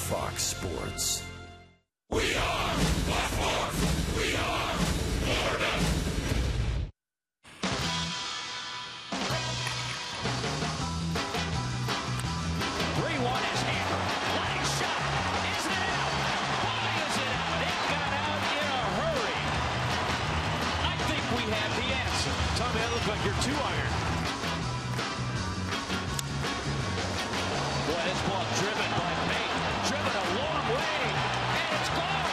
Fox Sports. We are Baltimore. We are Florida. Tommy, that looks like your 2-iron. Boy, this ball driven by Mate. Driven a long way, and it's gone.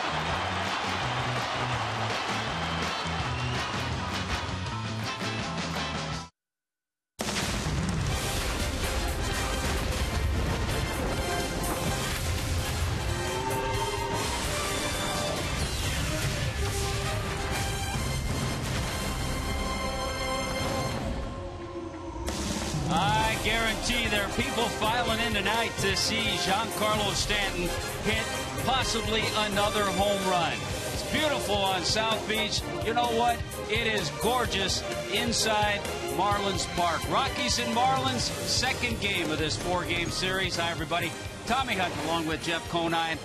I guarantee there are people filing in tonight to see Giancarlo Stanton hit possibly another home run. It's beautiful on South Beach. You know what? It is gorgeous inside Marlins Park. Rockies and Marlins, second game of this 4-game series. Hi, everybody. Tommy Hunt along with Jeff Conine.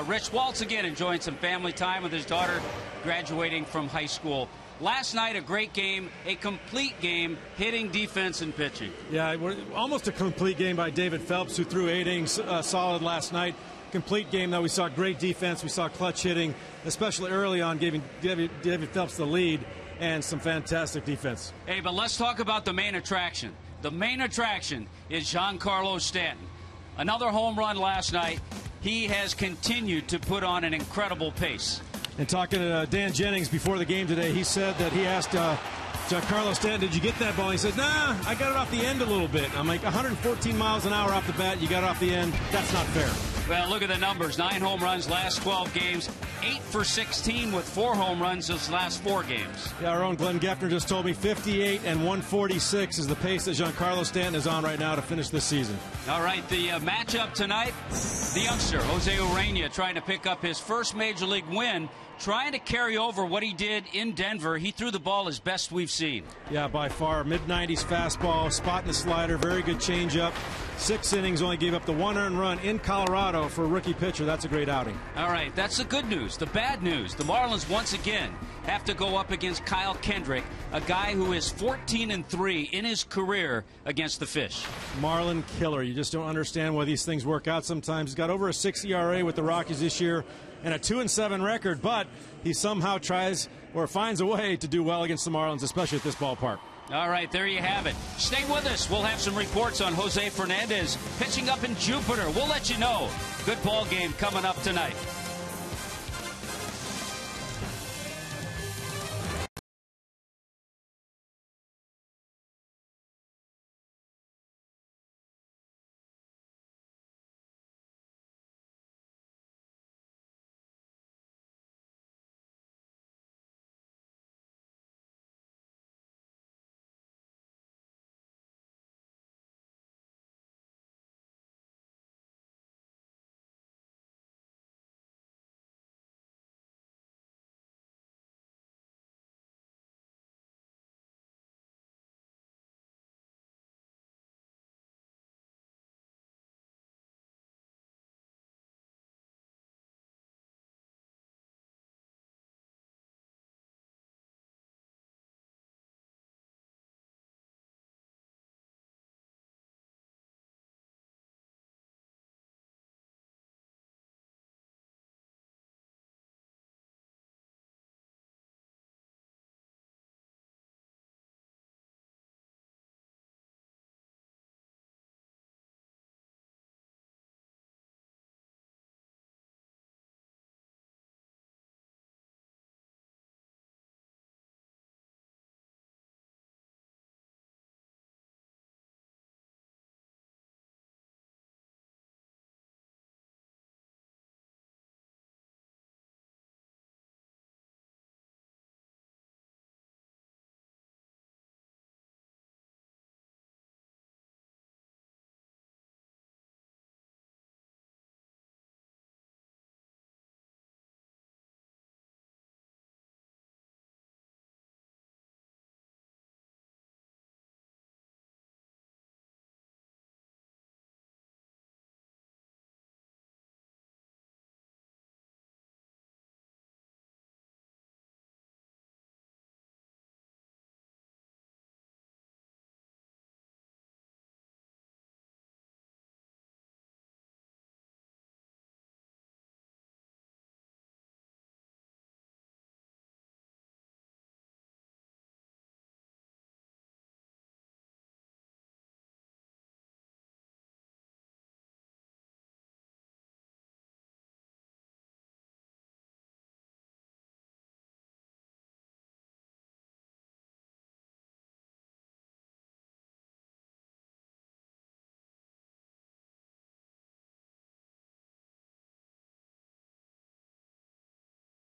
Rich Waltz again enjoying some family time with his daughter graduating from high school. Last night, a great game, a complete game, hitting, defense, and pitching. Yeah, almost a complete game by David Phelps, who threw 8 innings solid last night. Complete game, though. We saw great defense. We saw clutch hitting, especially early on, giving David Phelps the lead, and some fantastic defense. Hey, but let's talk about the main attraction. The main attraction is Giancarlo Stanton. Another home run last night. He has continued to put on an incredible pace. And talking to Dan Jennings before the game today, he said that he asked Giancarlo Stanton, did you get that ball? He said, nah, I got it off the end a little bit. I'm like, 114 miles an hour off the bat, you got it off the end. That's not fair. Well, look at the numbers. 9 home runs last 12 games, 8 for 16 with 4 home runs his last 4 games. Yeah, our own Glenn Geffner just told me 58 and 146 is the pace that Giancarlo Stanton is on right now to finish this season. All right, the matchup tonight, the youngster, Jose Urena, trying to pick up his first Major League win, trying to carry over what he did in Denver. He threw the ball as best we've seen. Yeah, by far. Mid-90s fastball, spotting the slider, very good changeup. 6 innings, only gave up the 1 earned run in Colorado for a rookie pitcher. That's a great outing. All right, that's the good news. The bad news, the Marlins once again have to go up against Kyle Kendrick, a guy who is 14-3 in his career against the Fish. Marlin killer. You just don't understand why these things work out sometimes. He's got over a 6 ERA with the Rockies this year and a 2-7 record, but he somehow tries or finds a way to do well against the Marlins, especially at this ballpark. All right, there you have it. Stay with us. We'll have some reports on Jose Fernandez pitching up in Jupiter. We'll let you know. Good ball game coming up tonight.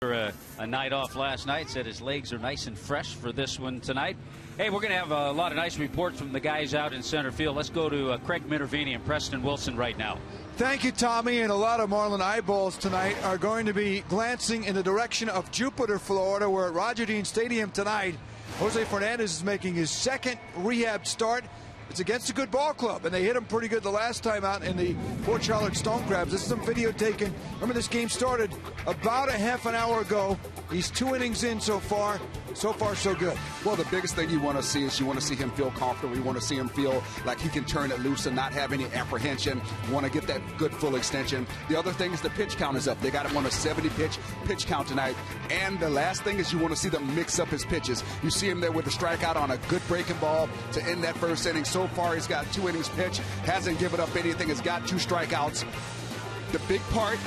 A night off last night, said his legs are nice and fresh for this one tonight. Hey, we're going to have a lot of nice reports from the guys out in center field. Let's go to Craig Minervini and Preston Wilson right now. Thank you, Tommy. And a lot of Marlin eyeballs tonight are going to be glancing in the direction of Jupiter, Florida, where at Roger Dean Stadium tonight, Jose Fernandez is making his second rehab start. It's against a good ball club, and they hit him pretty good the last time out in the Port Charlotte Stonecrabs. This is some video taken. Remember, this game started about a half an hour ago. He's 2 innings in so far. So far, so good. Well, the biggest thing you want to see is you want to see him feel comfortable. You want to see him feel like he can turn it loose and not have any apprehension. You want to get that good full extension. The other thing is the pitch count is up. They got him on a 70 pitch count tonight. And the last thing is you want to see them mix up his pitches. You see him there with the strikeout on a good breaking ball to end that first inning. So far, he's got 2 innings pitched, hasn't given up anything, has got 2 strikeouts. The big part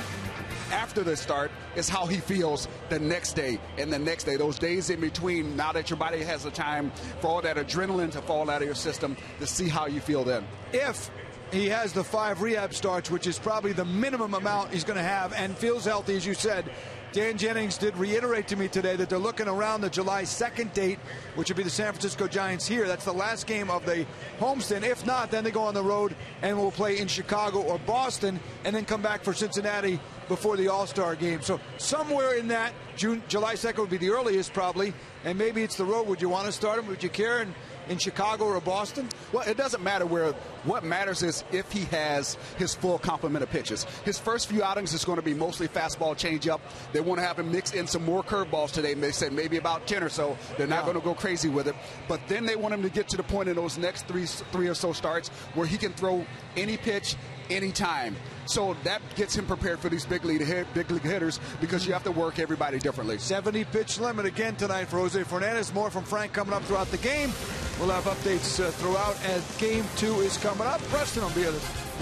after the start is how he feels the next day and the next day, those days in between, now that your body has the time for all that adrenaline to fall out of your system, to see how you feel then. If he has the 5 rehab starts, which is probably the minimum amount he's going to have, and feels healthy, as you said. Dan Jennings did reiterate to me today that they're looking around the July 2nd date, which would be the San Francisco Giants here. That's the last game of the homestand. If not, then they go on the road and will play in Chicago or Boston and then come back for Cincinnati before the All-Star game. So somewhere in that, July 2nd would be the earliest probably, and maybe it's the road. Would you want to start him? Would you care in Chicago or Boston? Well, it doesn't matter where. What matters is if he has his full complement of pitches. His first few outings is going to be mostly fastball, changeup. They want to have him mix in some more curveballs today. They said maybe about 10 or so. They're not going to go crazy with it. But then they want him to get to the point in those next three or so starts where he can throw any pitch, anytime. So that gets him prepared for these big league hitters, because you have to work everybody differently. 70 pitch limit again tonight for Jose Fernandez. More from Frank coming up throughout the game. We'll have updates throughout as Game 2 is coming up. Preston will be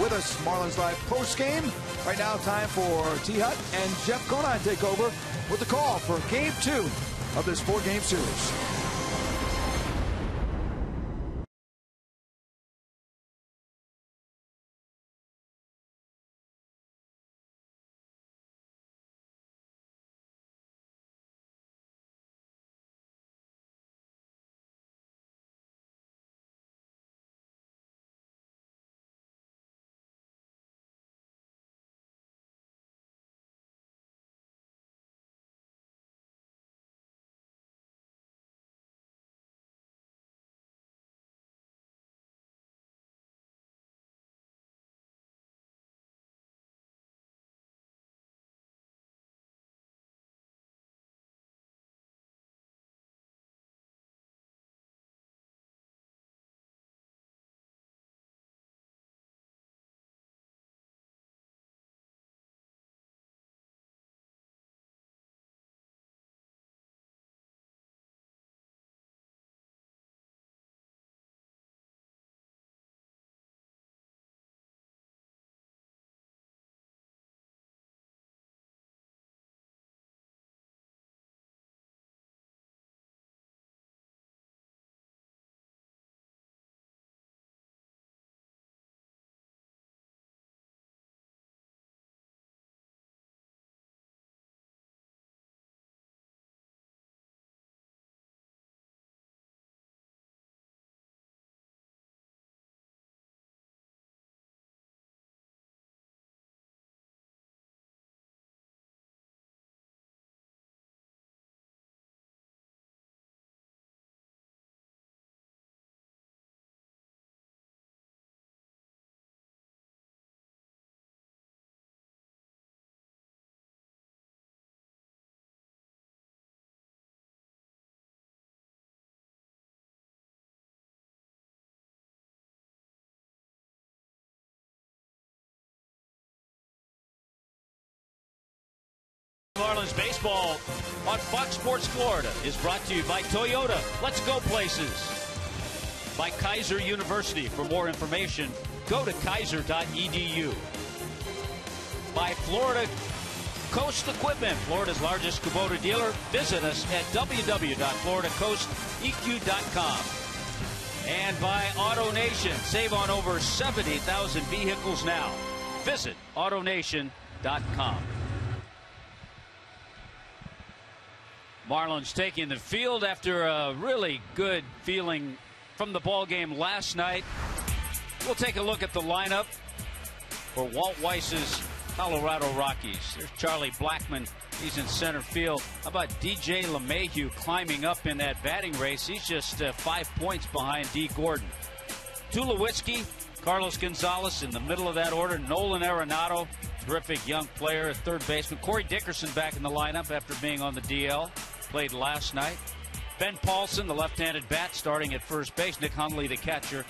with us, Marlins Live post-game. Right now, time for T-Hut and Jeff Conine take over with the call for Game 2 of this 4-game series. Marlins baseball on Fox Sports Florida is brought to you by Toyota. Let's go places. By Kaiser University. For more information, go to kaiser.edu. By Florida Coast Equipment, Florida's largest Kubota dealer. Visit us at www.floridacoasteq.com. And by AutoNation. Save on over 70,000 vehicles now. Visit AutoNation.com. Marlins taking the field after a really good feeling from the ball game last night. We'll take a look at the lineup for Walt Weiss's Colorado Rockies. There's Charlie Blackmon. He's in center field. How about DJ LeMahieu climbing up in that batting race? He's just 5 points behind D. Gordon. Tulowitzki, Carlos Gonzalez in the middle of that order. Nolan Arenado, terrific young player, third baseman. Corey Dickerson back in the lineup after being on the DL. Played last night. Ben Paulson, the left-handed bat, starting at first base. Nick Hundley, the catcher.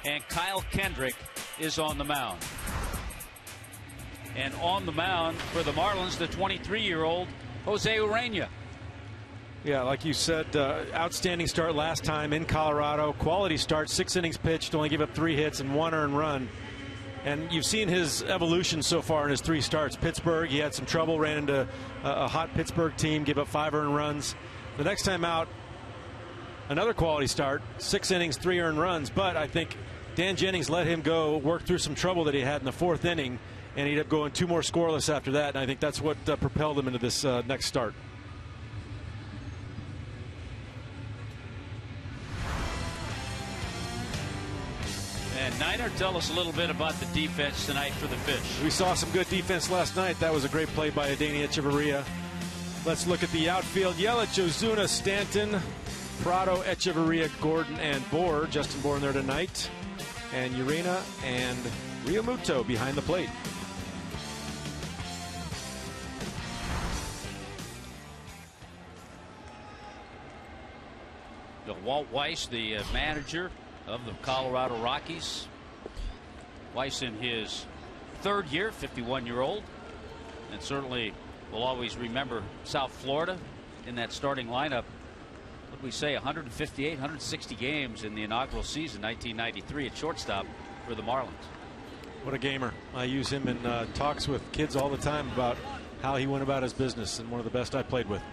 And Kyle Kendrick is on the mound. And on the mound for the Marlins, the 23-year-old Jose Urena. Yeah, like you said, outstanding start last time in Colorado. Quality start, 6 innings pitched, only gave up 3 hits and 1 earned run. And you've seen his evolution so far in his 3 starts. Pittsburgh, he had some trouble, ran into a hot Pittsburgh team, gave up 5 earned runs. The next time out, another quality start, 6 innings, 3 earned runs. But I think Dan Jennings let him go, work through some trouble that he had in the 4th inning, and he ended up going 2 more scoreless after that. And I think that's what propelled him into this next start. And Niner, tell us a little bit about the defense tonight for the Fish. We saw some good defense last night. That was a great play by Adeiny Echeverria. Let's look at the outfield. Yelich, Ozuna, Stanton, Prado, Echeverria, Gordon, and Bohr. Justin Bohr in there tonight. And Urena and Realmuto behind the plate. Walt Weiss, the manager of the Colorado Rockies. Weiss in his 3rd year, 51-year-old, and certainly will always remember South Florida in that starting lineup. What did we say, 158, 160 games in the inaugural season, 1993 at shortstop for the Marlins. What a gamer. I use him in talks with kids all the time about how he went about his business, and one of the best I played with.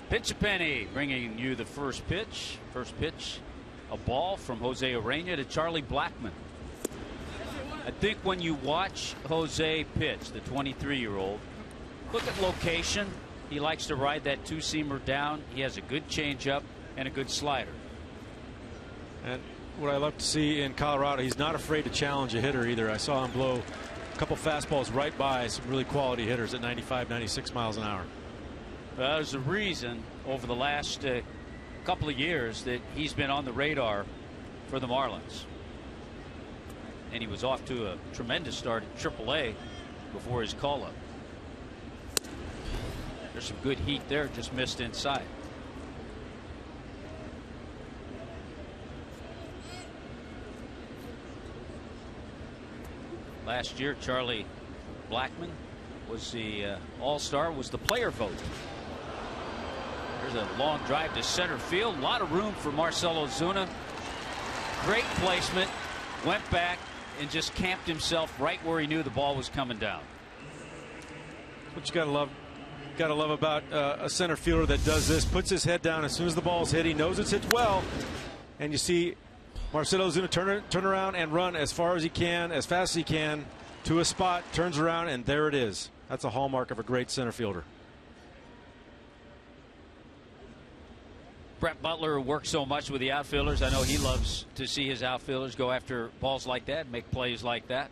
Pitch a penny, bringing you the first pitch. First pitch, a ball from Jose Urena to Charlie Blackmon. I think when you watch Jose pitch, the 23-year-old, look at location. He likes to ride that 2-seamer down. He has a good changeup and a good slider. And what I love to see in Colorado, he's not afraid to challenge a hitter either. I saw him blow a couple fastballs right by some really quality hitters at 95, 96 miles an hour. There's a reason over the last couple of years that he's been on the radar for the Marlins. And he was off to a tremendous start at AAA before his call-up. There's some good heat there, just missed inside. Last year, Charlie Blackmon was the All-Star, was the player vote. There's a long drive to center field. A lot of room for Marcell Ozuna. Great placement. Went back and just camped himself right where he knew the ball was coming down. What you gotta love. Got to love about a center fielder that does this, puts his head down as soon as the ball's hit. He knows it's hit well, and you see Marcell Ozuna turn around and run as far as he can, as fast as he can, to a spot, turns around, and there it is. That's a hallmark of a great center fielder. Brett Butler works so much with the outfielders. I know he loves to see his outfielders go after balls like that, make plays like that.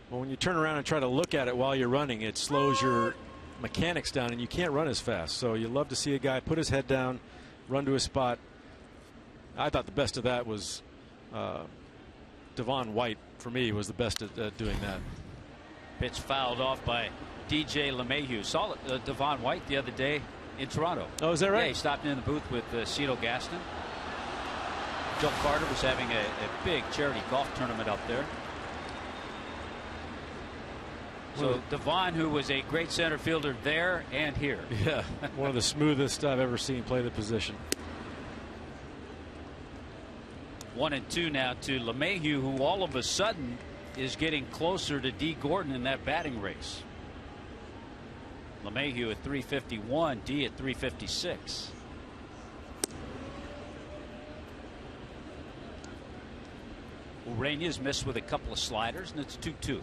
Well, when you turn around and try to look at it while you're running, it slows your mechanics down, and you can't run as fast. So you love to see a guy put his head down, run to a spot. I thought the best of that was Devon White. For me, was the best at doing that. Pitch fouled off by DJ LeMahieu. Saw Devon White the other day in Toronto. Oh, is that right? Yeah, he stopped in the booth with Cito Gaston. Joe Carter was having a big charity golf tournament up there. So Devon, who was a great center fielder there and here. Yeah, one of the smoothest I've ever seen play the position. 1-2 now to LeMahieu, who all of a sudden is getting closer to D. Gordon in that batting race. LeMahieu at 351, D at 356. Urena's missed with a couple of sliders, and it's 2-2.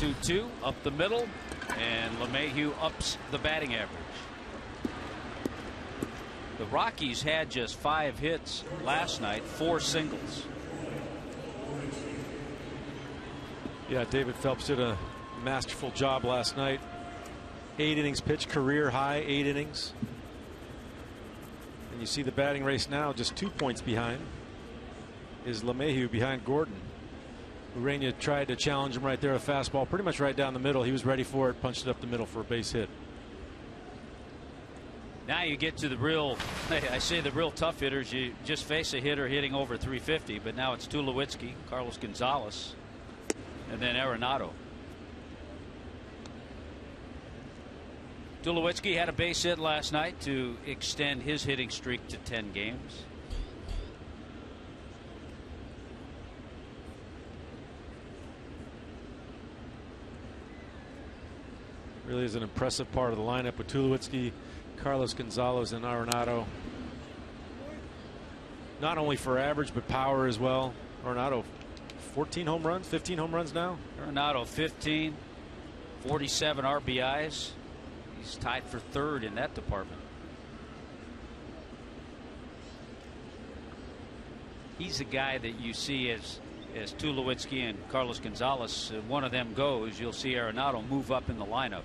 2-2 up the middle, and LeMahieu ups the batting average. The Rockies had just 5 hits last night, 4 singles. Yeah, David Phelps did a masterful job last night. 8 innings pitched, career high 8 innings. And you see the batting race now, just 2 points behind is LeMahieu behind Gordon. Urania tried to challenge him right there, a fastball pretty much right down the middle. He was ready for it, punched it up the middle for a base hit. Now you get to the real, I say the real tough hitters. You just face a hitter hitting over 350, but now it's Tulowitzki, Carlos Gonzalez, and then Arenado. Tulowitzki had a base hit last night to extend his hitting streak to 10 games. Really is an impressive part of the lineup with Tulowitzki, Carlos Gonzalez, and Arenado. Not only for average, but power as well. Arenado, 14 home runs, 15 home runs now. Arenado 15, 47 RBIs. He's tied for 3rd in that department. He's a guy that you see as Tulowitzki and Carlos Gonzalez, one of them goes, you'll see Arenado move up in the lineup.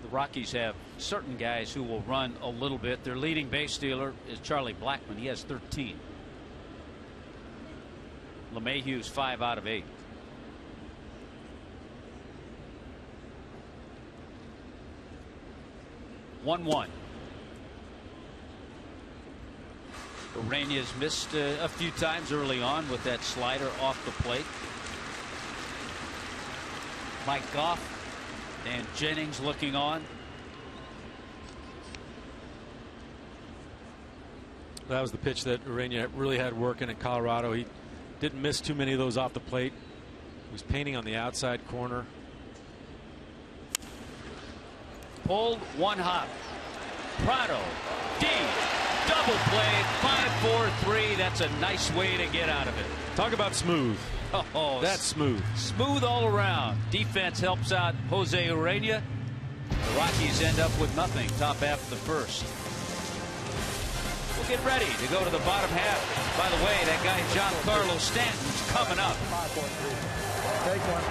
The Rockies have certain guys who will run a little bit. Their leading base stealer is Charlie Blackmon. He has 13. LeMahieu's 5 out of 8. One. Urania's missed a few times early on with that slider off the plate. Mike Goff and Jennings looking on. That was the pitch that Urania really had working in Colorado. He didn't miss too many of those off the plate. He was painting on the outside corner. Pulled, one hop. Prado, deep, double play, 5-4-3. That's a nice way to get out of it. Talk about smooth. Oh, that's smooth. Smooth all around. Defense helps out Jose Urania. The Rockies end up with nothing. Top half of the first. We'll get ready to go to the bottom half. By the way, that guy Giancarlo Stanton's coming up. 5-4-3. Take one.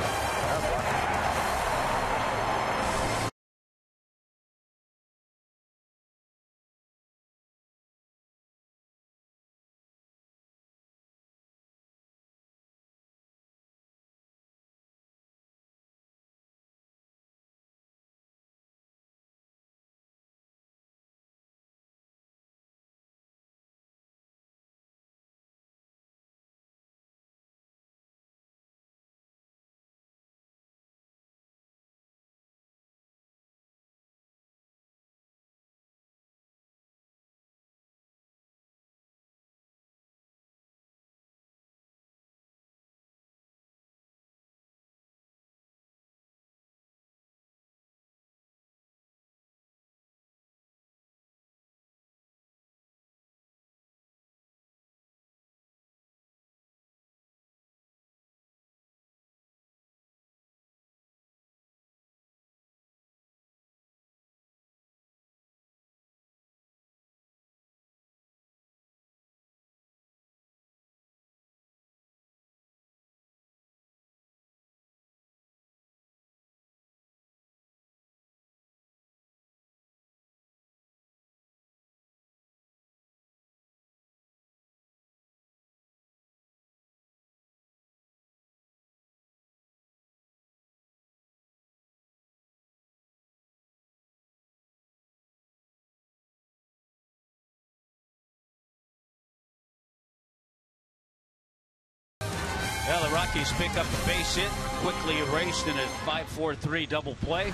Well, the Rockies pick up the base hit, quickly erased in a 5-4-3 double play.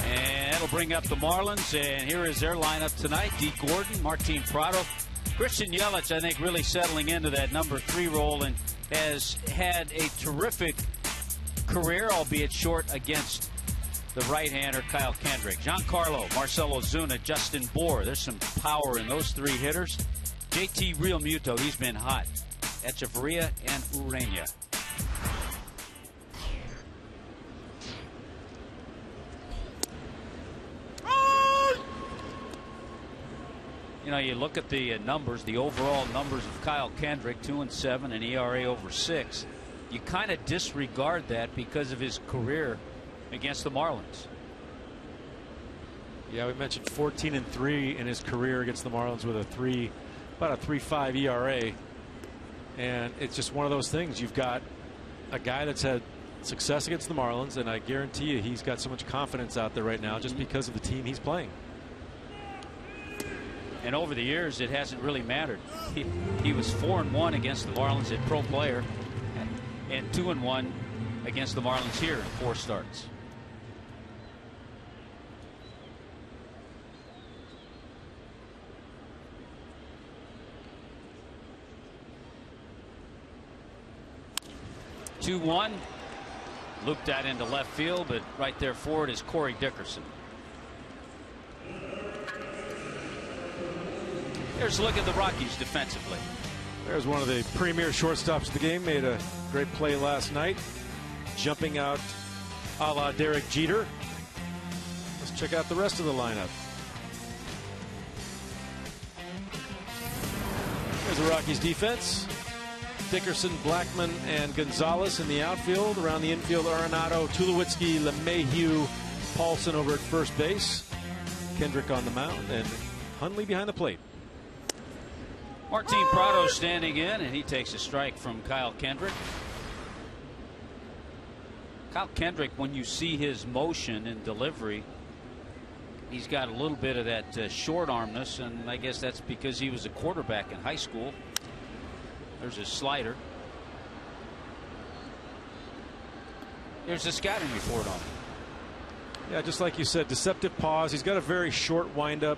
And that'll bring up the Marlins. And here is their lineup tonight. D. Gordon, Martin Prado. Christian Yelich, I think, really settling into that number 3 role and has had a terrific career, albeit short, against the right-hander Kyle Kendrick. Giancarlo, Marcell Ozuna, Justin Bour. There's some power in those 3 hitters. JT Real Muto, he's been hot. Echeverria and Urania. You know, you look at the numbers, the overall numbers of Kyle Kendrick, 2-7, and ERA over 6. You kind of disregard that because of his career against the Marlins. Yeah, we mentioned 14-3 in his career against the Marlins with about a 3.5 ERA, and it's just one of those things. You've got a guy that's had success against the Marlins, and I guarantee you he's got so much confidence out there right now just because of the team he's playing. And over the years, it hasn't really mattered. He was 4-1 against the Marlins at Pro Player, and 2-1 against the Marlins here in 4 starts. (2-1) looped that into left field, but right there for it is Corey Dickerson. Here's a look at the Rockies defensively. There's one of the premier shortstops of the game. Made a great play last night, jumping out a la Derek Jeter. Let's check out the rest of the lineup. There's the Rockies defense. Dickerson, Blackmon, and Gonzalez in the outfield. Around the infield, Arenado, Tulowitzki, LeMahieu, Paulson over at first base. Kendrick on the mound, and Hundley behind the plate. Martin Prado standing in, and he takes a strike from Kyle Kendrick. Kyle Kendrick, when you see his motion and delivery, he's got a little bit of that short armness, and I guess that's because he was a quarterback in high school. There's his slider. There's a scouting report on him. Yeah, just like you said, deceptive pause. He's got a very short windup,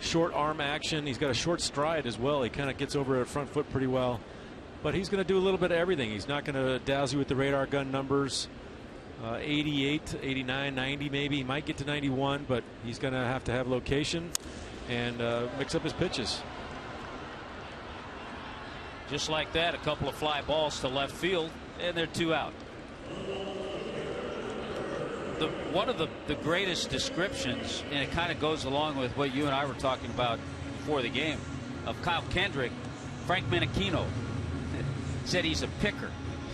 short arm action. He's got a short stride as well. He kind of gets over a front foot pretty well. But he's going to do a little bit of everything. He's not going to dazzle you with the radar gun numbers. 88, 89, 90 maybe. He might get to 91, but he's going to have location and mix up his pitches. Just like that, a couple of fly balls to left field, and they're 2 out. One of the greatest descriptions, and it kind of goes along with what you and I were talking about before the game, of Kyle Kendrick, Frank Menachino said he's a picker.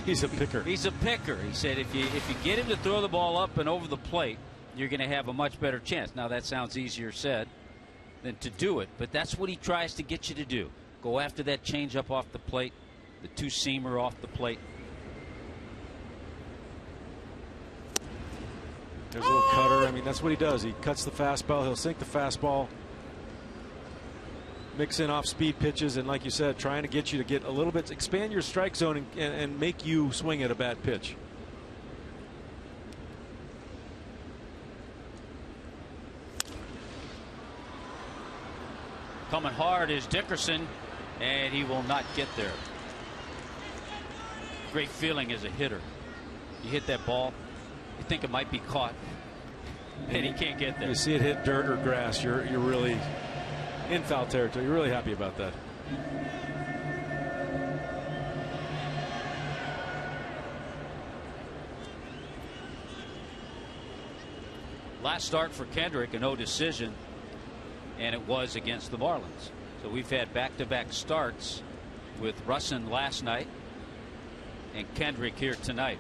He's a picker. He's a picker. He said if you get him to throw the ball up and over the plate, you're going to have a much better chance. Now that sounds easier said than to do it, but that's what he tries to get you to do. Go after that changeup off the plate, the 2-seamer off the plate. There's a little cutter. I mean, that's what he does. He cuts the fastball. He'll sink the fastball, mix in off-speed pitches, and like you said, trying to get you to get a little bit, expand your strike zone and make you swing at a bad pitch. Coming hard is Dickerson, and he will not get there. Great feeling as a hitter. You hit that ball, you think it might be caught, and he can't get there. You see it hit dirt or grass, you're really in foul territory. You're really happy about that. Last start for Kendrick, a no decision, and it was against the Marlins. So we've had back-to-back starts with Russin last night and Kendrick here tonight.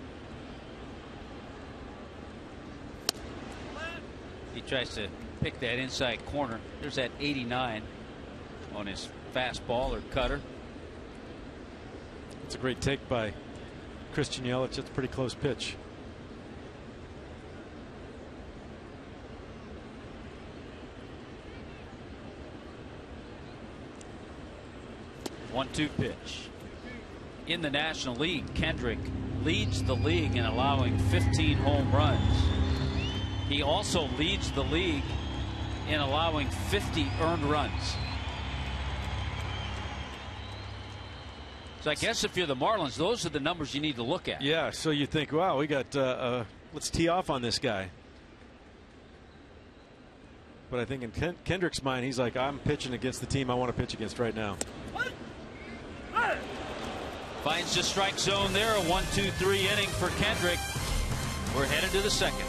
He tries to pick that inside corner. There's that 89 on his fastball or cutter. It's a great take by Christian Yelich. It's a pretty close pitch. One-two pitch. In the National League, Kendrick leads the league in allowing 15 home runs. He also leads the league in allowing 50 earned runs. So I guess if you're the Marlins, those are the numbers you need to look at. Yeah, so you think, wow, we got let's tee off on this guy. But I think in Kendrick's mind, he's like, I'm pitching against the team I want to pitch against right now. Finds the strike zone there. A 1-2-3 inning for Kendrick. We're headed to the second.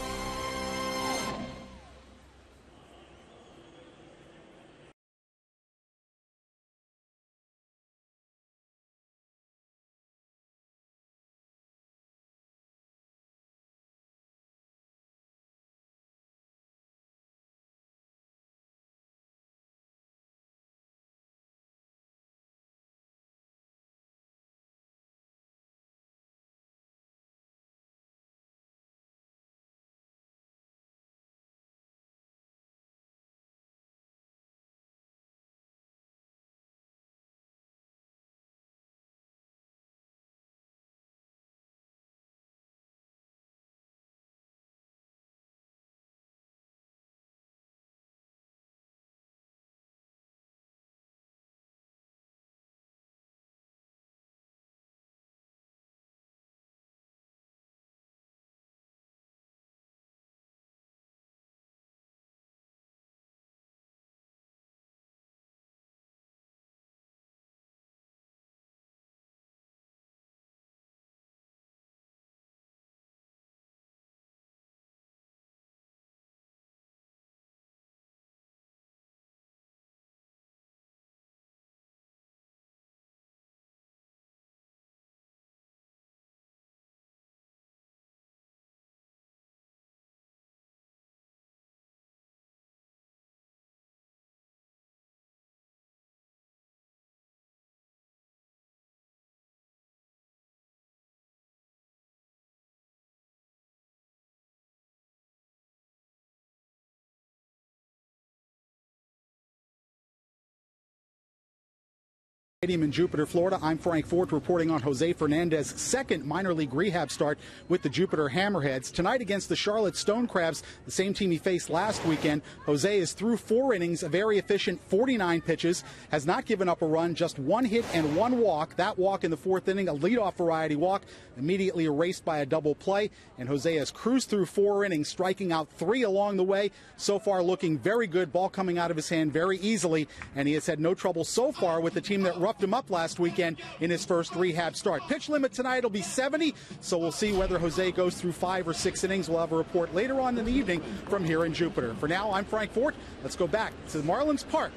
In Jupiter, Florida. I'm Frank Fort reporting on Jose Fernandez's second minor league rehab start with the Jupiter Hammerheads. Tonight against the Charlotte Stone Crabs, the same team he faced last weekend, Jose is through 4 innings, a very efficient 49 pitches, has not given up a run, just 1 hit and 1 walk. That walk in the 4th inning, a leadoff variety walk, immediately erased by a double play. And Jose has cruised through 4 innings, striking out 3 along the way. So far looking very good, ball coming out of his hand very easily, and he has had no trouble so far with the team that roughed him up last weekend in his first rehab start. Pitch limit tonight will be 70, so we'll see whether Jose goes through 5 or 6 innings. We'll have a report later on in the evening from here in Jupiter. For now, I'm Frank Fort. Let's go back to Marlins Park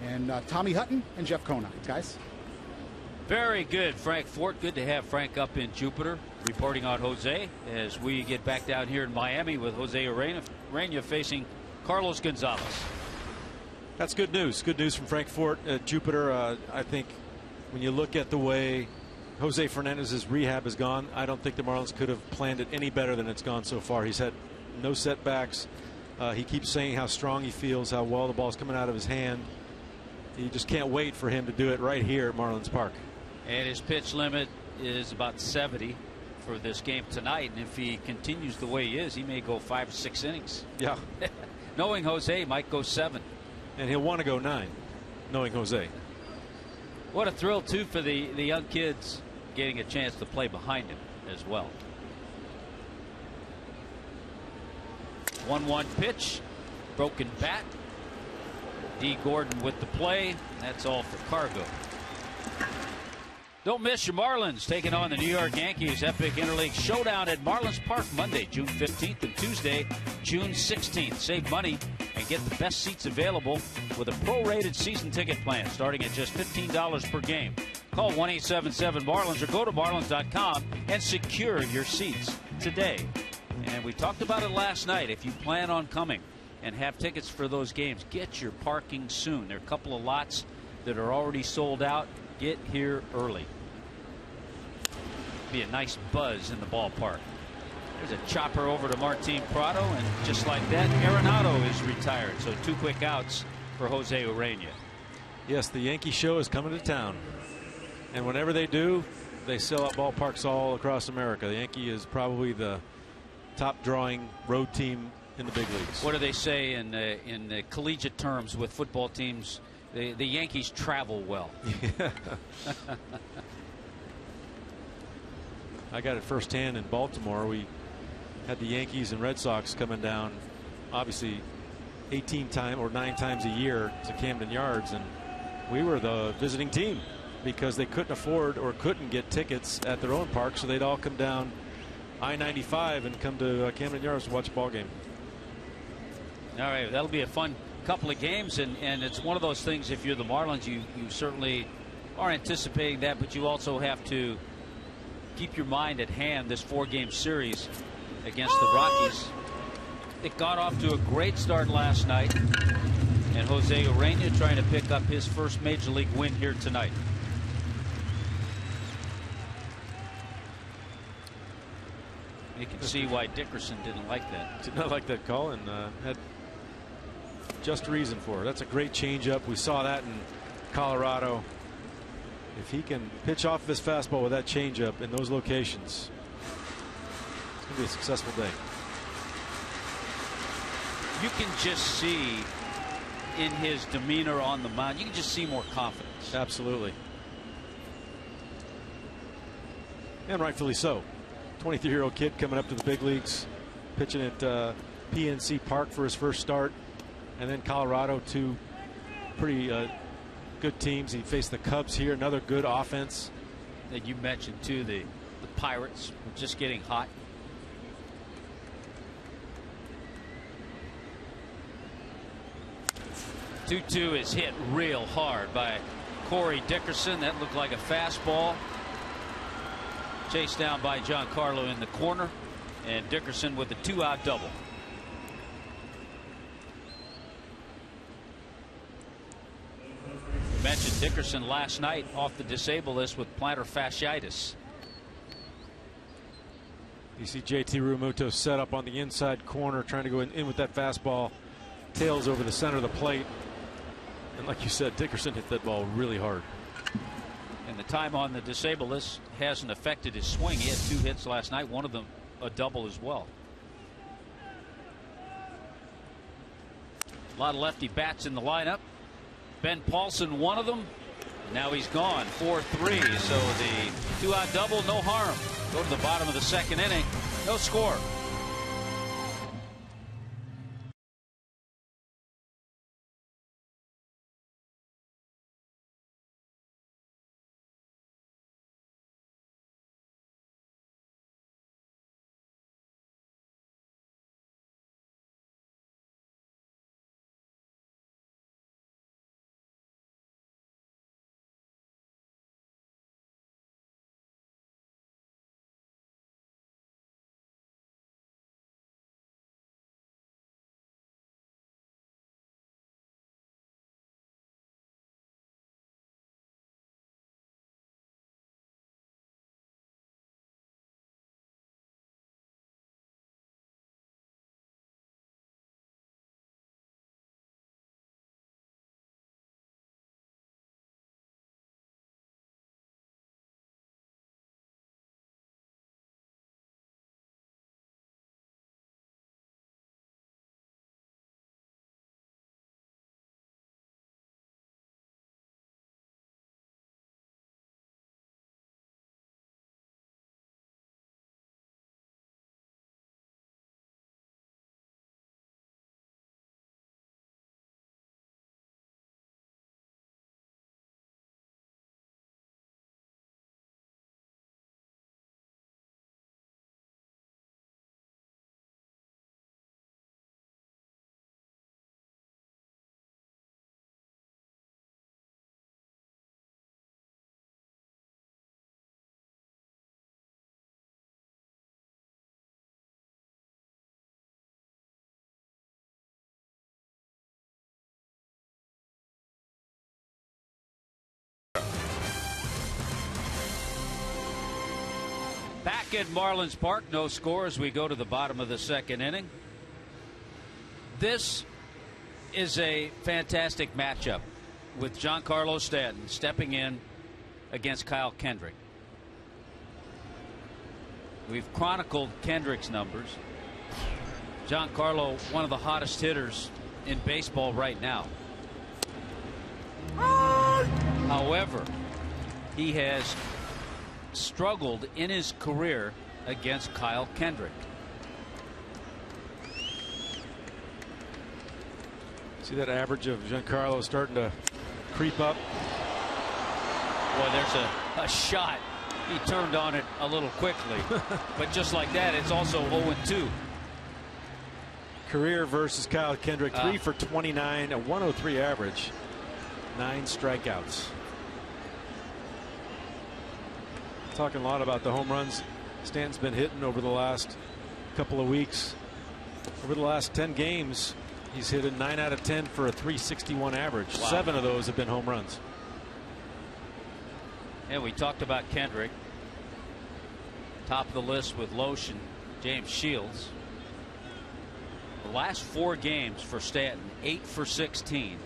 and Tommy Hutton and Jeff Conine. Guys. Very good, Frank Fort. Good to have Frank up in Jupiter reporting on Jose as we get back down here in Miami with Jose Urena facing Carlos Gonzalez. That's good news. Good news from Frank Fort at Jupiter. I think when you look at the way Jose Fernandez's rehab has gone, I don't think the Marlins could have planned it any better than it's gone so far. He's had no setbacks. He keeps saying how strong he feels, how well the ball's coming out of his hand. You just can't wait for him to do it right here at Marlins Park. And his pitch limit is about 70 for this game tonight. And if he continues the way he is, he may go 5 or 6 innings. Yeah. Knowing Jose, might go 7. And he'll want to go 9, knowing Jose. What a thrill, too, for the young kids getting a chance to play behind him as well. 1-1 pitch. Broken bat. D. Gordon with the play. That's all for Cargo. Don't miss your Marlins taking on the New York Yankees. Epic Interleague Showdown at Marlins Park Monday, June 15th and Tuesday, June 16th. Save money and get the best seats available with a prorated season ticket plan starting at just $15 per game. Call 1-877-MARLINS or go to marlins.com and secure your seats today. And we talked about it last night. If you plan on coming and have tickets for those games, get your parking soon. There are a couple of lots that are already sold out. Get here early. Be a nice buzz in the ballpark. There's a chopper over to Martin Prado, and just like that, Arenado is retired. So 2 quick outs for Jose Urena. Yes, the Yankee show is coming to town. And whenever they do, they sell out ballparks all across America. The Yankee is probably the top drawing road team in the big leagues. What do they say in the collegiate terms with football teams? The Yankees travel well. Yeah. I got it firsthand in Baltimore. We had the Yankees and Red Sox coming down, obviously 18 times or 9 times a year to Camden Yards, and we were the visiting team because they couldn't afford or couldn't get tickets at their own park, so they'd all come down I-95 and come to Camden Yards to watch a ball game. All right, that'll be a fun couple of games, and it's one of those things. If you're the Marlins, you certainly are anticipating that, but you also have to keep your mind at hand this 4-game series against the Rockies. It got off to a great start last night, and Jose Urena trying to pick up his first major league win here tonight. You can see why Dickerson didn't like that. Did not like that call, and had just reason for it. That's a great changeup. We saw that in Colorado. If he can pitch off this fastball with that changeup in those locations, it's going to be a successful day. You can just see in his demeanor on the mound, you can just see more confidence. Absolutely. And rightfully so. 23-year-old kid coming up to the big leagues, pitching at PNC Park for his first start, and then Colorado, two pretty good teams. He faced the Cubs here, another good offense. That you mentioned too, the Pirates were just getting hot. Two is hit real hard by Corey Dickerson. That looked like a fastball. Chased down by Giancarlo in the corner, and Dickerson with a 2-out double. We mentioned Dickerson last night off the disabled list with plantar fasciitis. You see JT Realmuto set up on the inside corner, trying to go in with that fastball, tails over the center of the plate, and like you said, Dickerson hit that ball really hard. And the time on the disabled list hasn't affected his swing. He had 2 hits last night, one of them a double as well. A lot of lefty bats in the lineup. Ben Paulson, one of them. Now he's gone. 4-3. So the 2-out double, no harm. Go to the bottom of the 2nd inning. No score. Back at Marlins Park, no score as we go to the bottom of the 2nd inning. This is a fantastic matchup with Giancarlo Stanton stepping in against Kyle Kendrick. We've chronicled Kendrick's numbers. Giancarlo, one of the hottest hitters in baseball right now. However, he has struggled in his career against Kyle Kendrick. See that average of Giancarlo starting to creep up. Boy, there's a shot. He turned on it a little quickly. But just like that, it's also 0-2. Career versus Kyle Kendrick, 3 for 29, a 103 average, 9 strikeouts. Talking a lot about the home runs Stanton's been hitting over the last couple of weeks. Over the last 10 games, he's hit a 9 out of 10 for a 361 average. Wow. 7 of those have been home runs. And we talked about Kendrick. Top of the list with Loesch and James Shields. The last 4 games for Stanton, 8 for 16,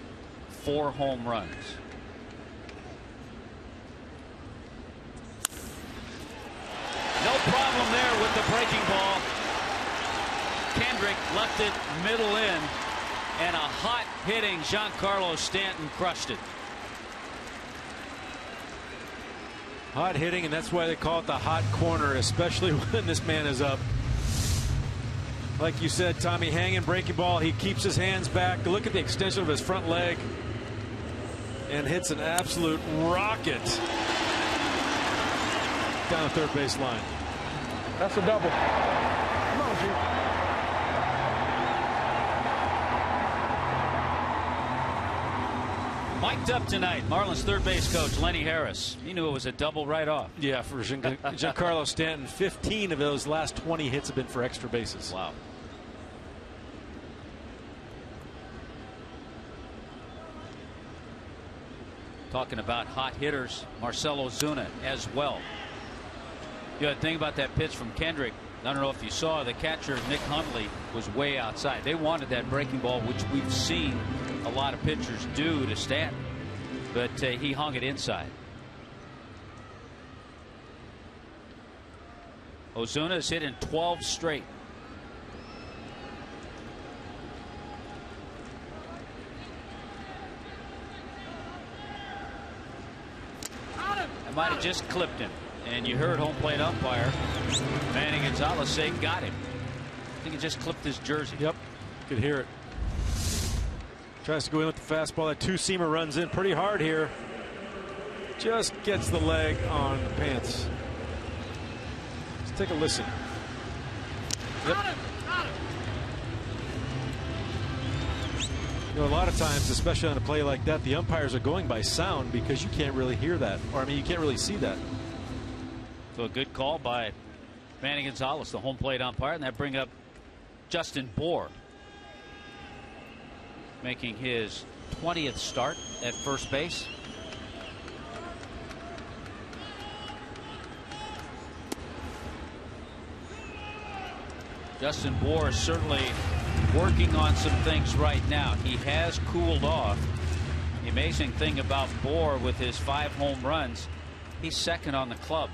4 home runs. No problem there with the breaking ball. Kendrick left it middle in, and a hot hitting Giancarlo Stanton crushed it. Hot hitting, and that's why they call it the hot corner, especially when this man is up. Like you said, Tommy, hanging breaking ball. He keeps his hands back. Look at the extension of his front leg and hits an absolute rocket down the third base line. That's a double. Come on, G. Mic'd up tonight, Marlins third base coach Lenny Harris. He knew it was a double right off. Yeah, for Giancarlo Stanton, 15 of those last 20 hits have been for extra bases. Wow. Talking about hot hitters, Marcell Ozuna as well. You got to think about that pitch from Kendrick. I don't know if you saw, the catcher Nick Hundley was way outside. They wanted that breaking ball, which we've seen a lot of pitchers do to Stanton, but he hung it inside. Ozuna has hit in 12 straight. I might have just clipped him, and you heard home plate umpire Manny Gonzalez say got him. I think he just clipped his jersey. Yep, could hear it. Tries to go in with the fastball. That two-seamer runs in pretty hard here. Just gets the leg on the pants. Let's take a listen. Yep. You know, a lot of times, especially on a play like that, the umpires are going by sound because you can't really hear that. Or, I mean, you can't really see that. So a good call by Manny Gonzalez, the home plate umpire, and that bring up Justin Bour, making his 20th start at first base. Justin Bour is certainly working on some things right now. He has cooled off. The amazing thing about Bour with his 5 home runs, he's second on the club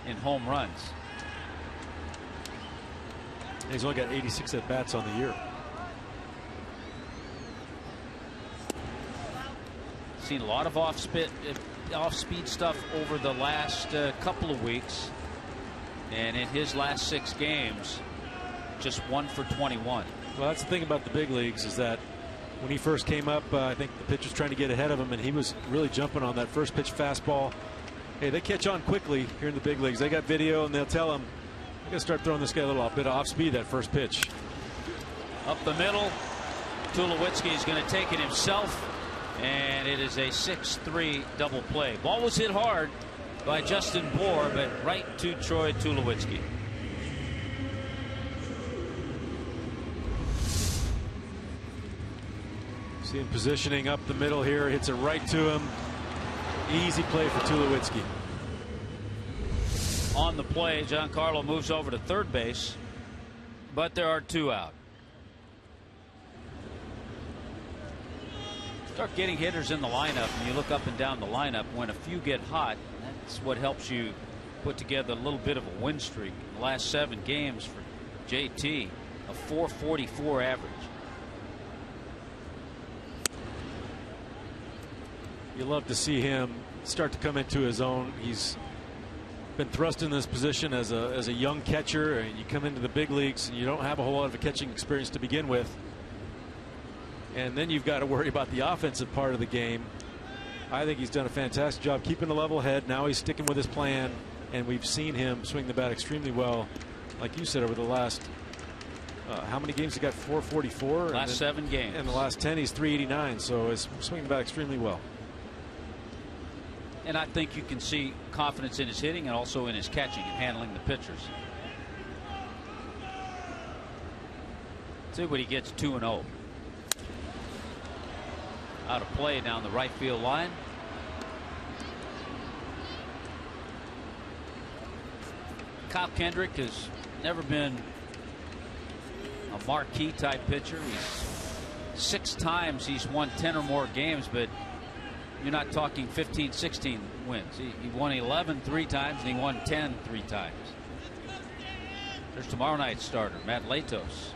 in home runs. He's only got 86 at bats on the year. Seen a lot of off-speed stuff over the last couple of weeks, and in his last 6 games, just 1 for 21. Well, that's the thing about the big leagues, is that when he first came up, I think the pitch was trying to get ahead of him, and he was really jumping on that first pitch fastball. Hey, they catch on quickly here in the big leagues. They got video, and they'll tell him, "I got to start throwing this guy a little bit off speed that first pitch." Up the middle, Tulowitzki is going to take it himself, and it is a 6-3 double play. Ball was hit hard by Justin Bour, but right to Troy Tulowitzki. See him positioning up the middle here, hits it right to him. Easy play for Tulowitzki. On the play, Giancarlo moves over to third base, but there are 2 out. Start getting hitters in the lineup, and you look up and down the lineup. When a few get hot, that's what helps you put together a little bit of a win streak. In the last 7 games for JT, a 444 average. You love to see him start to come into his own. He's been thrust in this position as a young catcher, and you come into the big leagues and you don't have a whole lot of a catching experience to begin with. And then you've got to worry about the offensive part of the game. I think he's done a fantastic job keeping a level head. Now he's sticking with his plan, and we've seen him swing the bat extremely well. Like you said, over the last how many games he got? 444. Last 7 games. And the last 10 he's 389. So he's swinging the bat extremely well. And I think you can see confidence in his hitting and also in his catching and handling the pitchers. See what he gets. 2-0. Out of play down the right field line. Kyle Kendrick has never been a marquee type pitcher. He's 6 times he's won 10 or more games, but you're not talking 15, 16 wins. He won 11 3 times and he won 10 3 times. There's tomorrow night's starter, Matt Latos.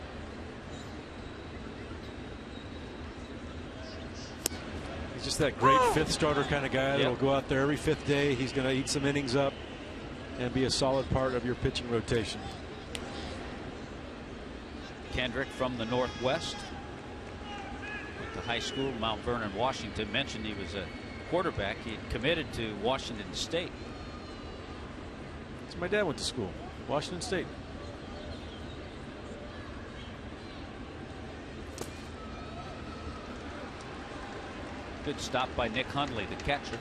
He's just that great 5th starter kind of guy that'll go out there every 5th day. He's going to eat some innings up and be a solid part of your pitching rotation. Kendrick from the Northwest. Went to high school, Mount Vernon, Washington. Mentioned he was a quarterback. He had committed to Washington State. So my dad went to school, Washington State. Good stop by Nick Hundley, the catcher.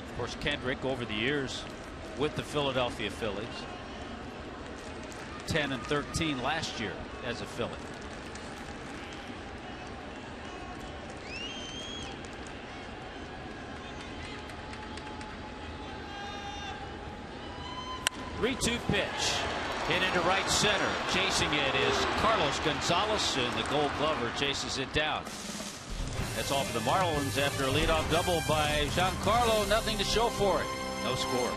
Of course, Kendrick over the years with the Philadelphia Phillies. 10-13 last year as a Philly. Three-two pitch. Hit into right center. Chasing it is Carlos Gonzalez, and the Gold Glover chases it down. That's all for the Marlins after a leadoff double by Giancarlo. Nothing to show for it. No score.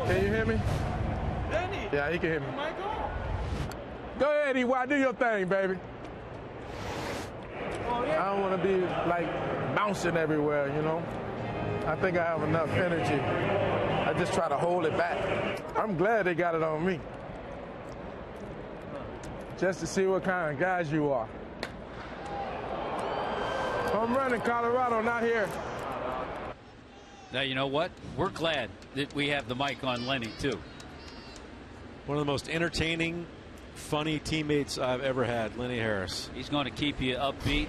Can you hear me? Yeah, he can hear me. Go ahead, E.Y. Do your thing, baby. I don't want to be like bouncing everywhere, you know. I think I have enough energy. I just try to hold it back. I'm glad they got it on me. Just to see what kind of guys you are. I'm running Colorado, not here. Now, you know what? We're glad that we have the mic on Lenny, too. One of the most entertaining, funny teammates I've ever had, Lenny Harris. He's going to keep you upbeat.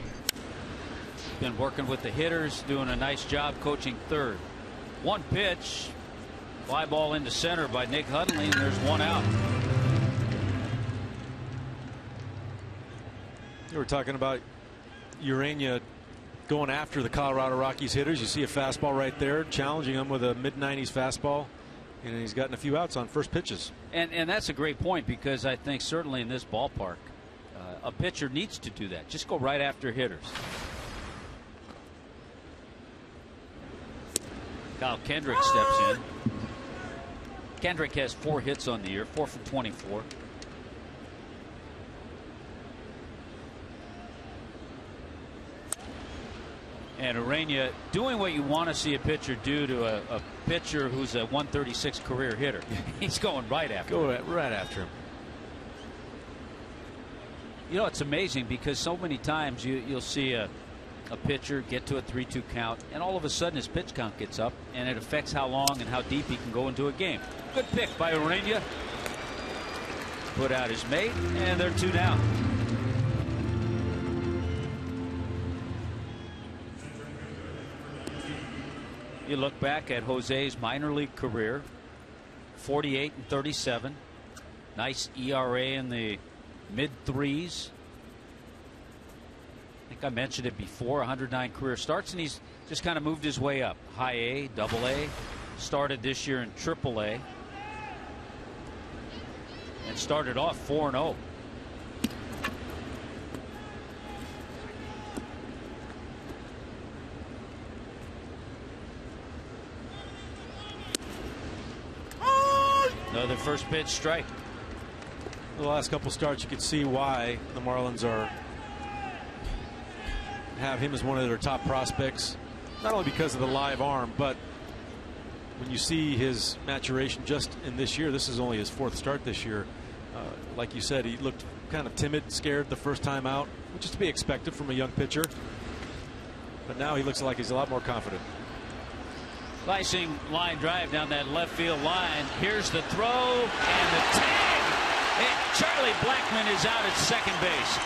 Been working with the hitters, doing a nice job coaching third. One pitch, fly ball into center by Nick Hundley, and there's one out. You were talking about Urania going after the Colorado Rockies hitters. You see a fastball right there, challenging them with a mid-90s fastball, and he's gotten a few outs on first pitches. And that's a great point, because I think certainly in this ballpark, a pitcher needs to do that. Just go right after hitters. Kyle Kendrick steps in. Kendrick has 4 hits on the year, 4 for 24. And Urania doing what you want to see a pitcher do to a pitcher who's a 136 career hitter. He's going right after him. Right after him. You know, it's amazing, because so many times you'll see a pitcher get to a 3-2 count, and all of a sudden his pitch count gets up, and it affects how long and how deep he can go into a game. Good pick by Urania. Put out his mate, and they're 2 down. You look back at Jose's minor league career, 48 and 37. Nice ERA in the mid-3s. I think I mentioned it before, 109 career starts, and he's just kind of moved his way up. High A, Double A, started this year in Triple A, and started off 4-0. Another first pitch strike. The last couple starts, you could see why the Marlins have him as one of their top prospects, not only because of the live arm, but when you see his maturation just in this year. This is only his 4th start this year. Like you said, he looked kind of timid, scared the first time out, which is to be expected from a young pitcher, but now he looks like he's a lot more confident. Slicing line drive down that left field line. Here's the throw and the tag. And Charlie Blackmon is out at second base.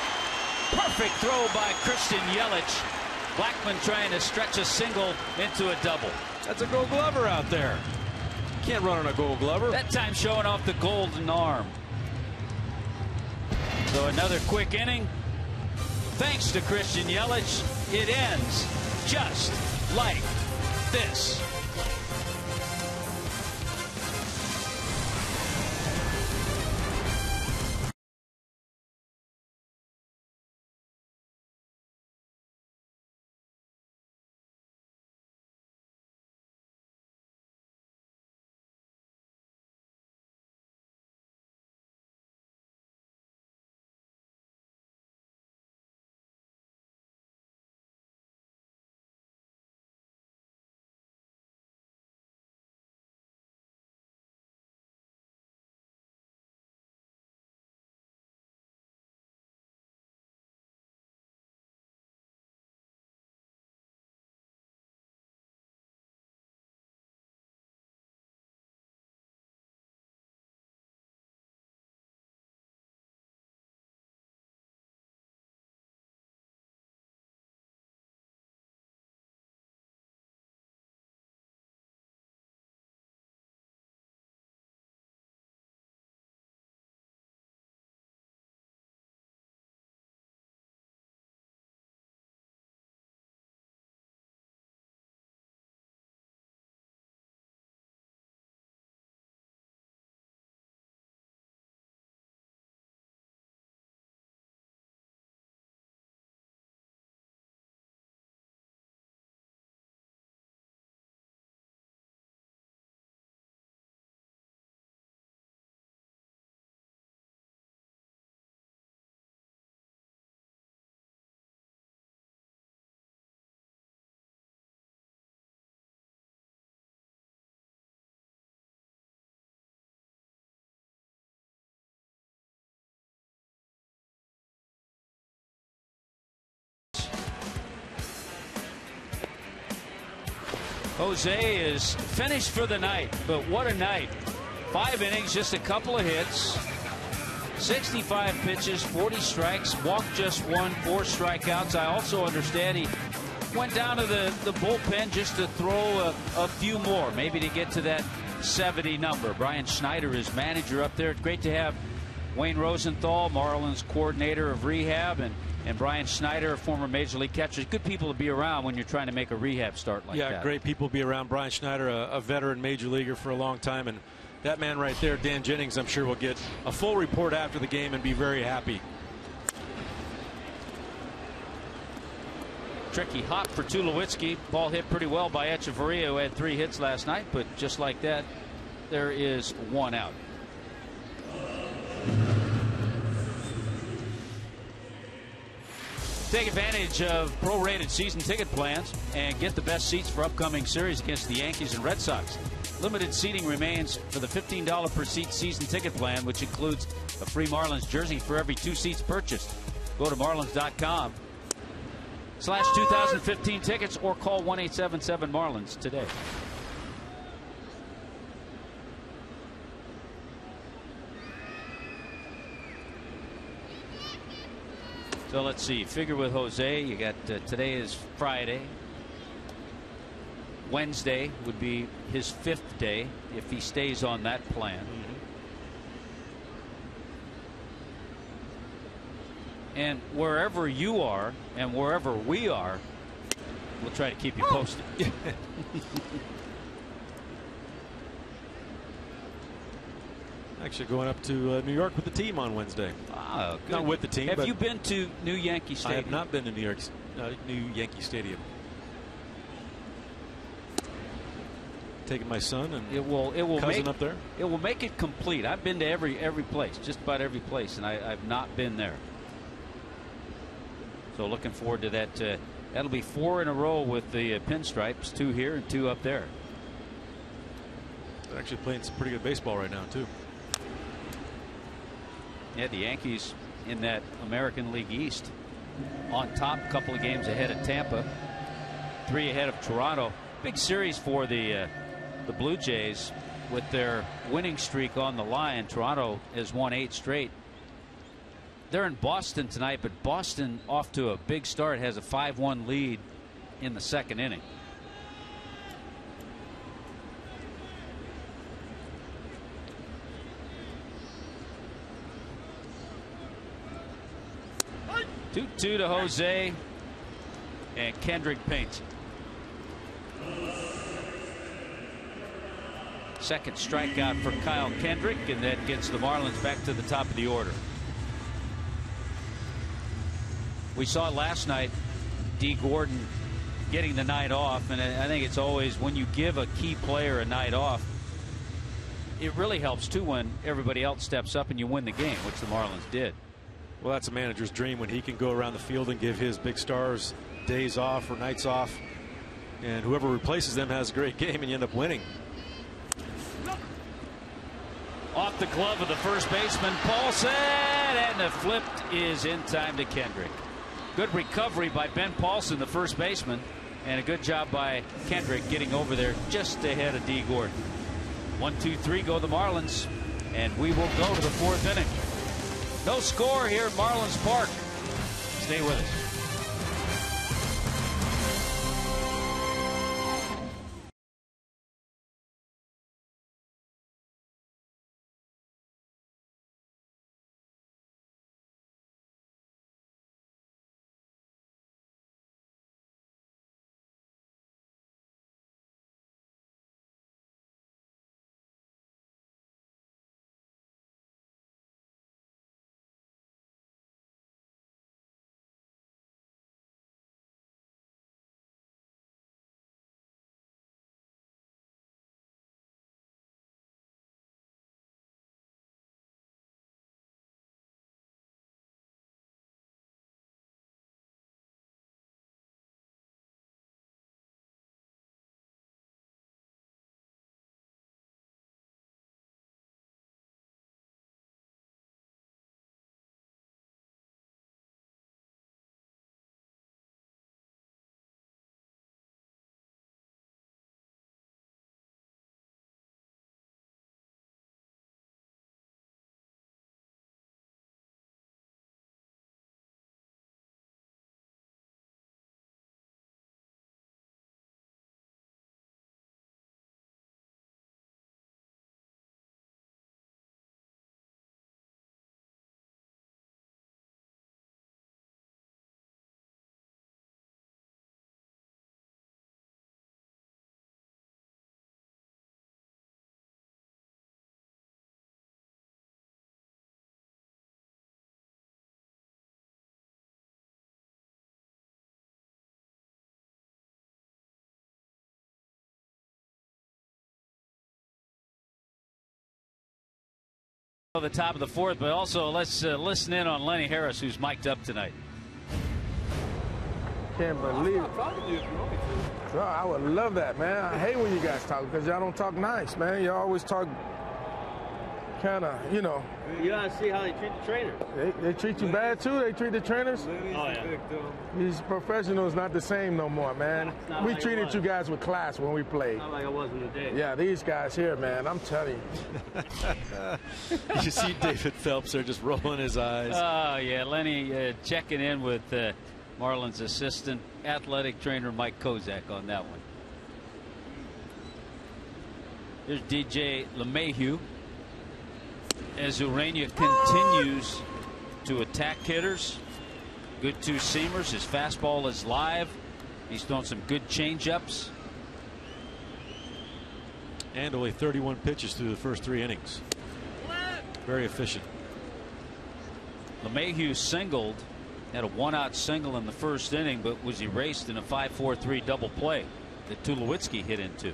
Perfect throw by Christian Yelich. Blackmon trying to stretch a single into a double. That's a Gold Glover out there. Can't run on a Gold Glover. That time showing off the golden arm. So another quick inning. Thanks to Christian Yelich, it ends just like this. Jose is finished for the night, but what a night. 5 innings, just a couple of hits, 65 pitches, 40 strikes, walked just 1, 4 strikeouts. I also understand he went down to the bullpen just to throw a few more, maybe to get to that 70 number. Brian Schneider is manager up there. It's great to have Wayne Rosenthal, Marlins coordinator of rehab, and Brian Schneider, former Major League catcher. Good people to be around when you're trying to make a rehab start like that. Yeah, great people to be around. Brian Schneider, a veteran major leaguer for a long time, and that man right there, Dan Jennings, I'm sure will get a full report after the game and be very happy. Tricky hop for Tulowitzki. Ball hit pretty well by Echeverria, who had 3 hits last night, but just like that, there is 1 out. Take advantage of prorated season ticket plans and get the best seats for upcoming series against the Yankees and Red Sox. Limited seating remains for the $15 per seat season ticket plan, which includes a free Marlins jersey for every 2 seats purchased. Go to marlins.com/2015 tickets or call 1-877-MARLINS today. So let's see. Figure with Jose. You got today is Friday. Wednesday would be his 5th day if he stays on that plan. And wherever you are and wherever we are, we'll try to keep you posted. Actually going up to New York with the team on Wednesday. Ah, good. Not with the team. Have you been to New Yankee I Stadium? have not been to New Yankee Stadium. Taking my son and cousin up there. It will make it complete. I've been to every place, just about every place, and I've not been there. So looking forward to that. That'll be 4 in a row with the pinstripes, 2 here and 2 up there. They're actually playing some pretty good baseball right now too. Yeah, the Yankees in that American League East on top, a couple of games ahead of Tampa, 3 ahead of Toronto. Big series for the Blue Jays with their winning streak on the line. Toronto has won 8 straight. They're in Boston tonight, but Boston off to a big start, has a 5-1 lead in the 2nd inning. Two to Jose, and Kendrick paints. Second strikeout for Kyle Kendrick, and that gets the Marlins back to the top of the order. We saw last night D. Gordon getting the night off, and I think it's always when you give a key player a night off, it really helps too when everybody else steps up and you win the game, which the Marlins did. Well, that's a manager's dream when he can go around the field and give his big stars days off or nights off, and whoever replaces them has a great game and you end up winning. Off the glove of the first baseman, Paulson, and the flip is in time to Kendrick. Good recovery by Ben Paulson, the first baseman, and a good job by Kendrick getting over there just ahead of D. Gordon. 1-2-3 go the Marlins, and we will go to the 4th inning. No score here at Marlins Park. Stay with us. At the top of the fourth, but also let's listen in on Lenny Harris, who's mic'd up tonight. Can't believe it. Bro, I would love that, man. I hate when you guys talk because y'all don't talk nice, man. You always talk kind of, you know. You gotta see how they treat the trainers. They treat you bad too? They treat the trainers? Oh, yeah. These professionals not the same no more, man. We like treated you guys with class when we played. Not like I was in the day. Yeah, these guys here, man, I'm telling you. You see David Phelps there just rolling his eyes. Oh, yeah, Lenny checking in with Marlins assistant athletic trainer Mike Kozak on that one. Here's DJ LeMahieu as Urania continues to attack hitters. Good two-seamers. His fastball is live. He's thrown some good change-ups. And only 31 pitches through the first 3 innings. Very efficient. LeMahieu singled, had a 1-out single in the first inning, but was erased in a 5-4-3 double play that Tulowitzki hit into.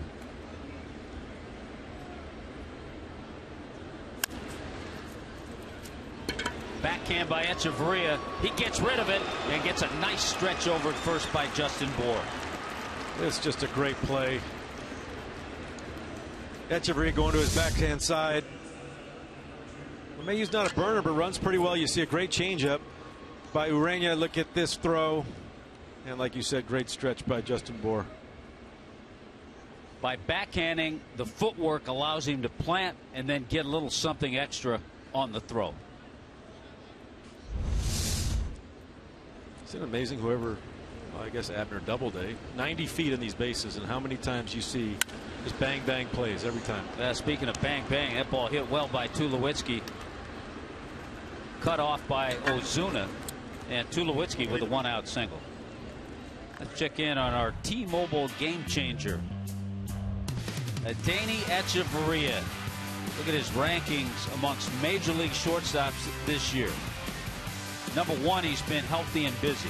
Backhand by Echeverria. He gets rid of it and gets a nice stretch over at first by Justin Bour. It's just a great play. Echeverria going to his backhand side. LeMahieu's not a burner, but runs pretty well. You see a great changeup by Urania. Look at this throw. And like you said, great stretch by Justin Bour. By backhanding, the footwork allows him to plant and then get a little something extra on the throw. Isn't it amazing whoever, well, I guess Abner Doubleday, 90 feet in these bases, and how many times you see just bang bang plays every time. Speaking of bang bang, that ball hit well by Tulowitzki. Cut off by Ozuna, and Tulowitzki with a 1-out single. Let's check in on our T-Mobile game changer, Adeiny Echeverria. Look at his rankings amongst major league shortstops this year. Number 1, he's been healthy and busy.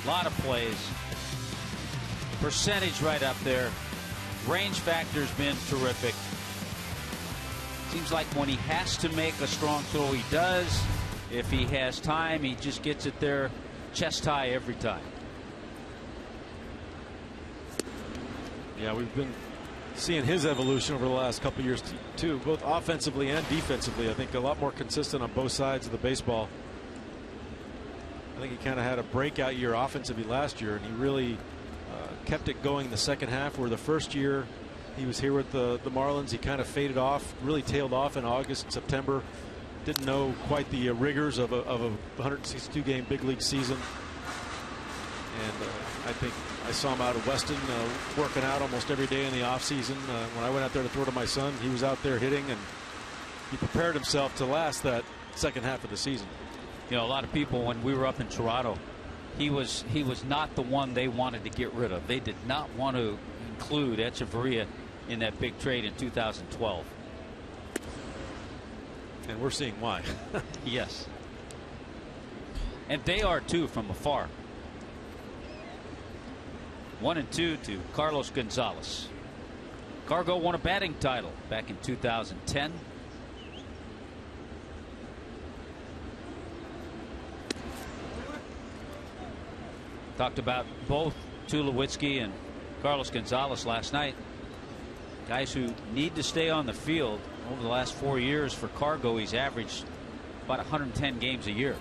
A lot of plays. Percentage right up there. Range factor's been terrific. Seems like when he has to make a strong throw, he does. If he has time, he just gets it there chest high every time. Yeah, we've been seeing his evolution over the last couple of years too, both offensively and defensively. I think a lot more consistent on both sides of the baseball. I think he kind of had a breakout year offensively last year, and he really kept it going in the second half, where the first year he was here with the Marlins, he kind of faded off, really tailed off in August and September. Didn't know quite the rigors of a 162 game big league season. And I think I saw him out at Weston working out almost every day in the offseason. When I went out there to throw to my son, he was out there hitting, and he prepared himself to last that second half of the season. You know, a lot of people, when we were up in Toronto, he was not the one they wanted to get rid of. They did not want to include Echeverria in that big trade in 2012. And we're seeing why. Yes. And they are too, from afar. 1-2 to Carlos Gonzalez. Cargo won a batting title back in 2010. Talked about both Tulowitzki and Carlos Gonzalez last night. Guys who need to stay on the field. Over the last 4 years for Cargo, he's averaged about 110 games a year.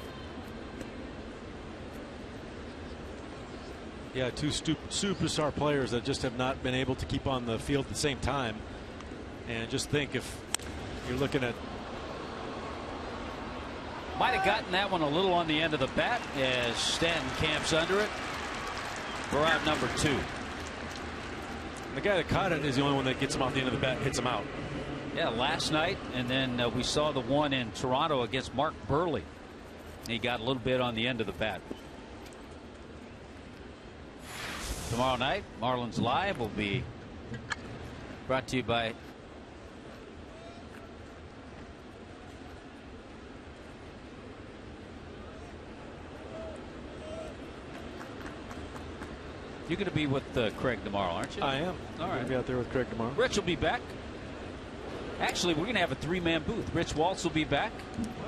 Yeah, 2 superstar players that just have not been able to keep on the field at the same time. And just think, if you're looking at, might have gotten that one a little on the end of the bat as Stanton camps under it. We're out number 2. The guy that caught it is the only one that gets him off the end of the bat and hits him out. Yeah, last night, and then we saw the one in Toronto against Mark Burley. He got a little bit on the end of the bat. Tomorrow night, Marlins Live will be brought to you by You're going to be with Craig tomorrow, aren't you? I am. All right. I'll be out there with Craig tomorrow. Rich will be back. Actually, we're going to have a 3-man booth. Rich Waltz will be back.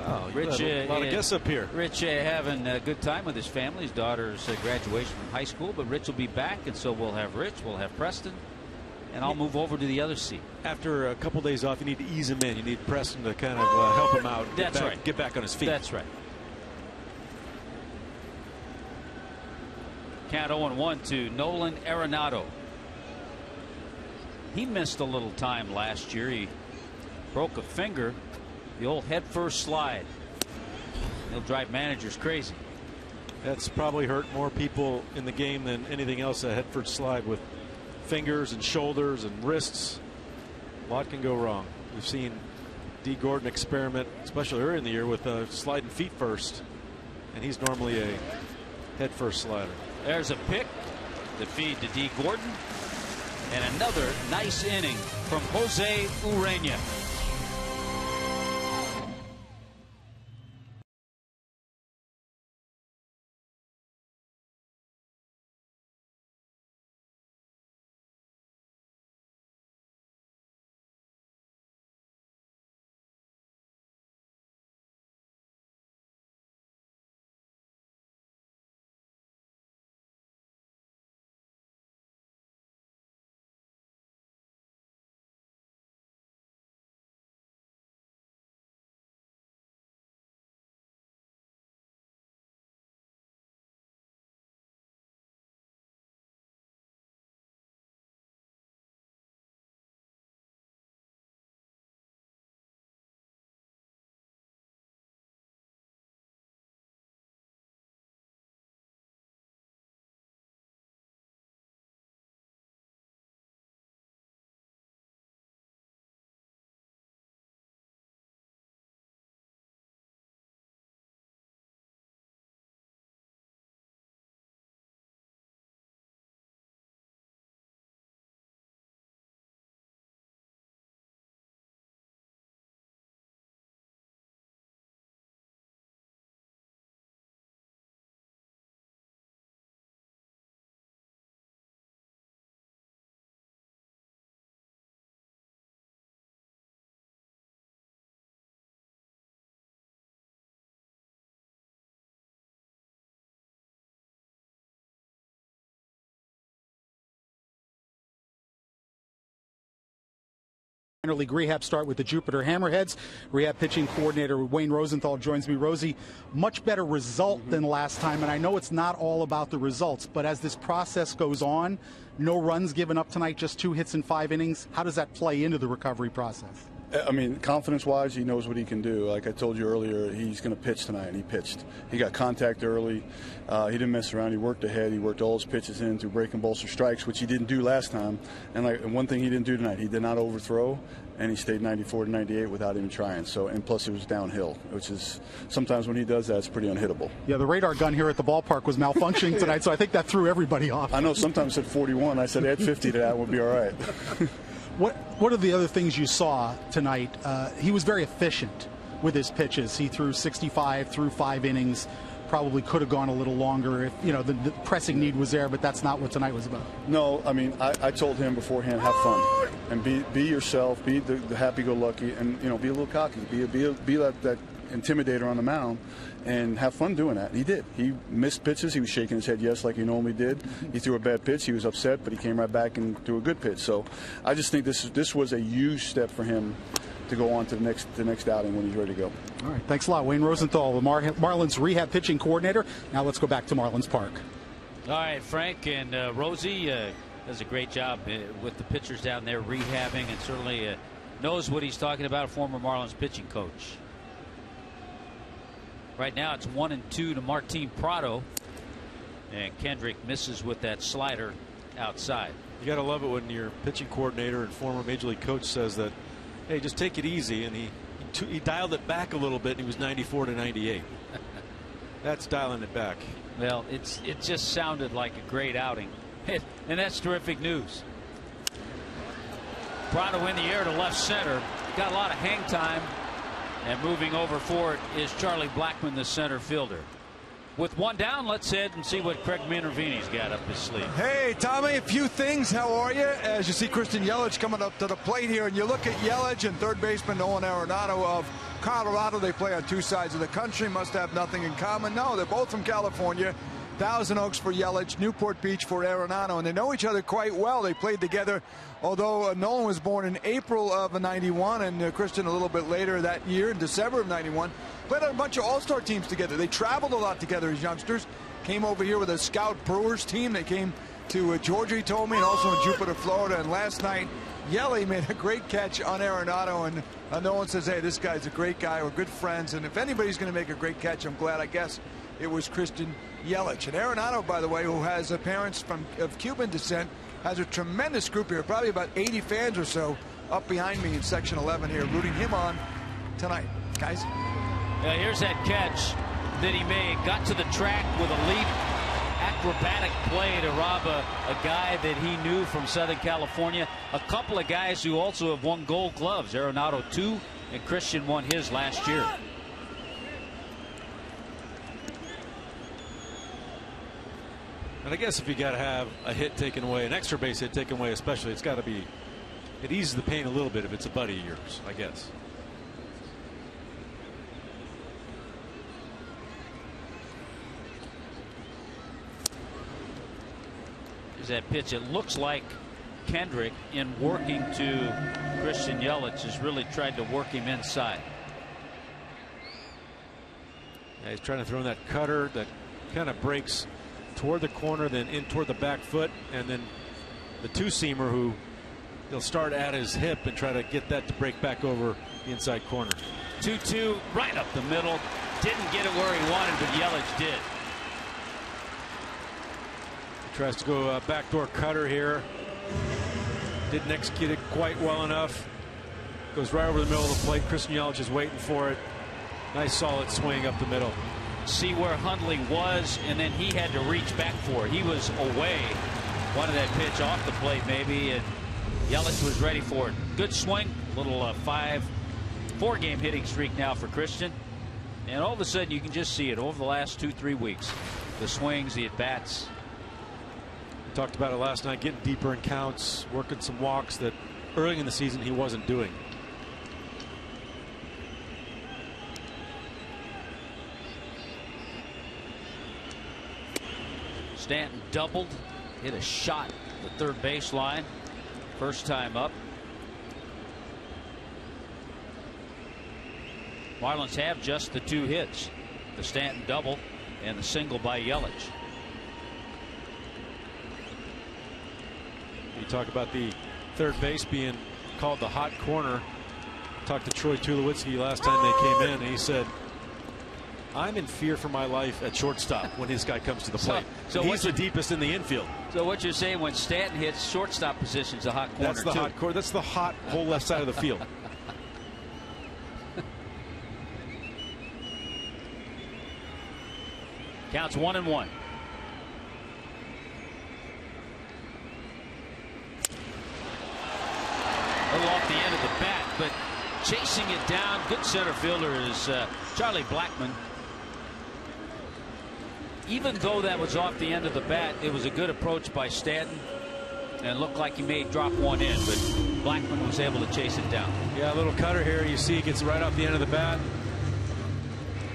Wow, Rich, a lot of guests up here. Rich having a good time with his family. His daughter's graduation from high school, but Rich will be back, and so we'll have Rich, we'll have Preston, and I'll move over to the other seat. After a couple days off, you need to ease him in. You need Preston to kind of help him out. Get back on his feet. That's right. Count 0-1 to Nolan Arenado. He missed a little time last year. He broke a finger. The old head-first slide. He'll drive managers crazy. That's probably hurt more people in the game than anything else. A head-first slide with fingers and shoulders and wrists. A lot can go wrong. We've seen D. Gordon experiment, especially early in the year, with sliding feet first, and he's normally a head-first slider. There's a pick. The feed to D. Gordon. And another nice inning from Jose Urena. Minor league rehab start with the Jupiter Hammerheads. Rehab pitching coordinator Wayne Rosenthal joins me. Rosie, much better result than last time, and I know it's not all about the results, but as this process goes on, no runs given up tonight, just 2 hits in 5 innings. How does that play into the recovery process? I mean, confidence-wise, he knows what he can do. Like I told you earlier, he's going to pitch tonight, and he pitched. He got contact early. He didn't mess around. He worked ahead. He worked all his pitches in through breaking balls or strikes, which he didn't do last time. And one thing he didn't do tonight, he did not overthrow, and he stayed 94 to 98 without even trying. So, and plus it was downhill, which is sometimes when he does that, it's pretty unhittable. Yeah, the radar gun here at the ballpark was malfunctioning tonight, so I think that threw everybody off. I know. Sometimes at 41, I said add 50 to that would be all right. What are the other things you saw tonight? He was very efficient with his pitches. He threw 65 through 5 innings. Probably could have gone a little longer if the pressing need was there, but that's not what tonight was about. No, I mean I told him beforehand, have fun and be yourself, be the happy-go-lucky, and be a little cocky, be that intimidator on the mound, and have fun doing that. He did. He missed pitches. He was shaking his head yes like he normally did. He threw a bad pitch. He was upset, but he came right back and threw a good pitch. So I just think this was a huge step for him to go on to the next outing when he's ready to go. All right. Thanks a lot, Wayne Rosenthal, the Marlins rehab pitching coordinator. Now let's go back to Marlins Park. All right, Frank and Rosie does a great job with the pitchers down there rehabbing, and certainly knows what he's talking about, a former Marlins pitching coach. Right now it's 1-2 to Martin Prado, and Kendrick misses with that slider outside. You got to love it when your pitching coordinator and former major league coach says that, hey, just take it easy, and he dialed it back a little bit, and he was 94 to 98. That's dialing it back. Well, it just sounded like a great outing, and that's terrific news. Prado in the air to left center, got a lot of hang time. And moving over for it is Charlie Blackmon, the center fielder. With one down, let's head and see what Craig Minervini's got up his sleeve. Hey, Tommy, a few things. How are you? As you see Christian Yelich coming up to the plate here, and you look at Yelich and third baseman Nolan Arenado of Colorado. They play on two sides of the country, must have nothing in common. No, they're both from California. Thousand Oaks for Yelich, Newport Beach for Arenado, and they know each other quite well. They played together, although Nolan was born in April of '91 and Christian a little bit later that year in December of '91. Played on a bunch of all-star teams together. They traveled a lot together as youngsters. Came over here with a scout Brewers team. They came to Georgia, he told me, and also in Jupiter, Florida. And last night, Yelly made a great catch on Arenado, and Nolan says, hey, this guy's a great guy. We're good friends, and if anybody's going to make a great catch, I'm glad. I guess it was Christian Yelich. And Arenado, by the way, who has parents of Cuban descent, has a tremendous group here, probably about 80 fans or so up behind me in Section 11 here, rooting him on tonight. Guys? Yeah, here's that catch that he made. Got to the track with a leap. Acrobatic play to rob a guy that he knew from Southern California. A couple of guys who also have won Gold Gloves. Arenado 2, and Christian won his last year. And I guess if you got to have a hit taken away, an extra base hit taken away especially, it's got to be, it eases the pain a little bit if it's a buddy of yours, I guess. Is that pitch? It looks like Kendrick, in working to Christian Yelich, has really tried to work him inside. Yeah, he's trying to throw in that cutter that kind of breaks toward the corner, then in toward the back foot, and then the two-seamer who he'll start at his hip and try to get that to break back over the inside corner. 2-2 right up the middle. Didn't get it where he wanted, but Yelich did. Tries to go backdoor cutter here. Didn't execute it quite well enough. Goes right over the middle of the plate. Christian Yelich is waiting for it. Nice solid swing up the middle. See where Hundley was, and then he had to reach back for it. He was away. Wanted that pitch off the plate maybe, and Yelich was ready for it. Good swing. Little 4-game hitting streak now for Christian. And all of a sudden you can just see it over the last 2-3 weeks. The swings, the at-bats. Talked about it last night, getting deeper in counts, working some walks that early in the season he wasn't doing. Stanton doubled, hit a shot at the third baseline. First time up. Marlins have just the 2 hits, the Stanton double and the single by Yelich. You talk about the third base being called the hot corner. Talked to Troy Tulowitzki last time they came in, and he said, I'm in fear for my life at shortstop when this guy comes to the plate. So he's the deepest in the infield. So what you're saying, when Stanton hits, shortstop position's a hot corner. That's the hot corner. That's the hot whole left side of the field. Counts 1-1. A little off the end of the bat, but chasing it down. Good center fielder is Charlie Blackmon. Even though that was off the end of the bat, it was a good approach by Stanton, and looked like he may drop one in, but Blackmon was able to chase it down. Yeah, a little cutter here. You see, he gets right off the end of the bat.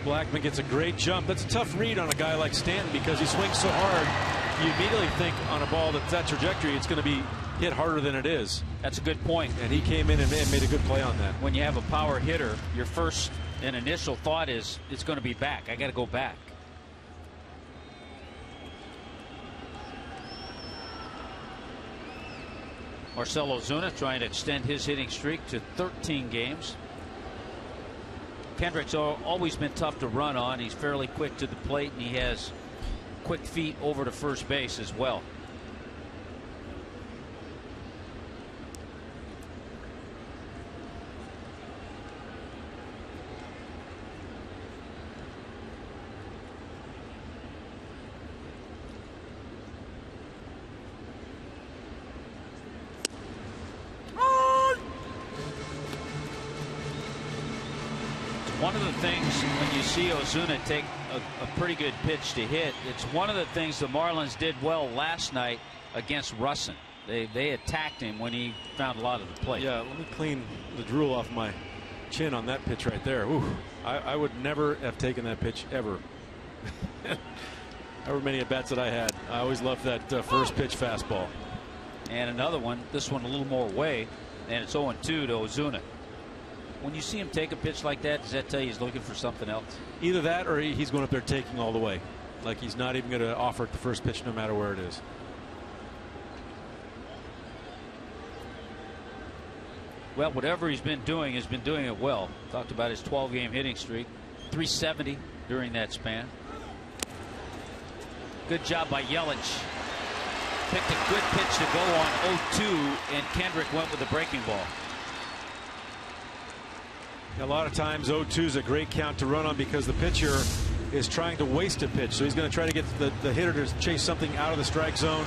Blackmon gets a great jump. That's a tough read on a guy like Stanton because he swings so hard. You immediately think on a ball that's that trajectory, it's going to be hit harder than it is. That's a good point. And he came in and made a good play on that. When you have a power hitter, your first and initial thought is it's going to be back. I got to go back. Marcell Ozuna trying to extend his hitting streak to 13 games. Kendrick's always been tough to run on. He's fairly quick to the plate, and he has quick feet over to first base as well. One of the things when you see Ozuna take a pretty good pitch to hit. It's one of the things the Marlins did well last night against Russin. They attacked him when he found a lot of the plate. Yeah, let me clean the drool off my chin on that pitch right there. Ooh, I would never have taken that pitch ever. However many at bats that I had, I always loved that first pitch fastball. And another one, this one a little more away, and it's 0-2 to Ozuna. When you see him take a pitch like that, does that tell you he's looking for something else? Either that or he's going up there taking all the way. Like he's not even going to offer it the first pitch no matter where it is. Well, whatever he's been doing it well. Talked about his 12-game hitting streak, 370 during that span. Good job by Yelich. Picked a good pitch to go on 0-2, and Kendrick went with the breaking ball. A lot of times 0-2 is a great count to run on because the pitcher is trying to waste a pitch. So he's going to try to get the hitter to chase something out of the strike zone.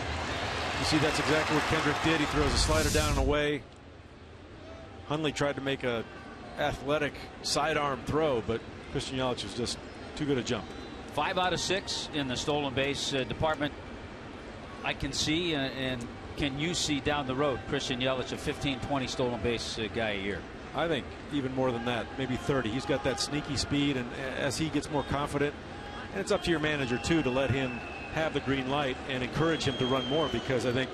You see that's exactly what Kendrick did. He throws a slider down and away. Hundley tried to make a athletic sidearm throw, but Christian Yelich was just too good a jump. 5 out of 6 in the stolen base department. I can see, and can you see down the road Christian Yelich a 15-20 stolen base guy a year? I think even more than that, maybe 30. He's got that sneaky speed, and as he gets more confident, and it's up to your manager too to let him have the green light and encourage him to run more, because I think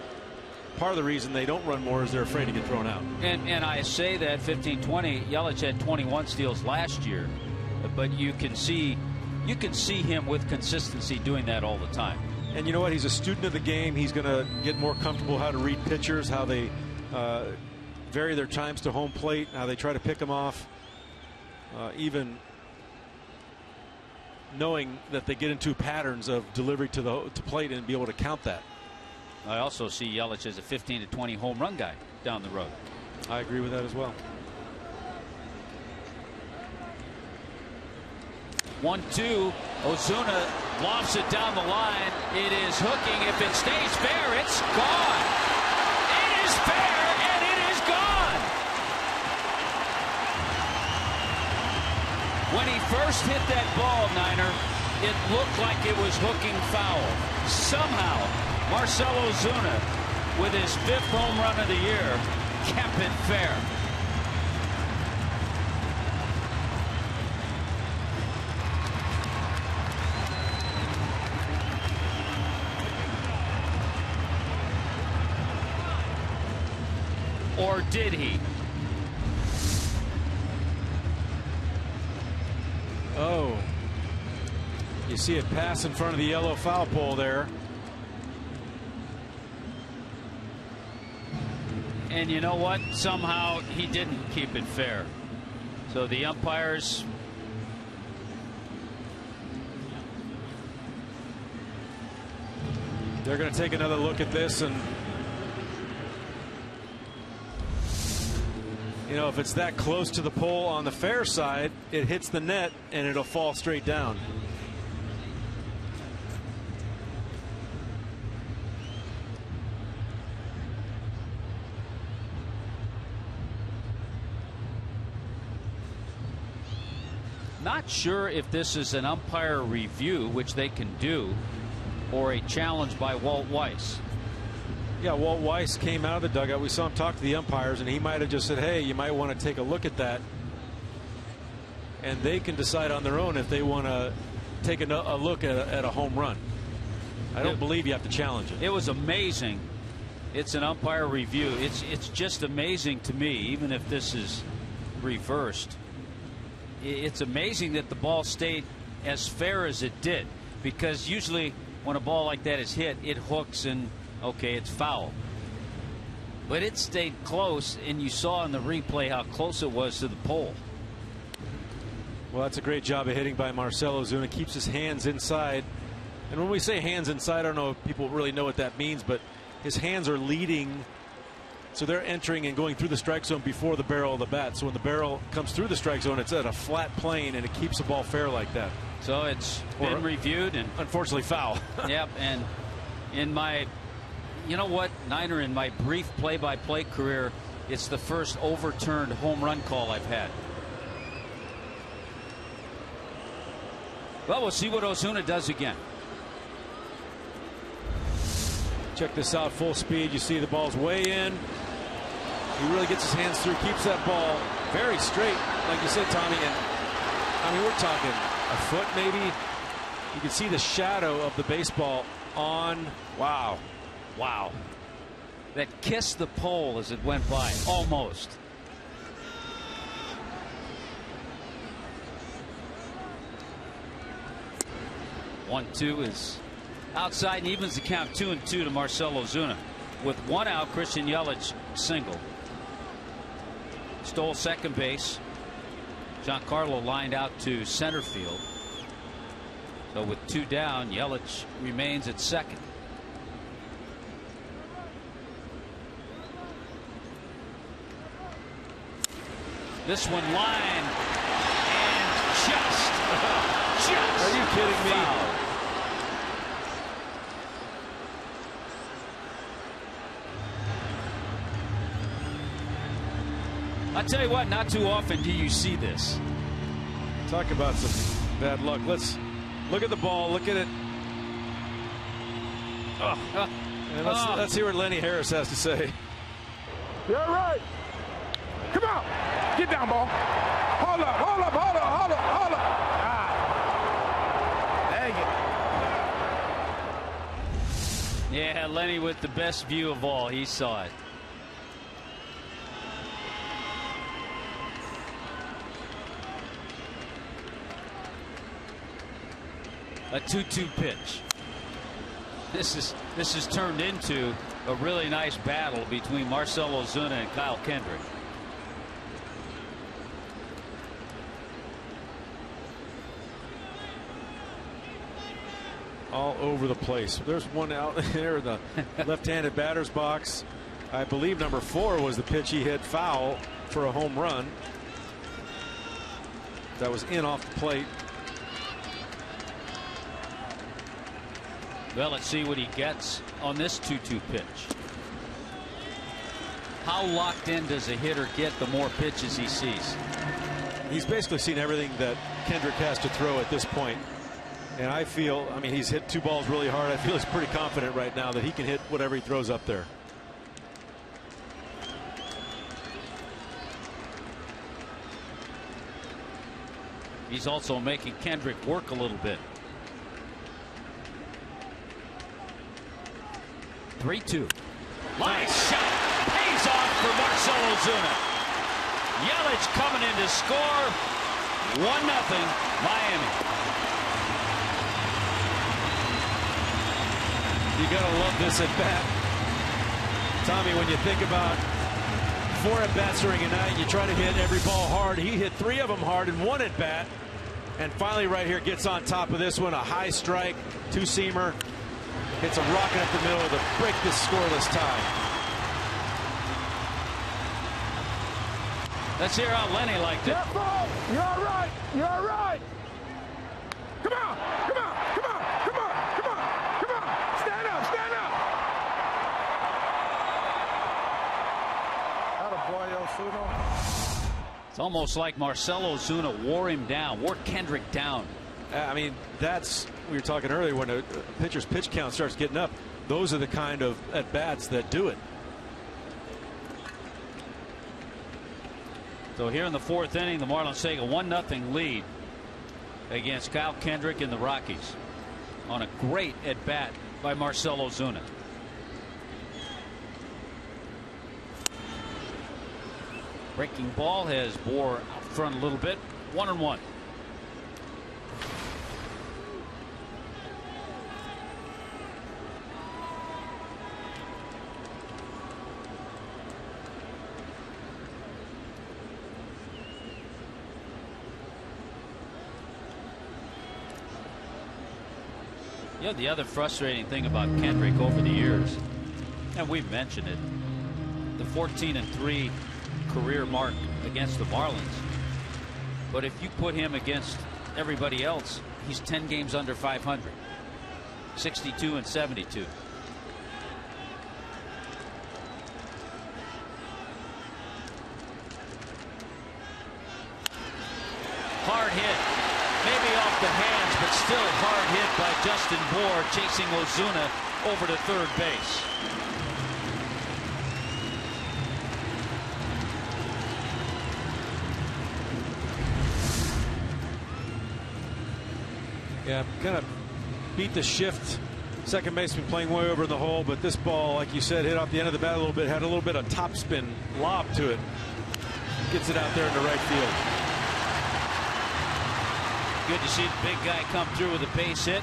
part of the reason they don't run more is they're afraid to get thrown out. And I say that 15-20, Yelich had 21 steals last year, but you can see him with consistency doing that all the time. And you know what? He's a student of the game. He's going to get more comfortable how to read pitchers, how they vary their times to home plate, how they try to pick them off, even knowing that they get into patterns of delivery to plate and be able to count that. I also see Yelich as a 15-20 home run guy down the road. I agree with that as well. 1-2. Ozuna lofts it down the line. It is hooking. If it stays fair, it's gone. It is fair, and it is gone. When he first hit that ball, Niner, it looked like it was hooking foul. Somehow, Marcell Ozuna, with his 5th home run of the year, kept it fair. Or did he? Oh. You see it pass in front of the yellow foul pole there. And you know what? Somehow he didn't keep it fair. So the umpires, they're going to take another look at this, and you know, if it's that close to the pole on the fair side, it hits the net and it'll fall straight down. not sure if this is an umpire review, which they can do, or a challenge by Walt Weiss. Yeah, Walt Weiss came out of the dugout. We saw him talk to the umpires, and he might have just said, hey, you might want to take a look at that. And they can decide on their own if they want to take a look at a home run. I don't believe you have to challenge it. It was amazing. It's an umpire review. It's just amazing to me, even if this is reversed. It's amazing that the ball stayed as fair as it did, because usually when a ball like that is hit, it hooks and okay, it's foul. But it stayed close, and you saw in the replay how close it was to the pole. Well, that's a great job of hitting by Marcell Ozuna. Keeps his hands inside. And when we say hands inside, I don't know if people really know what that means, but his hands are leading. So they're entering and going through the strike zone before the barrel of the bat. So when the barrel comes through the strike zone, it's at a flat plane, and it keeps the ball fair like that. So it's been reviewed and unfortunately foul. Yep. And in my, you know what, Niner, in my brief play-by-play career, it's the first overturned home run call I've had. Well, we'll see what Ozuna does again. Check this out, full speed. You see the ball's way in. He really gets his hands through, keeps that ball very straight, like you said, Tommy. And I mean, we're talking a foot maybe. You can see the shadow of the baseball on. Wow. Wow. That kissed the pole as it went by, almost. One, two is outside and evens the count 2-2 to Marcell Ozuna. With one out, Christian Yelich singled. Stole second base. Giancarlo lined out to center field. So with two down, Yelich remains at second. This one line and just are you kidding me? Foul. I tell you what, not too often do you see this. Talk about some bad luck. Let's look at the ball. Look at it. And let's hear what Lenny Harris has to say. You're right. Come on. Get down, ball. Hold up, hold up, hold up, hold up, hold up. Ah. Dang it. Yeah, Lenny with the best view of all. He saw it. A 2-2 pitch. This has turned into a really nice battle between Marcell Ozuna and Kyle Kendrick. All over the place. There's one out there in the left-handed batter's box. I believe number 4 was the pitch he hit foul for a home run. That was in off the plate. Well, let's see what he gets on this 2-2 pitch. How locked in does a hitter get the more pitches he sees? He's basically seen everything that Kendrick has to throw at this point. And I feel, I mean, he's hit 2 balls really hard. I feel he's pretty confident right now that he can hit whatever he throws up there. He's also making Kendrick work a little bit. 3-2. Nice shot. Pays off for Marcell Ozuna. Yelich coming in to score. 1-0 Miami. You gotta love this at bat, Tommy. When you think about 4 at bats during a night, you try to hit every ball hard. He hit 3 of them hard in 1 at bat, and finally right here gets on top of this one. A high strike, 2-seamer. Hits a rocket up the middle to break this scoreless tie. Let's hear how Lenny liked it. You're right. You're right. Come on. Come on. Come on. Come on. Come on. Come on. Stand up. Stand up. Attaboy, Ozuna. It's almost like Marcell Ozuna wore him down, wore Kendrick down. I mean, that's, we were talking earlier, when a pitcher's pitch count starts getting up, those are the kind of at-bats that do it. So here in the 4th inning, the Marlins take a 1-0 lead against Kyle Kendrick and the Rockies on a great at-bat by Marcell Ozuna. Breaking ball has bore out front a little bit. 1-1. You know, the other frustrating thing about Kendrick over the years, and we've mentioned it, the 14-3 career mark against the Marlins. But if you put him against everybody else, he's 10 games under 500. 62 and 72. Hard hit. Maybe off the hands, but still hard hit by Justin Bour, chasing Ozuna over to third base. Yeah, kind of beat the shift. Second baseman playing way over in the hole, but this ball, like you said, hit off the end of the bat a little bit, had a little bit of topspin lob to it. Gets it out there into right field. Good to see the big guy come through with a base hit.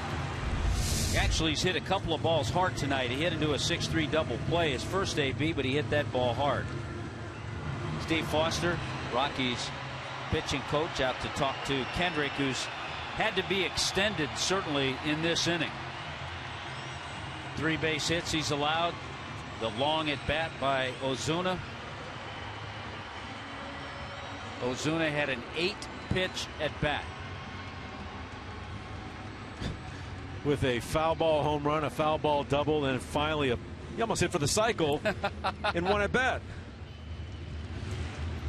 Actually, he's hit a couple of balls hard tonight. He hit into a 6-3 double play his first AB, but he hit that ball hard. Steve Foster, Rockies pitching coach, out to talk to Kendrick, who's had to be extended certainly in this inning. 3 base hits he's allowed. The long at bat by Ozuna. Ozuna had an 8-pitch at bat. With a foul ball home run, a foul ball double, and finally he almost hit for the cycle in one at bat.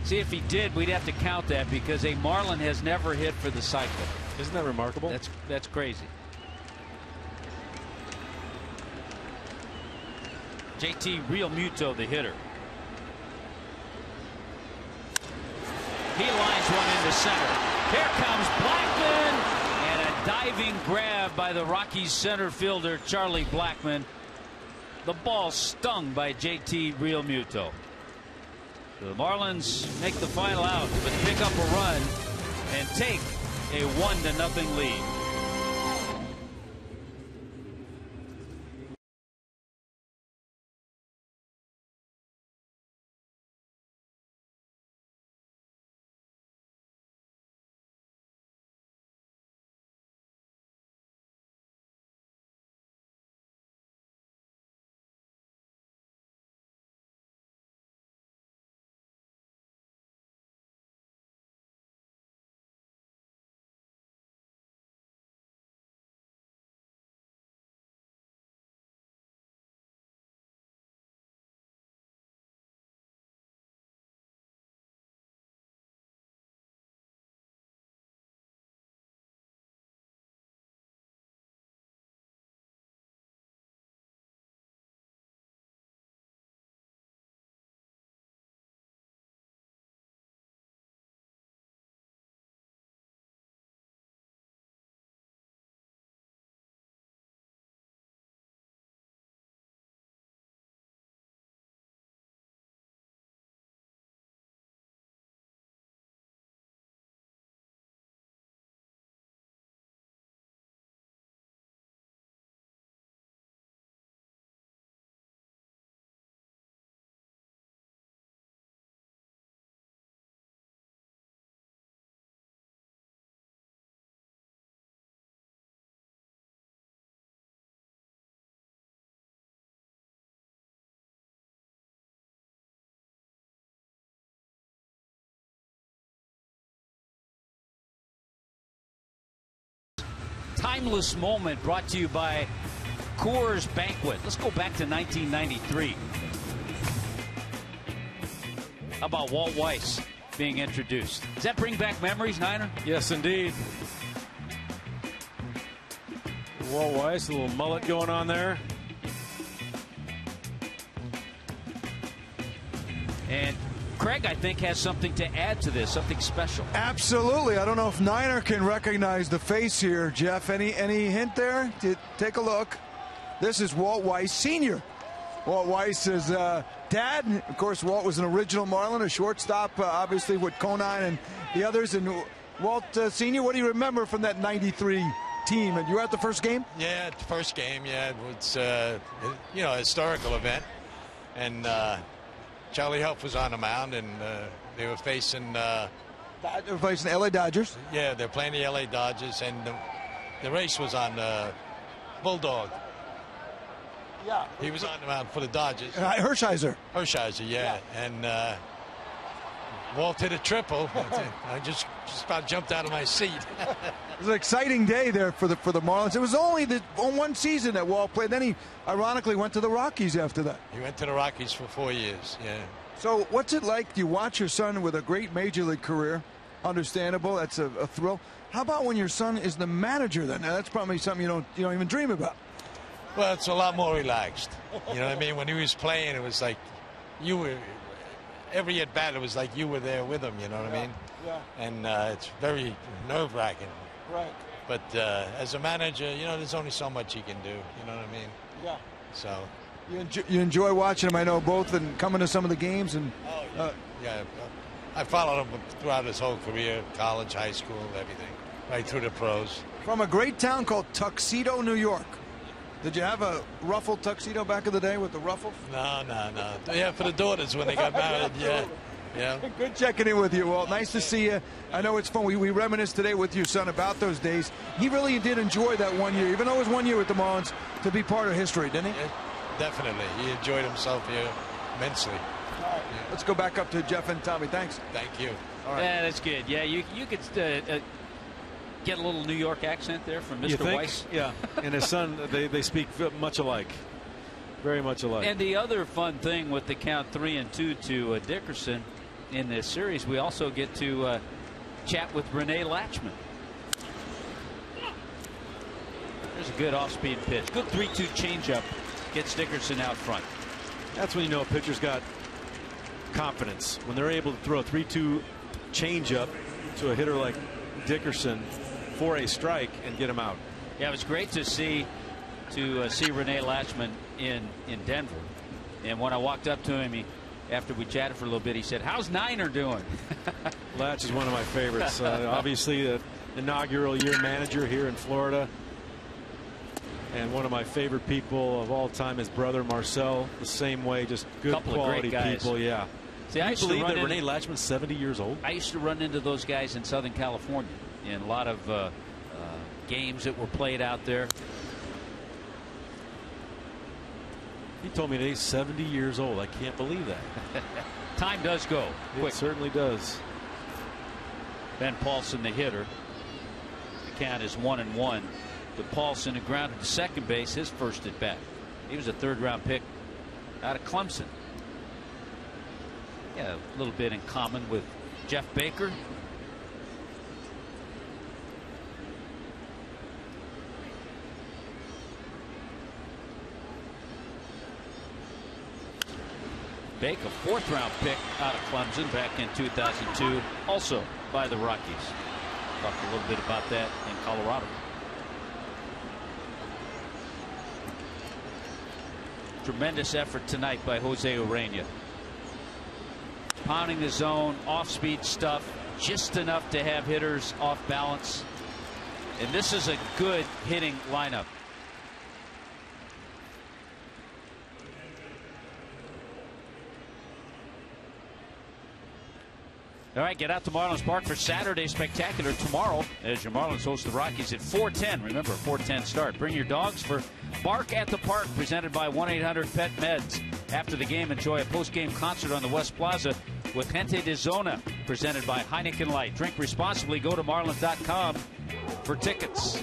See, if he did, we'd have to count that, because a Marlin has never hit for the cycle. Isn't that remarkable? That's crazy. JT Realmuto, the hitter. He lines one into center. Here comes Blackmon, and a diving grab by the Rockies center fielder Charlie Blackmon. The ball stung by JT Realmuto. The Marlins make the final out, but pick up a run and take a 1-0 lead. Timeless moment brought to you by Coors Banquet. Let's go back to 1993. How about Walt Weiss being introduced? Does that bring back memories, Niner? Yes, indeed. Walt Weiss, a little mullet going on there. And Craig, I think, has something to add to this, something special. Absolutely. I don't know if Niner can recognize the face here, Jeff. Any hint there? Take a look. This is Walt Weiss Sr. Walt Weiss's dad. Of course, Walt was an original Marlin, a shortstop, obviously, with Conine and the others. And Walt Sr., what do you remember from that 93 team? And you were at the first game? Yeah, the first game, yeah. It was, a historical event. And Charlie Huff was on the mound, and they were facing... they were facing the LA Dodgers. Yeah, they're playing the LA Dodgers, and the race was on Bulldog. Yeah. He was on the mound for the Dodgers. Hershiser. Yeah. And Walt hit a triple. I just about jumped out of my seat. It was an exciting day there for the Marlins. It was only one season that Walt played. Then he ironically went to the Rockies after that. He went to the Rockies for 4 years. Yeah. So what's it like? You watch your son with a great major league career, understandable. That's a thrill. How about when your son is the manager then? Now, that's probably something you don't even dream about. Well, it's a lot more relaxed. You know what I mean? When he was playing, it was like you were, every at bat, it was like you were there with him, you know what I mean? Yeah. And it's very nerve-wracking. Right. But as a manager, you know, there's only so much you can do, you know what I mean? Yeah. So. You enjoy watching him, I know, both, and coming to some of the games. And yeah, I followed him throughout his whole career, college, high school, everything, right through the pros. From a great town called Tuxedo, New York. Did you have a ruffled tuxedo back in the day with the ruffles? No. Yeah, for the daughters when they got married, yeah. Yeah. Good checking in with you, Walt. Nice to see you. I know it's fun. We reminisced today with your son about those days. He really did enjoy that 1 year, even though it was 1 year with the Marlins, to be part of history, didn't he? Yeah, definitely. He enjoyed himself here immensely. All right. Yeah. Let's go back up to Jeff and Tommy. Thanks. Thank you. All right. Yeah, that's good. Yeah, you could get a little New York accent there from Mr. Weiss. Yeah, and his son, they speak much alike. Very much alike. And the other fun thing with the count 3-2 to Dickerson in this series, we also get to chat with Renee Latchman. There's a good off-speed pitch. Good 3-2 changeup gets Dickerson out front. That's when you know a pitcher's got confidence. When they're able to throw a 3-2 changeup to a hitter like Dickerson for a strike and get him out. Yeah, it was great to see Renee Latchman in Denver. And when I walked up to him, after we chatted for a little bit, he said, "How's Niner doing?" Latch is one of my favorites. Obviously, the inaugural year manager here in Florida. And one of my favorite people of all time, his brother Marcel, the same way, just good quality people. Yeah. See, I used to believe that Renee Latchman's 70 years old. I used to run into those guys in Southern California in a lot of games that were played out there. He told me that he's 70 years old. I can't believe that. Time does go quick. It certainly does. Ben Paulson, the hitter. The count is 1-1. To Paulson, who grounded to second base, his first at bat. He was a third-round pick out of Clemson. Yeah, a little bit in common with Jeff Baker. Baker, fourth-round pick out of Clemson back in 2002, also by the Rockies. Talked a little bit about that in Colorado. Tremendous effort tonight by Jose Urena. Pounding the zone, off-speed stuff, just enough to have hitters off balance. And this is a good hitting lineup. All right, get out to Marlins Park for Saturday Spectacular tomorrow as your Marlins host the Rockies at 4:10. Remember, 4:10 start. Bring your dogs for Bark at the Park, presented by 1-800-PET-MEDS. After the game, enjoy a post-game concert on the West Plaza with Gente de Zona, presented by Heineken Light. Drink responsibly. Go to Marlins.com for tickets.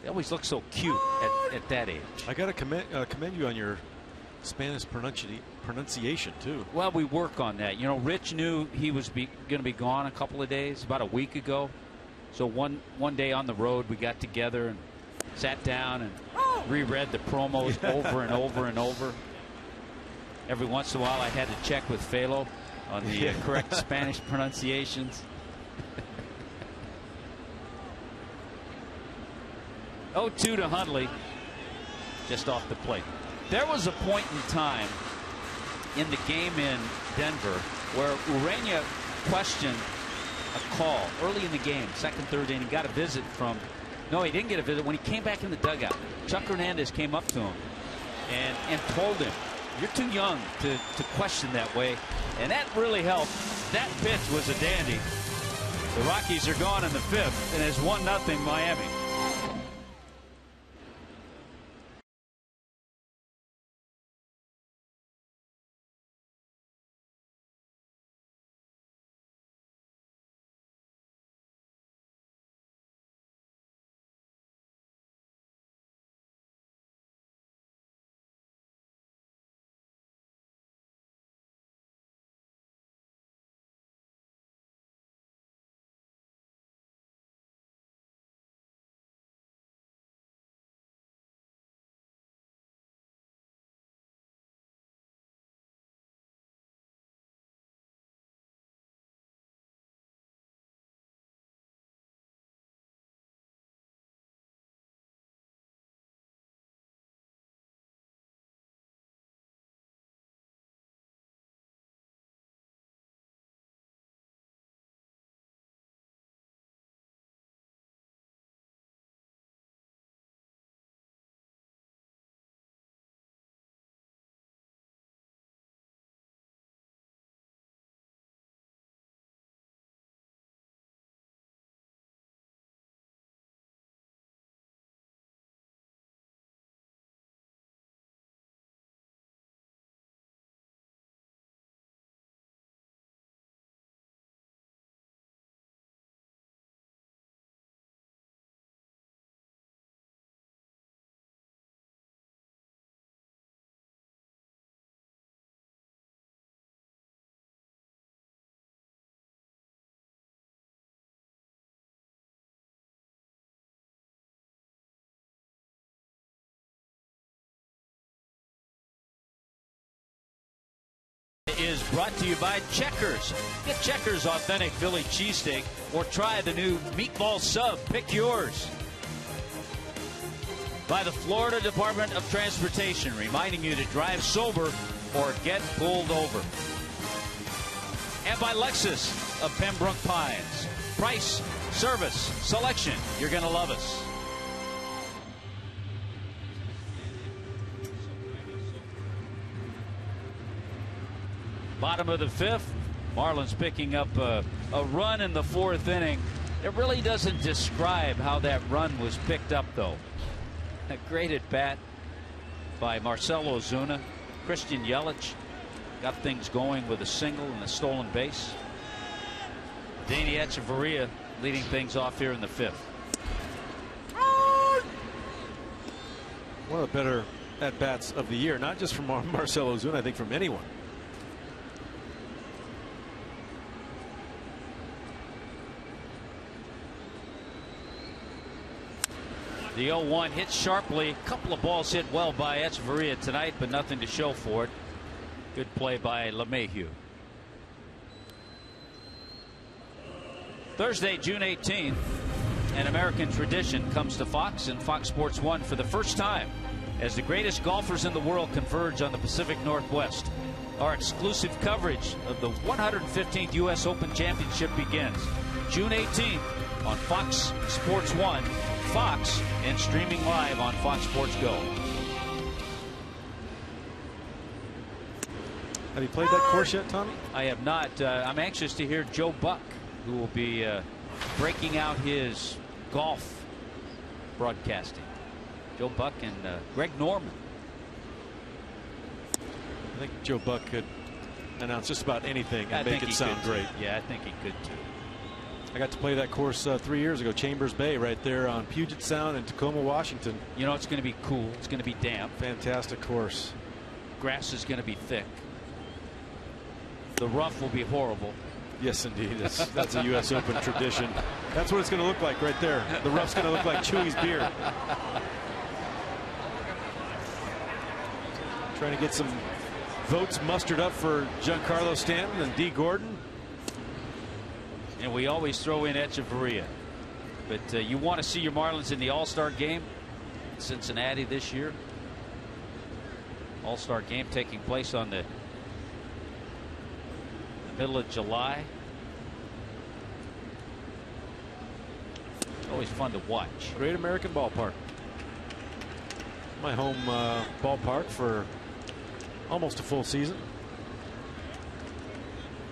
They always look so cute at that age. I got to commend you on your Spanish pronunciation too. Well, we work on that. You know, Rich knew he was going to be gone a couple of days, about a week ago. So one day on the road, we got together and sat down and reread the promos over and over and over. Every once in a while, I had to check with Phalo on the correct Spanish pronunciations. 0-2 to Hundley, just off the plate. There was a point in time in the game in Denver where Urena questioned a call early in the game, second, third inning. Got a visit from, no, he didn't get a visit. When he came back in the dugout, Chuck Hernandez came up to him and told him, "You're too young to question that way." And that really helped. That pitch was a dandy. The Rockies are gone in the fifth, and it's 1-0 Miami. brought to you by Checkers. Get Checkers Authentic Philly Cheesesteak or try the new Meatball Sub. Pick yours. By the Florida Department of Transportation, reminding you to drive sober or get pulled over. And by Lexus of Pembroke Pines. Price, service, selection. You're going to love us. Bottom of the fifth. Marlins picking up a run in the fourth inning. It really doesn't describe how that run was picked up, though. A great at bat by Marcell Ozuna. Christian Yelich got things going with a single and a stolen base. Danny Echeverria leading things off here in the fifth. One of the better at bats of the year, not just from Marcell Ozuna, I think from anyone. The 0-1 hit sharply. A couple of balls hit well by Echeverria tonight, but nothing to show for it. Good play by LeMahieu. Thursday, June 18th, an American tradition comes to Fox and Fox Sports 1 for the first time as the greatest golfers in the world converge on the Pacific Northwest. Our exclusive coverage of the 115th U.S. Open Championship begins June 18th on Fox Sports 1, Fox, and streaming live on Fox Sports Go. Have you played that course yet, Tommy? I have not. I'm anxious to hear Joe Buck, who will be breaking out his golf broadcasting. Joe Buck and Greg Norman. I think Joe Buck could announce just about anything and make it sound great. Yeah, I think he could too. I got to play that course 3 years ago, Chambers Bay, right there on Puget Sound in Tacoma, Washington. You know, it's going to be cool. It's going to be damp. Fantastic course. Grass is going to be thick. The rough will be horrible. Yes, indeed. That's a U.S. Open tradition. That's what it's going to look like right there. The rough's going to look like Chewy's beer. Trying to get some votes mustered up for Giancarlo Stanton and D. Gordon. And we always throw in Echeverria. But you want to see your Marlins in the All-Star game in Cincinnati this year. All-Star game taking place on the middle of July. Always fun to watch. Great American ballpark. My home ballpark for almost a full season.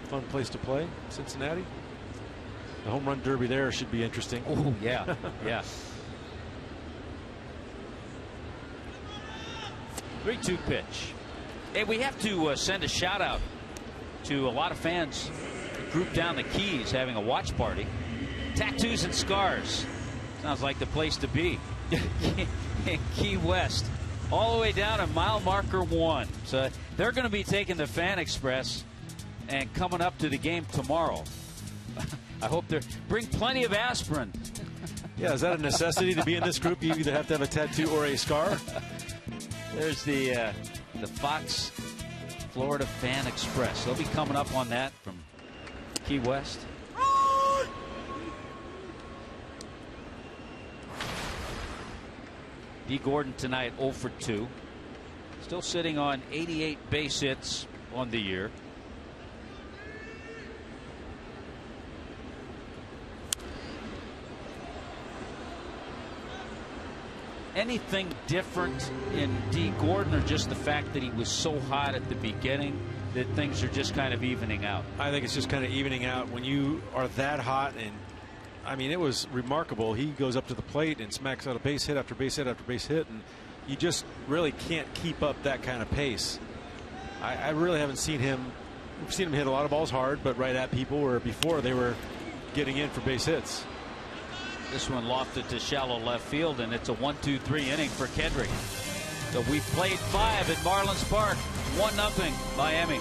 Fun place to play, Cincinnati. The home run derby there should be interesting. Oh yeah, yeah. 3-2 pitch. Hey, we have to send a shout out to a lot of fans grouped down the Keys having a watch party. Tattoos and Scars. Sounds like the place to be. In Key West. All the way down to mile marker 1. So they're going to be taking the Fan Express and coming up to the game tomorrow. I hope they bring plenty of aspirin. Yeah, is that a necessity to be in this group? You either have to have a tattoo or a scar. There's the Fox Florida Fan Express. They'll be coming up on that from Key West. D. Gordon tonight 0 for 2. Still sitting on 88 base hits on the year. Anything different in D. Gordon, or just the fact that he was so hot at the beginning that things are just kind of evening out? I think it's just kind of evening out when you are that hot. And I mean, it was remarkable. He goes up to the plate and smacks out a base hit after base hit after base hit, and you just really can't keep up that kind of pace. I really haven't seen him. We've seen him hit a lot of balls hard, but right at people, where before they were getting in for base hits. This one lofted to shallow left field, and it's a 1-2-3 inning for Kendrick. So we played 5 at Marlins Park. 1-0 Miami.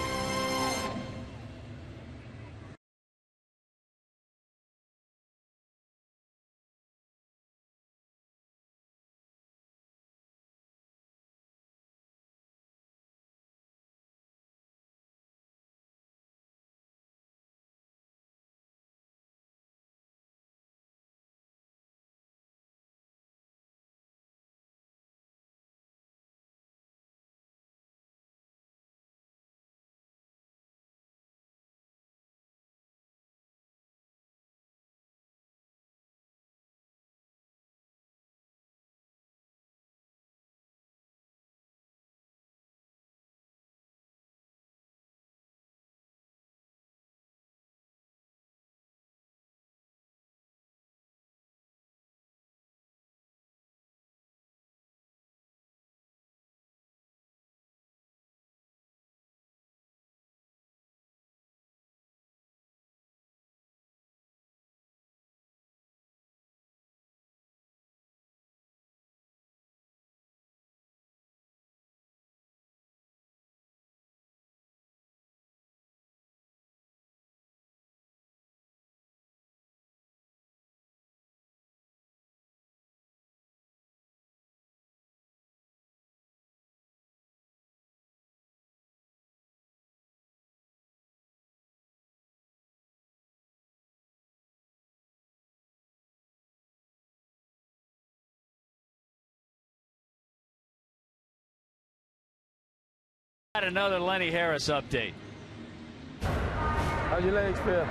Got another Lenny Harris update. How your legs feel?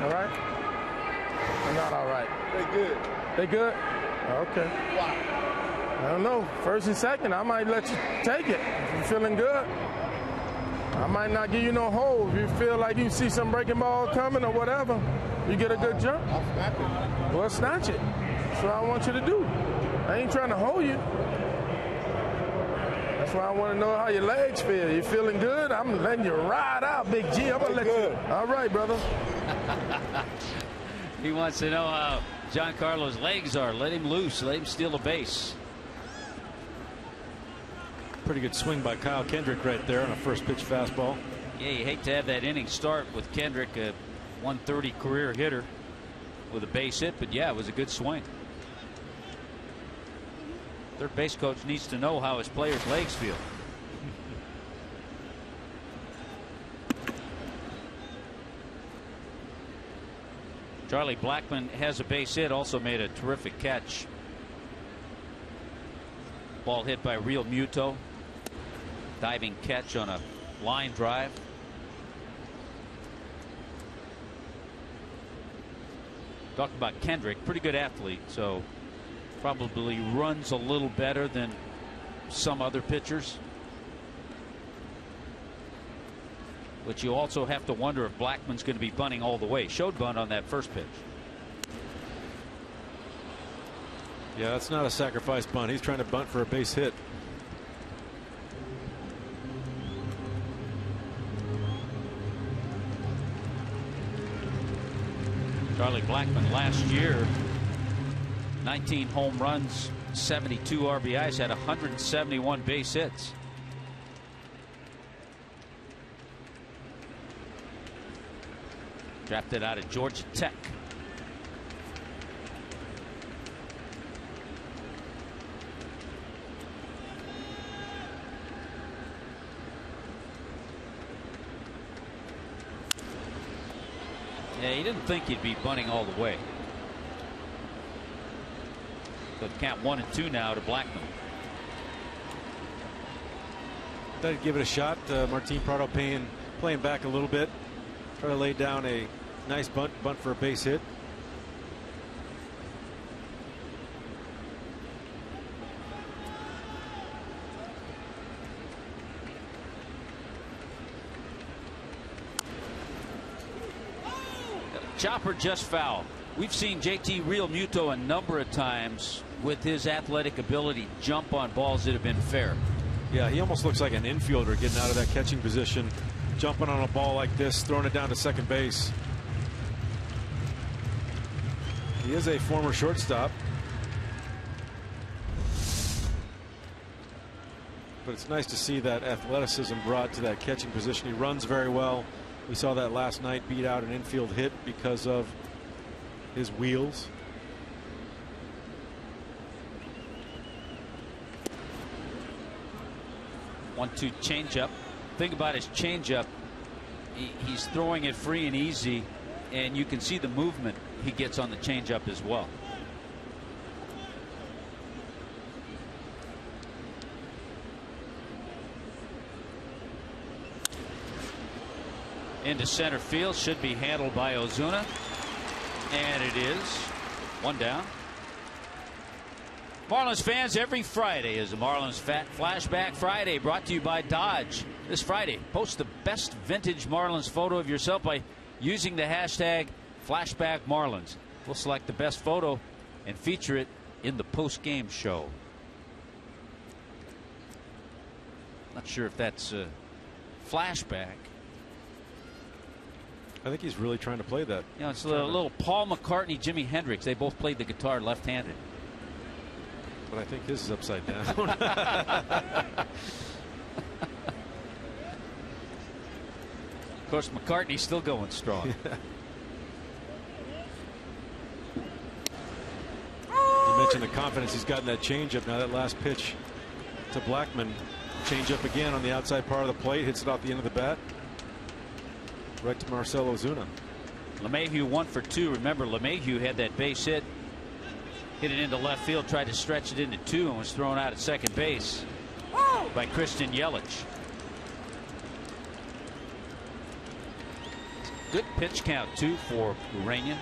All right? Or not all right? They good. They good? Okay. Why? I don't know. First and second, I might let you take it. If you're feeling good, I might not give you no hold. If you feel like you see some breaking ball coming or whatever, you get a good jump. I'll snap it. Well, snatch it. That's what I want you to do. I ain't trying to hold you. That's why I want to know how your legs feel. You feeling good? I'm letting you ride out, Big G. I'm going to let you. All right, brother. He wants to know how Giancarlo's legs are. Let him loose. Let him steal a base. Pretty good swing by Kyle Kendrick right there on a first pitch fastball. Yeah, you hate to have that inning start with Kendrick, a 130 career hitter with a base hit, but yeah, it was a good swing. Third base coach needs to know how his players' legs feel. Charlie Blackmon has a base hit, also made a terrific catch. Ball hit by Real Muto. Diving catch on a line drive. Talking about Kendrick, pretty good athlete, so probably runs a little better than some other pitchers. But you also have to wonder if Blackman's going to be bunting all the way. Showed bunt on that first pitch. Yeah, that's not a sacrifice bunt. He's trying to bunt for a base hit. Charlie Blackmon last year, 19 home runs, 72 RBIs, had 171 base hits. Drafted out of Georgia Tech. Yeah, he didn't think he'd be bunting all the way. So count 1 and 2 now to Blackmon. Thought he'd give it a shot. Martin Prado playing back a little bit. Try to lay down a nice bunt for a base hit. Chopper just foul. We've seen JT Real Muto a number of times with his athletic ability jump on balls that have been fair. Yeah, he almost looks like an infielder getting out of that catching position, jumping on a ball like this, throwing it down to second base. He is a former shortstop, but it's nice to see that athleticism brought to that catching position. He runs very well. We saw that last night, beat out an infield hit because of his wheels. One-two changeup. Think about his changeup. He's throwing it free and easy, and you can see the movement he gets on the changeup as well. Into center field, should be handled by Ozuna, and it is. One down. Marlins fans, every Friday is a Marlins Flashback Friday, brought to you by Dodge. This Friday, post the best vintage Marlins photo of yourself by using the hashtag #FlashbackMarlins. We'll select the best photo and feature it in the post-game show. Not sure if that's a flashback. I think he's really trying to play that. You know, it's a little Paul McCartney, Jimi Hendrix. They both played the guitar left-handed. But I think his is upside down. Of course, McCartney's still going strong. You mentioned the confidence he's got in that changeup. Now that last pitch to Blackmon, changeup again on the outside part of the plate, hits it off the end of the bat. Right to Marcell Ozuna. LeMahieu 1 for 2. Remember, LeMahieu had that base hit. Hit it into left field, tried to stretch it into 2, and was thrown out at second base. by Christian Yelich. Good pitch count, too, for Urania.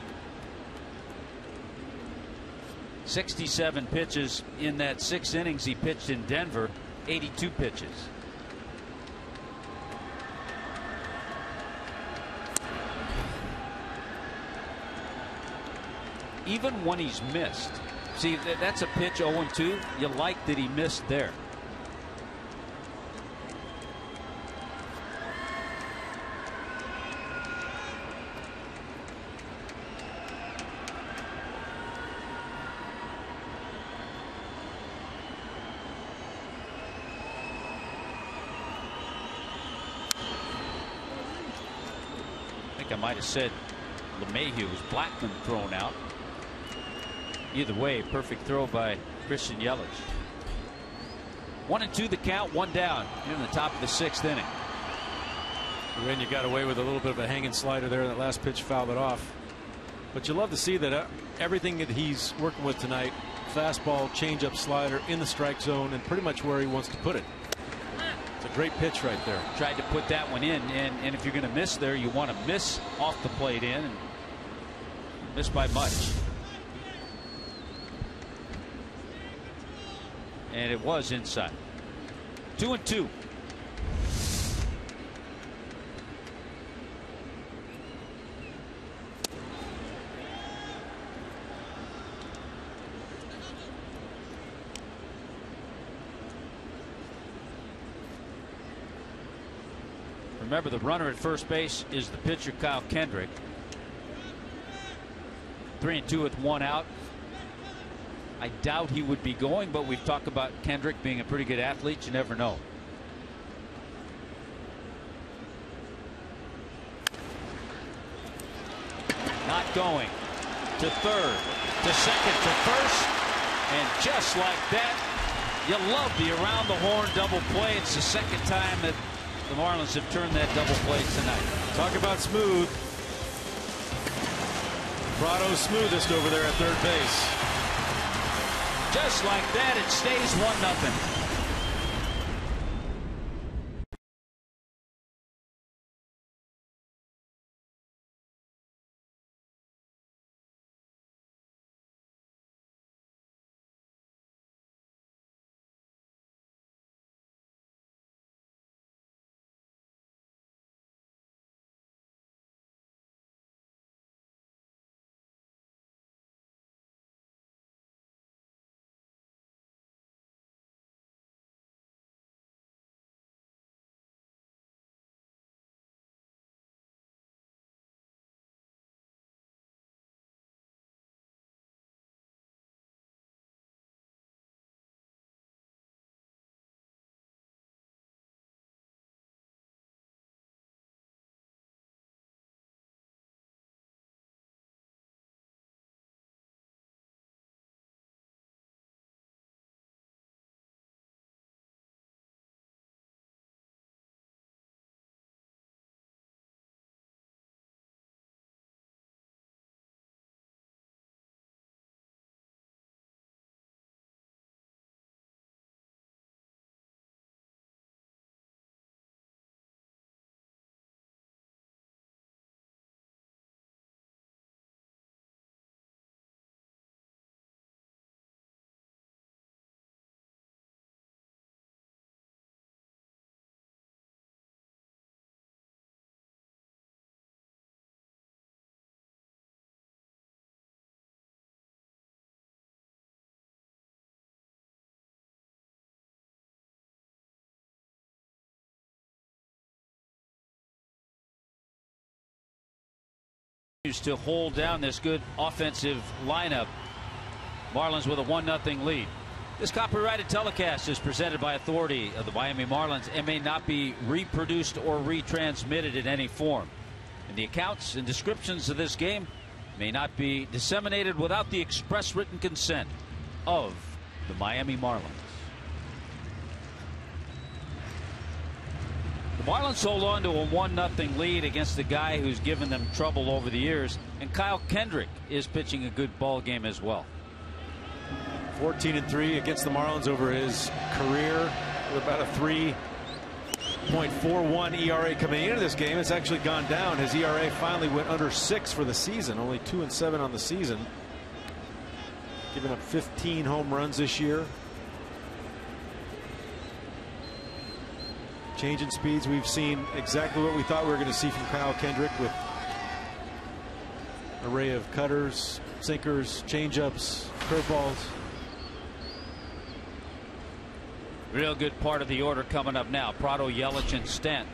67 pitches in that 6 innings he pitched in Denver, 82 pitches. Even when he's missed, see, that's a pitch 0-2. You like that he missed there. I might have said LeMahieu was Blackman thrown out. Either way, perfect throw by Christian Yelich. 1-2 the count, 1 down in the top of the 6th inning. And you got away with a little bit of a hanging slider there. That last pitch fouled it off. But you love to see that everything that he's working with tonight, fastball, changeup, slider, in the strike zone, and pretty much where he wants to put it. It's a great pitch right there. Tried to put that one in, and if you're going to miss there, you want to miss off the plate in, and miss by much. And it was inside. 2-2. Remember, the runner at first base is the pitcher Kyle Kendrick. 3-2 with 1 out. I doubt he would be going, but we've talked about Kendrick being a pretty good athlete. You never know. Not going. To third. To second. To first. And just like that, you love the around the horn double play. It's the second time that the Marlins have turned that double play tonight. Talk about smooth. Prado's smoothest over there at third base. Just like that, it stays 1-0. To hold down this good offensive lineup. Marlins with a 1-0 lead. This copyrighted telecast is presented by authority of the Miami Marlins and may not be reproduced or retransmitted in any form. And the accounts and descriptions of this game may not be disseminated without the express written consent of the Miami Marlins. The Marlins hold on to a 1-0 lead against the guy who's given them trouble over the years, and Kyle Kendrick is pitching a good ball game as well. 14-3 against the Marlins over his career. with about a 3.41 ERA coming into this game. It's actually gone down. His ERA finally went under 6 for the season. Only 2-7 on the season. Giving up 15 home runs this year. Change in speeds. We've seen exactly what we thought we were going to see from Kyle Kendrick, with an array of cutters, sinkers, changeups, curveballs. Real good part of the order coming up now. Prado, Yelich, and Stanton.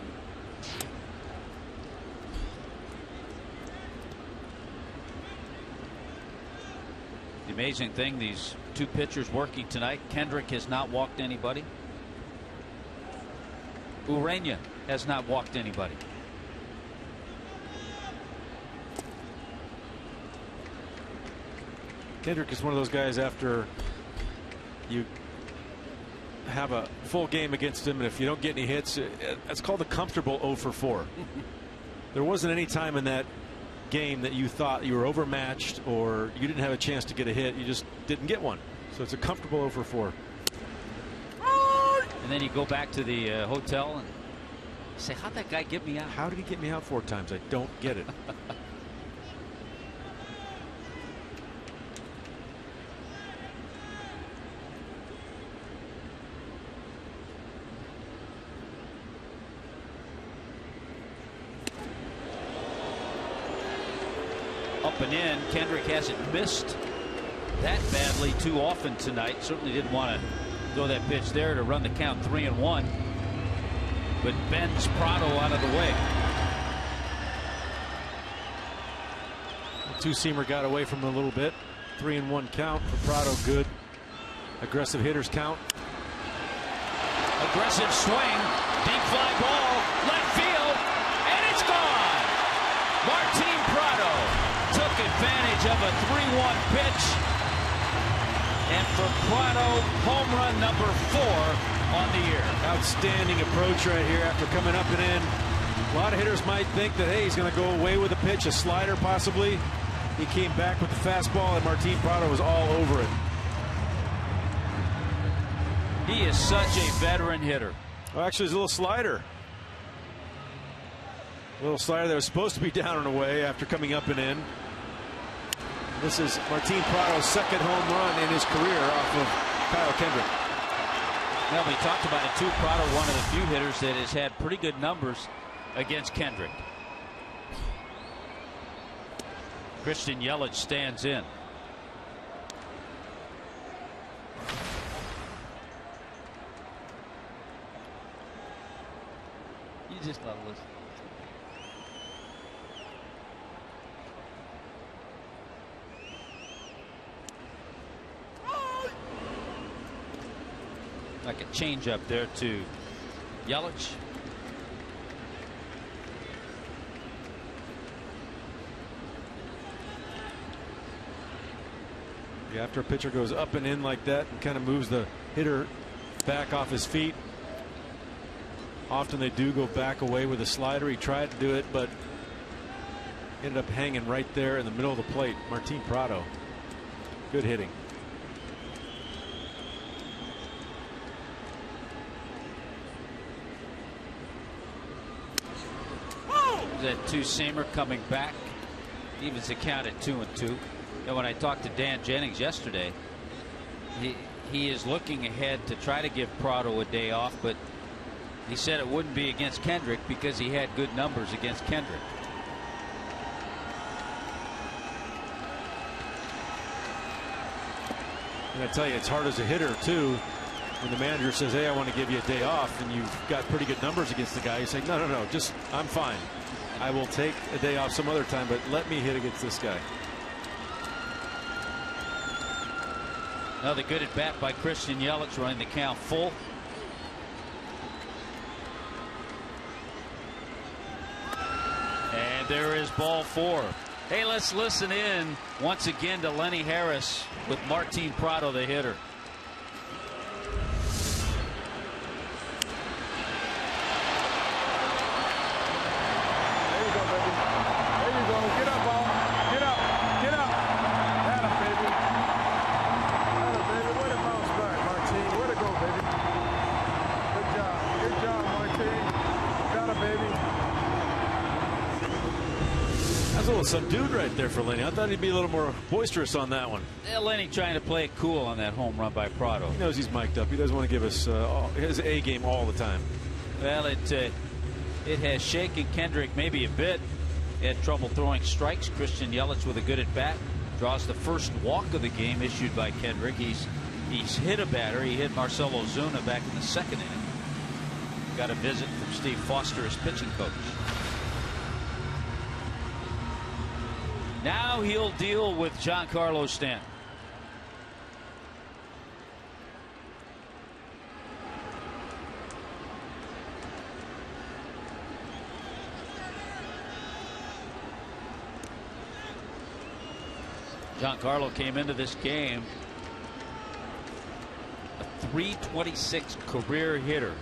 The amazing thing, these two pitchers working tonight. Kendrick has not walked anybody. Urena has not walked anybody. Kendrick is one of those guys, after you have a full game against him, and if you don't get any hits, it's called a comfortable 0 for 4. There wasn't any time in that game that you thought you were overmatched or you didn't have a chance to get a hit. You just didn't get one. So it's a comfortable 0 for 4. And then you go back to the hotel and say, how'd that guy get me out? How did he get me out 4 times? I don't get it. Up and in. Kendrick hasn't missed that badly too often tonight. Certainly didn't want to throw that pitch there to run the count 3-1. But bends Prado out of the way. The two-seamer got away from him a little bit. 3-1 count for Prado. Good aggressive hitters count. Aggressive swing. Deep fly ball. Left field. And it's gone. Martin Prado took advantage of a 3-1 pitch. And for Prado, home run number 4 on the year. Outstanding approach right here after coming up and in. A lot of hitters might think that, hey, he's going to go away with a pitch, a slider possibly. He came back with the fastball, and Martin Prado was all over it. He is such a veteran hitter. Oh, actually, it's a little slider. A little slider that was supposed to be down and away after coming up and in. This is Martin Prado's second home run in his career off of Kyle Kendrick. Well, we talked about it too. Prado, one of the few hitters that has had pretty good numbers against Kendrick. Christian Yelich stands in. You just love listening. Like a change up there to Yelich. Yeah, after a pitcher goes up and in like that and kind of moves the hitter back off his feet, often they do go back away with a slider. He tried to do it, but ended up hanging right there in the middle of the plate. Martin Prado, good hitting. That two-seamer coming back, evens the count at 2-2. And when I talked to Dan Jennings yesterday, he is looking ahead to try to give Prado a day off, but he said it wouldn't be against Kendrick because he had good numbers against Kendrick. And I tell you, it's hard as a hitter too. When the manager says, hey, I want to give you a day off, and you've got pretty good numbers against the guy, you say, no, just I'm fine. I will take a day off some other time, but let me hit against this guy. Another good at bat by Christian Yelich, running the count full. And there is ball 4. Hey, let's listen in once again to Lenny Harris with Martin Prado, the hitter. was a little subdued right there for Lenny. I thought he'd be a little more boisterous on that one. Yeah, Lenny trying to play it cool on that home run by Prado. He knows he's mic'd up. He doesn't want to give us his A game all the time. Well, it has shaken Kendrick maybe a bit. He had trouble throwing strikes. Christian Yelich with a good at bat. Draws the first walk of the game issued by Kendrick. He's hit a batter. He hit Marcell Ozuna back in the second inning. Got a visit from Steve Foster, his pitching coach. Now he'll deal with Giancarlo Stanton. Giancarlo came into this game a .326 career hitter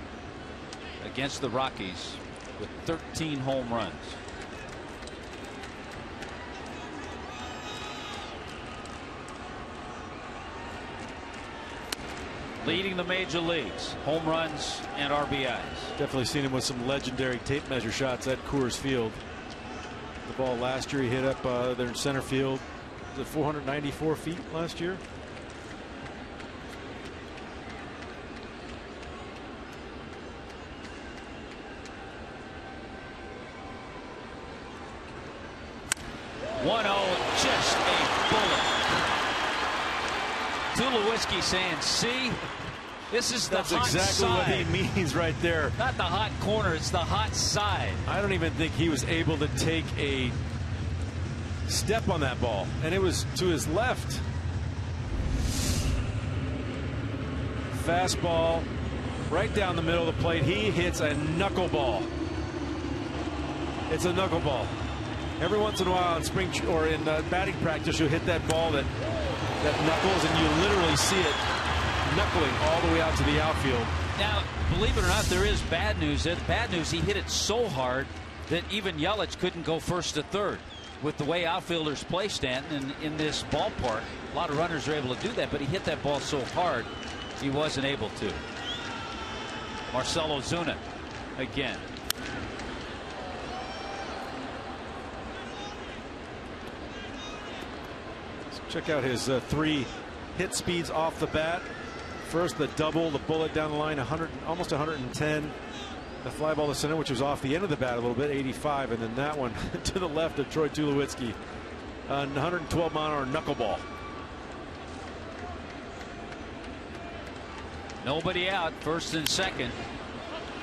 against the Rockies with 13 home runs. Leading the major leagues, home runs and RBIs. Definitely seen him with some legendary tape measure shots at Coors Field. The ball last year he hit up there in center field. Was it 494 feet last year? Just a bullet. Tulowitzki saying, see, this is the hot side. That's exactly what he means right there. Not the hot corner, it's the hot side. I don't even think he was able to take a step on that ball, and it was to his left. Fastball right down the middle of the plate. He hits a knuckleball. It's a knuckleball. Every once in a while in spring or in batting practice, you'll hit that ball that knuckles, and you literally see it knuckling all the way out to the outfield. Now, believe it or not, there is bad news. There's bad news. He hit it so hard that even Yelich couldn't go first to third. With the way outfielders play, Stanton, in this ballpark, a lot of runners are able to do that, but he hit that ball so hard he wasn't able to. Marcell Ozuna again. Check out his 3 hit speeds off the bat. First, the double, the bullet down the line, almost 110. The fly ball to center, which was off the end of the bat a little bit, 85, and then that one to the left of Troy Tulowitzki, 112-mile-an-hour knuckleball. Nobody out, first and second.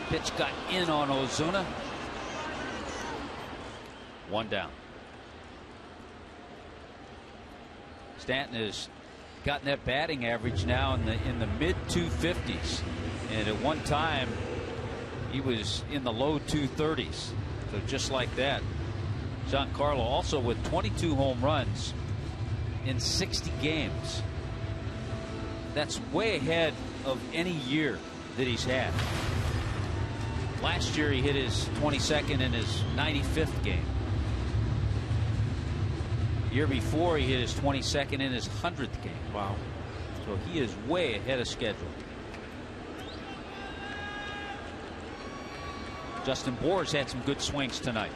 Pitch got in on Ozuna. 1 down. Stanton has gotten that batting average now in the mid 250s, and at one time he was in the low 230s. So just like that, Giancarlo also with 22 home runs in 60 games. That's way ahead of any year that he's had. Last year he hit his 22nd in his 95th game. Year before he hit his 22nd in his 100th game. Wow. So he is way ahead of schedule. Justin Bour's had some good swings tonight.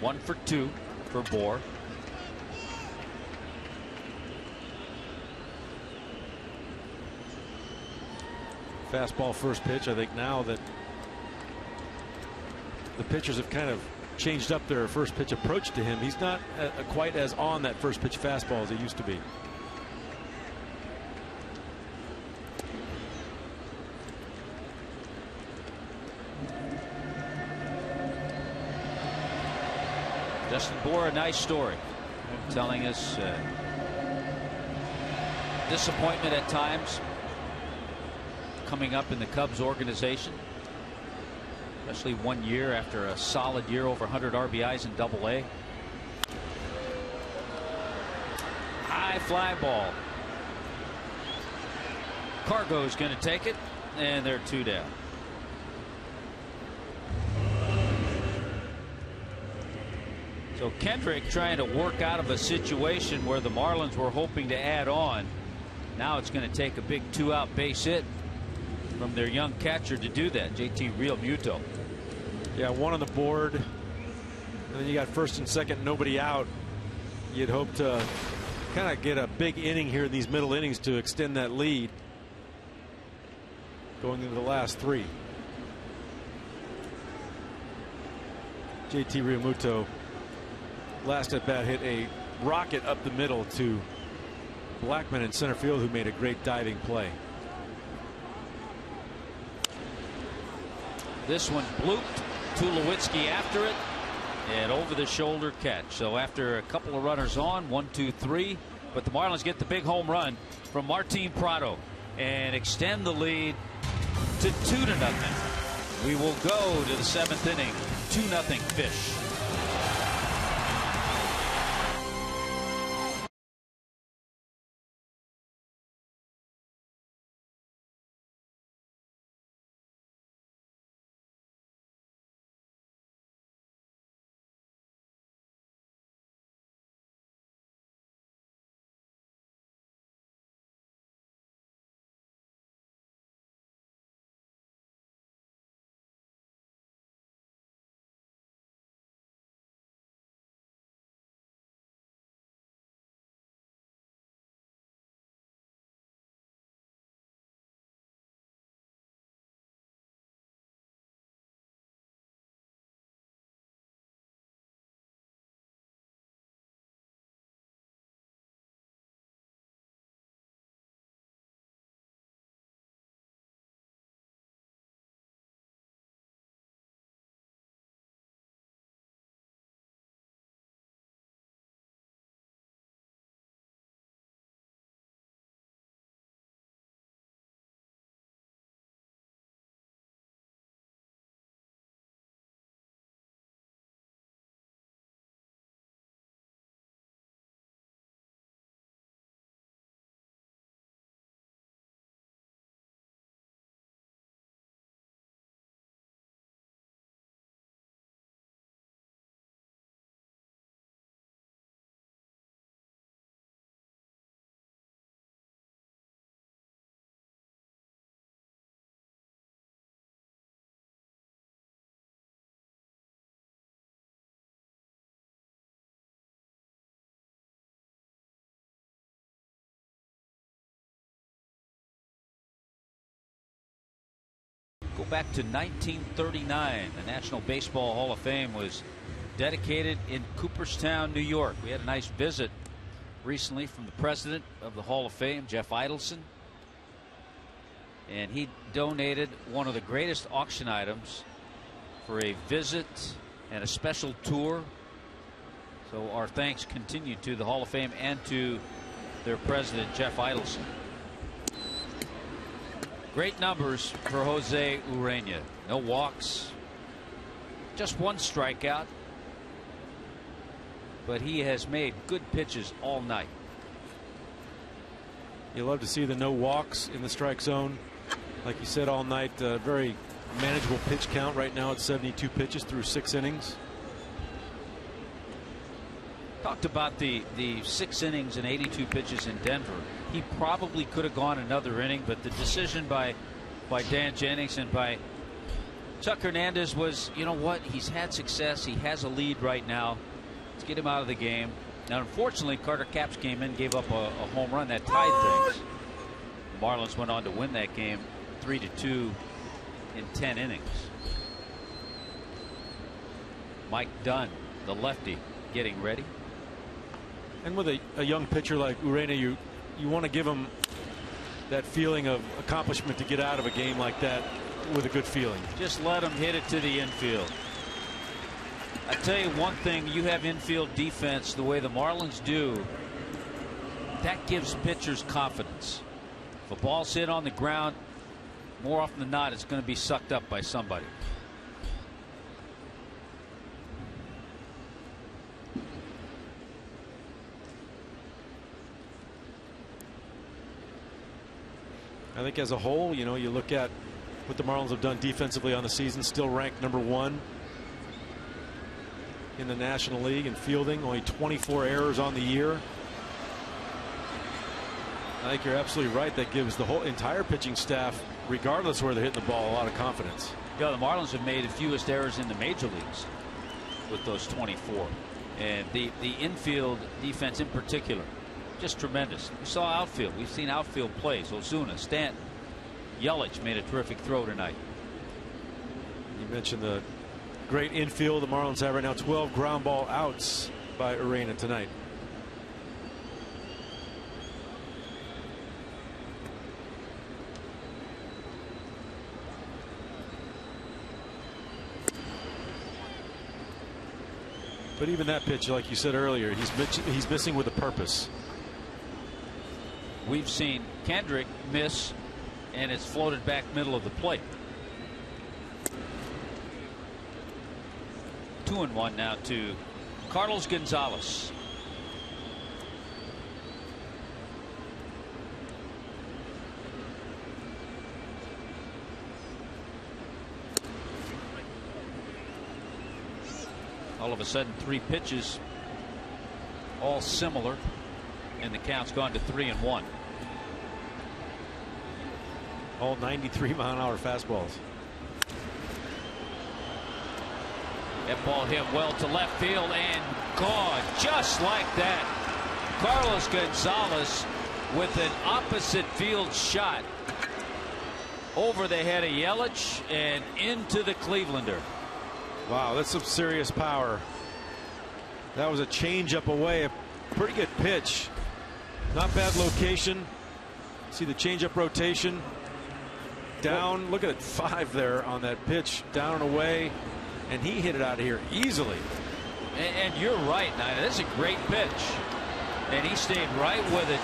One for 2 for Bour. Fastball first pitch. I think now that the pitchers have kind of changed up their first pitch approach to him, he's not quite as on that first pitch fastball as he used to be. Justin Bour, a nice story, telling us disappointment at times coming up in the Cubs organization, especially 1 year after a solid year, over 100 RBIs in Double-A. High fly ball. Cargo's going to take it, and they're 2 down. So Kendrick trying to work out of a situation where the Marlins were hoping to add on. Now it's going to take a big 2-out base hit from their young catcher to do that, JT Realmuto. Yeah, one on the board, and then you got first and second, nobody out. You'd hope to kind of get a big inning here in these middle innings to extend that lead going into the last three. JT Realmuto, last at bat, hit a rocket up the middle to Blackman in center field, who made a great diving play. This one blooped. Tulowitzki after it, and over the shoulder catch. So after a couple of runners on, 1, 2, 3, but the Marlins get the big home run from Martin Prado and extend the lead to 2-0. We will go to the 7th inning. 2-0 Fish. Go back to 1939. The National Baseball Hall of Fame was dedicated in Cooperstown, New York. We had a nice visit recently from the president of the Hall of Fame, Jeff Idelson. And he donated one of the greatest auction items for a visit and a special tour. So our thanks continue to the Hall of Fame and to their president, Jeff Idelson. Great numbers for Jose Urena. No walks, just one strikeout, but he has made good pitches all night. You love to see the no walks in the strike zone. Like you said, all night, very manageable pitch count right now at 72 pitches through 6 innings. Talked about the 6 innings and 82 pitches in Denver. He probably could have gone another inning, but the decision by Dan Jennings and by Chuck Hernandez was, you know what, he's had success. He has a lead right now. Let's get him out of the game. Now, unfortunately, Carter Capps came in, gave up a home run that tied things. The Marlins went on to win that game 3-2 in 10 innings. Mike Dunn, the lefty, getting ready. And with a young pitcher like Urena, you want to give him that feeling of accomplishment to get out of a game like that with a good feeling. Just let him hit it to the infield. I tell you one thing, you have infield defense the way the Marlins do, that gives pitchers confidence. If a ball's hit on the ground, more often than not, it's going to be sucked up by somebody. I think as a whole, you know, you look at what the Marlins have done defensively on the season, still ranked #1 in the National League in fielding, only 24 errors on the year. I think you're absolutely right. That gives the whole entire pitching staff, regardless of where they're hitting the ball, a lot of confidence. Yeah, the Marlins have made the fewest errors in the major leagues with those 24. And the infield defense in particular, just tremendous. We saw outfield. We've seen outfield plays. Ozuna, Stanton, Yelich made a terrific throw tonight. You mentioned the great infield the Marlins have right now. 12 ground ball outs by Urena tonight. But even that pitch, like you said earlier, he's missing with a purpose. We've seen Kendrick miss, and it's floated back middle of the plate. 2-1 now to Carlos Gonzalez. All of a sudden, 3 pitches, all similar, and the count's gone to 3-1. All 93-mile-an-hour fastballs. That ball hit well to left field and gone just like that. Carlos Gonzalez with an opposite field shot over the head of Yelich and into the Clevelander. Wow, that's some serious power. That was a changeup away. A pretty good pitch. Not bad location. See the changeup rotation. Down. Look at it. 5 there on that pitch. Down and away. And he hit it out of here easily. And you're right, Nina. That's a great pitch. And he stayed right with it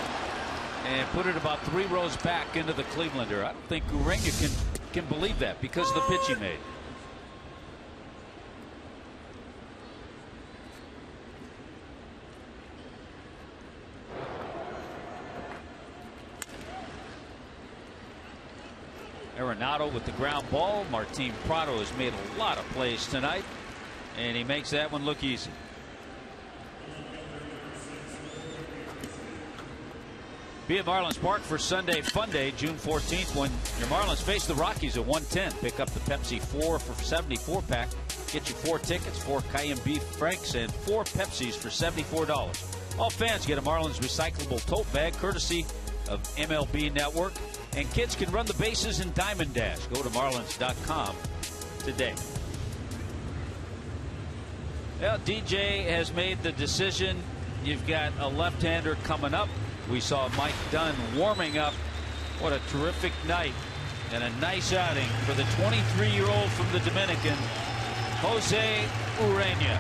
and put it about 3 rows back into the Clevelander. I don't think Urena can believe that because of the pitch he made. Arenado with the ground ball. Martin Prado has made a lot of plays tonight, and he makes that one look easy. Be at Marlins Park for Sunday Fun Day, June 14th, when your Marlins face the Rockies at 110. Pick up the Pepsi 4 for 74 pack. Get you 4 tickets, 4 cayenne beef franks, and 4 Pepsis for $74. All fans get a Marlins recyclable tote bag courtesy of MLB Network. And kids can run the bases in Diamond Dash. Go to Marlins.com today. Well, DJ has made the decision. You've got a left-hander coming up. We saw Mike Dunn warming up. What a terrific night and a nice outing for the 23-year-old from the Dominican, Jose Urena.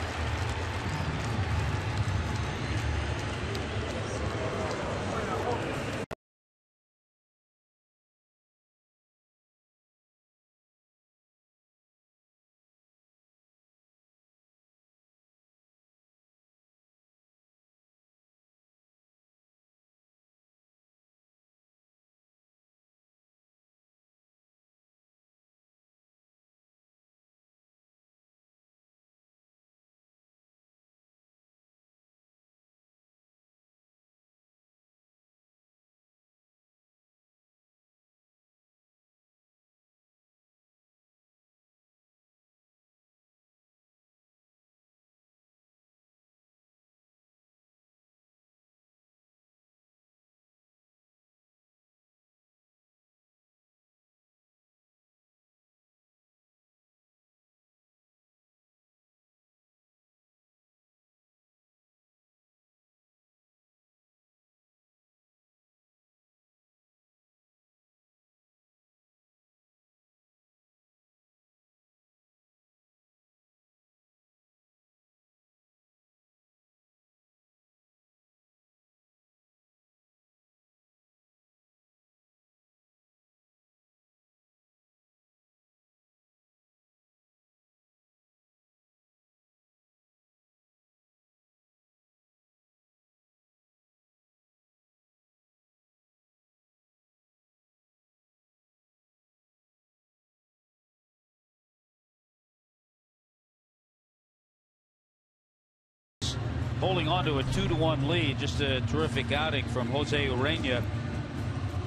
Holding on to a 2-1 lead. Just a terrific outing from Jose Urena.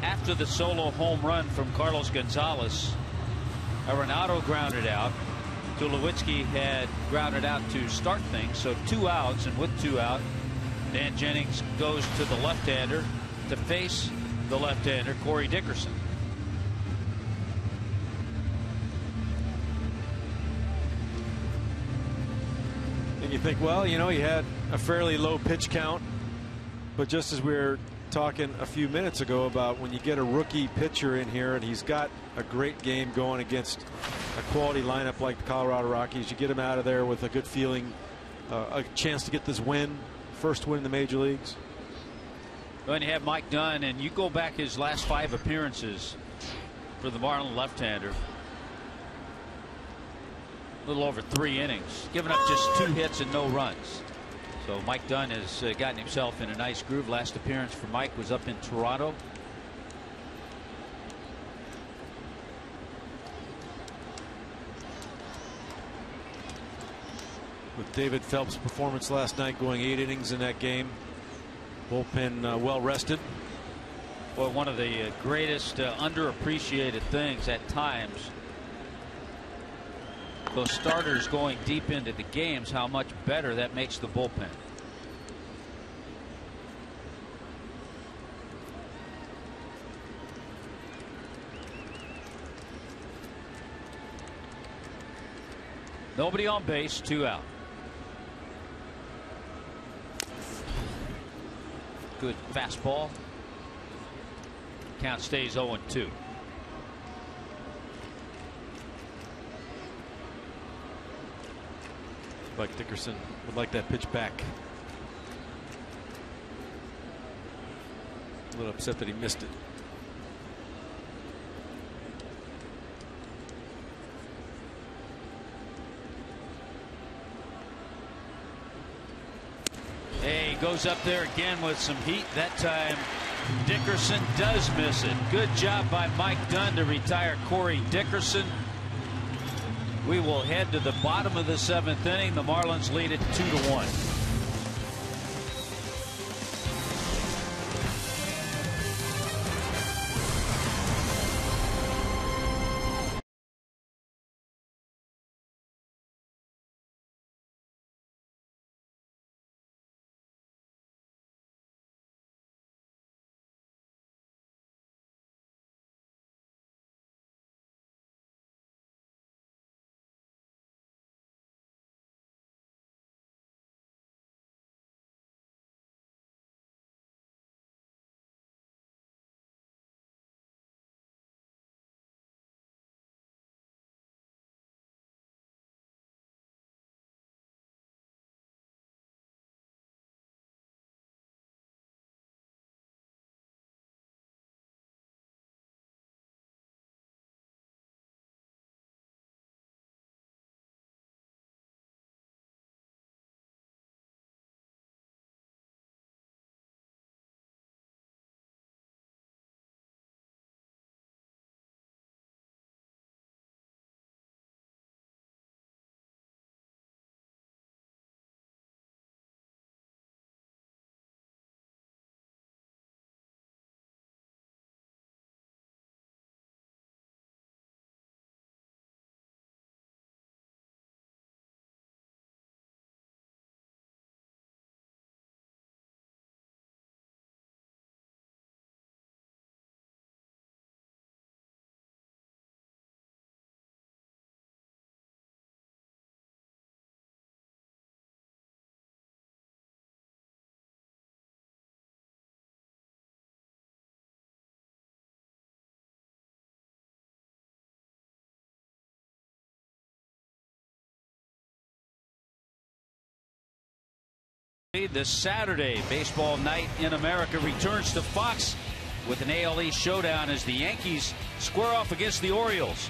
after the solo home run from Carlos Gonzalez, Arenado grounded out. Tulowitzki had grounded out to start things, so 2 outs, and with 2 out, Dan Jennings goes to the left-hander to face the left-hander Corey Dickerson. And you think, well, you know, he had a fairly low pitch count, but just as we were talking a few minutes ago about when you get a rookie pitcher in here and he's got a great game going against a quality lineup like the Colorado Rockies, you get him out of there with a good feeling, a chance to get this win, first win in the major leagues. When you have Mike Dunn, and you go back his last 5 appearances for the Marlins left-hander, a little over 3 innings, giving up just 2 hits and no runs. So Mike Dunn has gotten himself in a nice groove. Last appearance for Mike was up in Toronto. With David Phelps' performance last night, going 8 innings in that game, bullpen well rested. Well, one of the greatest underappreciated things at times, those starters going deep into the games, how much better that makes the bullpen. Nobody on base, 2 out. Good fastball. Count stays 0-2. Like Dickerson would like that pitch back. A little upset that he missed it. Hey, goes up there again with some heat. That time Dickerson does miss it. Good job by Mike Dunn to retire Corey Dickerson. We will head to the bottom of the 7th inning. The Marlins lead it 2-1. This Saturday, baseball night in America returns to Fox with an AL East showdown as the Yankees square off against the Orioles.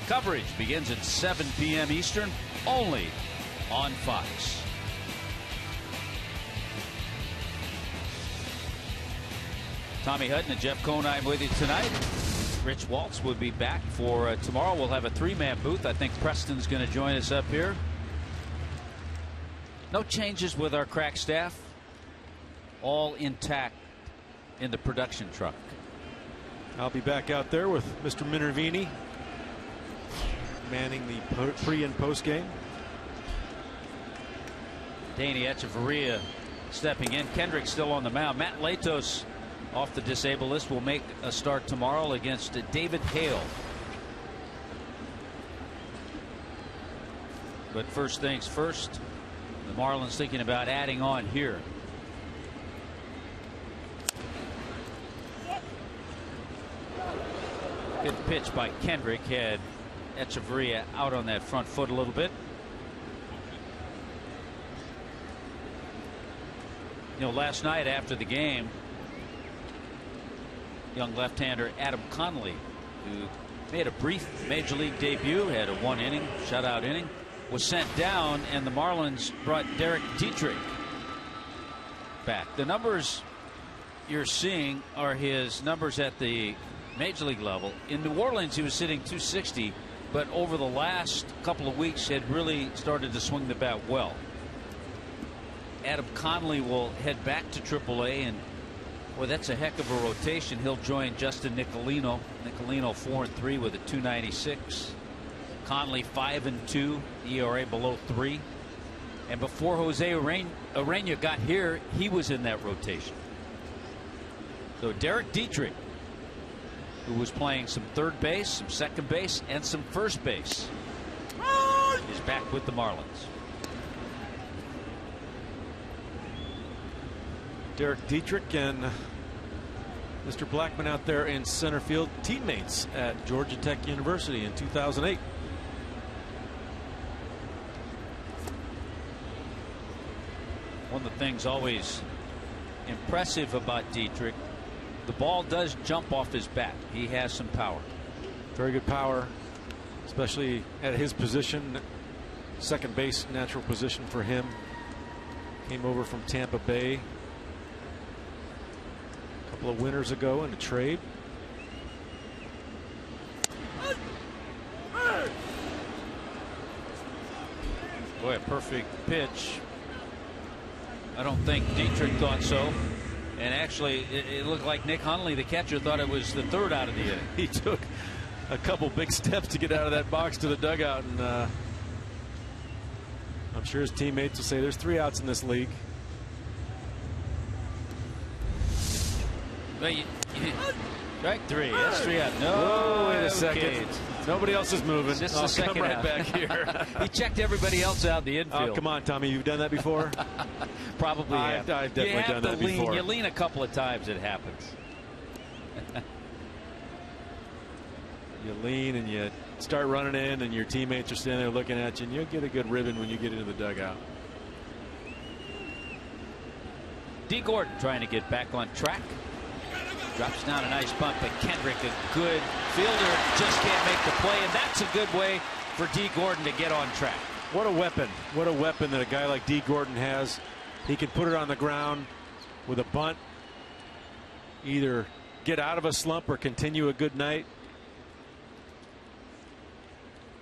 Coverage begins at 7 p.m. Eastern, only on Fox. Tommy Hutton and Jeff Conine with you tonight. Rich Waltz will be back for tomorrow. We'll have a 3-man booth. I think Preston's going to join us up here. No changes with our crack staff. All intact in the production truck. I'll be back out there with Mr. Minervini manning the pre and post game. Danny Echeverria stepping in. Kendrick still on the mound. Matt Latos off the disabled list will make a start tomorrow against David Hale. But first things first, the Marlins thinking about adding on here. Good pitch by Kendrick, had Echeverria out on that front foot a little bit. You know, last night after the game, young left-hander Adam Conley, who made a brief major league debut, had a 1-inning shutout inning, was sent down, and the Marlins brought Derek Dietrich back. The numbers you're seeing are his numbers at the major league level. In New Orleans, he was sitting 260, but over the last couple of weeks had really started to swing the bat well. Adam Conley will head back to AAA, and boy, that's a heck of a rotation. He'll join Justin Nicolino. Nicolino 4-3 with a 296. Conley 5-2, ERA below 3. And before Jose Urena got here, he was in that rotation. So Derek Dietrich, who was playing some third base, some second base, and some first base, is back with the Marlins. Derek Dietrich and Mr. Blackman out there in center field, teammates at Georgia Tech University in 2008. One of the things always impressive about Dietrich, the ball does jump off his bat. He has some power. Very good power, especially at his position. Second base, natural position for him. Came over from Tampa Bay a couple of winters ago in a trade. Boy, a perfect pitch. I don't think Dietrich thought so. And actually, it looked like Nick Hundley, the catcher, thought it was the third out of the inning. He took a couple big steps to get out of that box to the dugout, and I'm sure his teammates will say there's 3 outs in this league. Well, strike 3. That's 3 out. No, whoa, wait a okay. second. Nobody else is moving. Just I'll the second come right out. back here. He checked everybody else out in the infield. Oh, come on, Tommy. You've done that before? Probably have. I've definitely done that before. You lean a couple of times, it happens. You lean and you start running in, and your teammates are standing there looking at you, and you'll get a good ribbon when you get into the dugout. D. Gordon trying to get back on track. Drops down a nice bunt, but Kendrick, a good fielder, just can't make the play, and that's a good way for D. Gordon to get on track. What a weapon. What a weapon that a guy like D. Gordon has. He can put it on the ground with a bunt, either get out of a slump or continue a good night.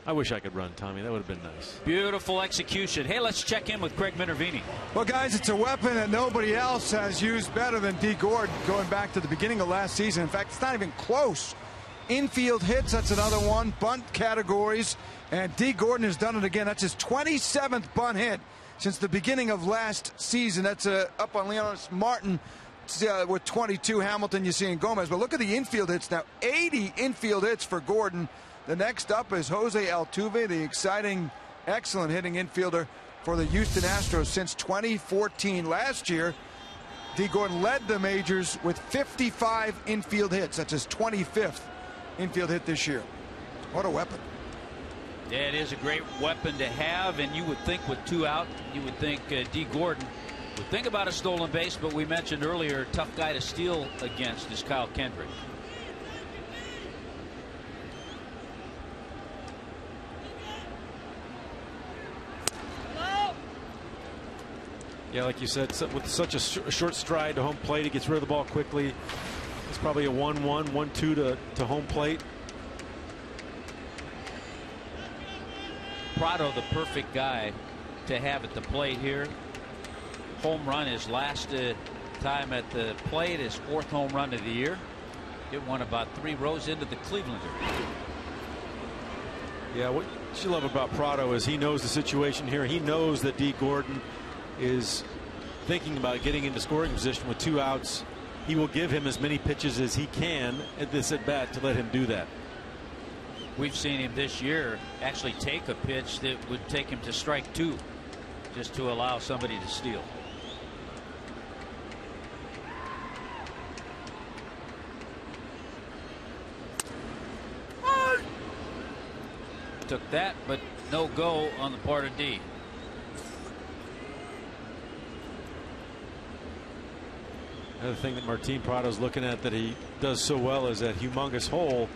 I wish I could run, Tommy. That would have been nice. Beautiful execution. Hey, let's check in with Craig Minervini. Well, guys, it's a weapon that nobody else has used better than D. Gordon going back to the beginning of last season. In fact, it's not even close. Infield hits, that's another one. Bunt categories, and D. Gordon has done it again. That's his 27th bunt hit since the beginning of last season. That's up on Leonard Martin with 22. Hamilton, you see in Gomez. But look at the infield hits now. 80 infield hits for Gordon. The next up is Jose Altuve, the exciting, excellent hitting infielder for the Houston Astros since 2014. Last year, D. Gordon led the majors with 55 infield hits. That's his 25th infield hit this year. What a weapon. Yeah, it is a great weapon to have, and you would think with 2 out, you would think D. Gordon would think about a stolen base, but we mentioned earlier, tough guy to steal against is Kyle Kendrick. Yeah, like you said, with such a short stride to home plate, he gets rid of the ball quickly. It's probably a 1-1, 1-2 to home plate. Prado, the perfect guy to have at the plate here. Home run his last time at the plate, his 4th home run of the year. Get one about 3 rows into the Clevelander. Yeah, what you love about Prado is he knows the situation here. He knows that D. Gordon is thinking about getting into scoring position with 2 outs. He will give him as many pitches as he can at this at bat to let him do that. We've seen him this year actually take a pitch that would take him to strike 2 just to allow somebody to steal. Took that, but no go on the part of D. Another thing that Martin Prado's looking at that he does so well is that humongous hole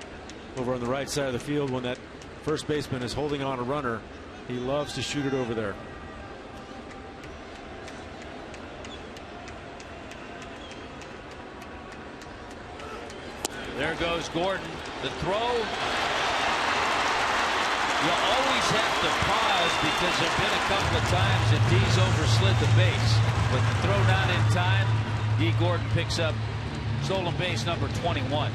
over on the right side of the field. When that first baseman is holding on a runner, he loves to shoot it over there. There goes Gordon. The throw. You always have to pause because there have been a couple of times that D's overslid the base. But the throw not in time, D. Gordon picks up stolen base number 21.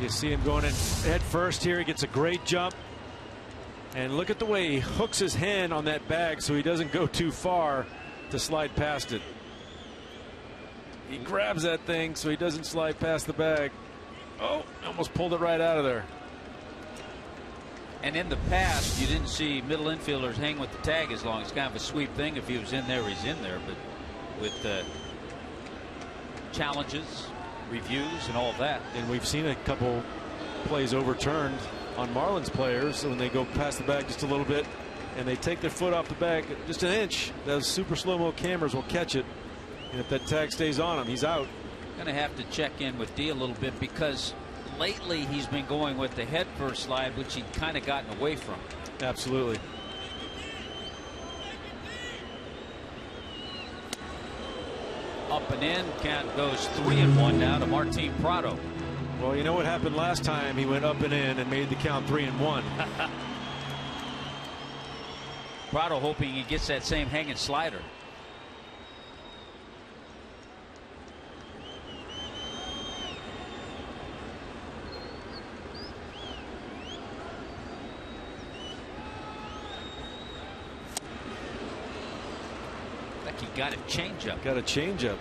You see him going in head first here. He gets a great jump. And look at the way he hooks his hand on that bag so he doesn't go too far to slide past it. He grabs that thing so he doesn't slide past the bag. Oh, almost pulled it right out of there. And in the past, you didn't see middle infielders hang with the tag as long. It's kind of a sweep thing. If he was in there, he's in there. But with challenges, reviews, and all that. And we've seen a couple plays overturned on Marlins players when they go past the bag just a little bit and they take their foot off the bag just an inch. Those super slow-mo cameras will catch it. And if that tag stays on him, he's out. Going to have to check in with D a little bit because lately he's been going with the head first slide, which he'd kind of gotten away from. Absolutely. Up and in. Count goes 3-1 now to Martin Prado. Well, you know what happened last time? He went up and in and made the count 3-1. Prado hoping he gets that same hanging slider. He got a changeup. Got a changeup.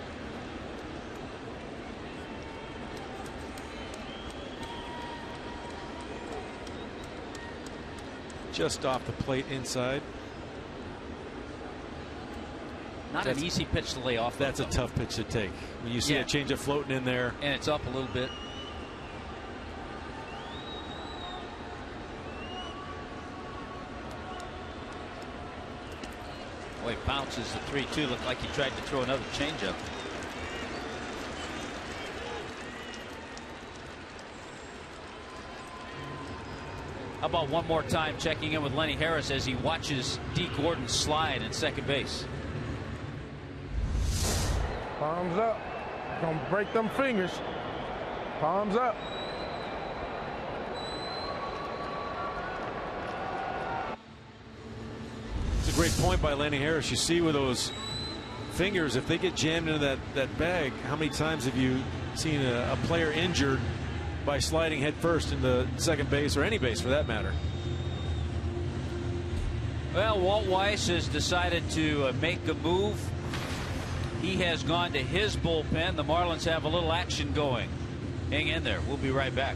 Just off the plate inside. Not an easy pitch to lay off. That's a tough pitch to take. When you see a changeup floating in there. And it's up a little bit. Boy, bounces the 3-2. Looked like he tried to throw another changeup. How about one more time checking in with Lenny Harris as he watches D. Gordon slide in second base. Palms up. Gonna break them fingers. Palms up. It's a great point by Lenny Harris. You see with those fingers, if they get jammed into that bag, how many times have you seen a player injured by sliding head first into second base or any base for that matter? Well, Walt Weiss has decided to make a move. He has gone to his bullpen. The Marlins have a little action going. Hang in there. We'll be right back.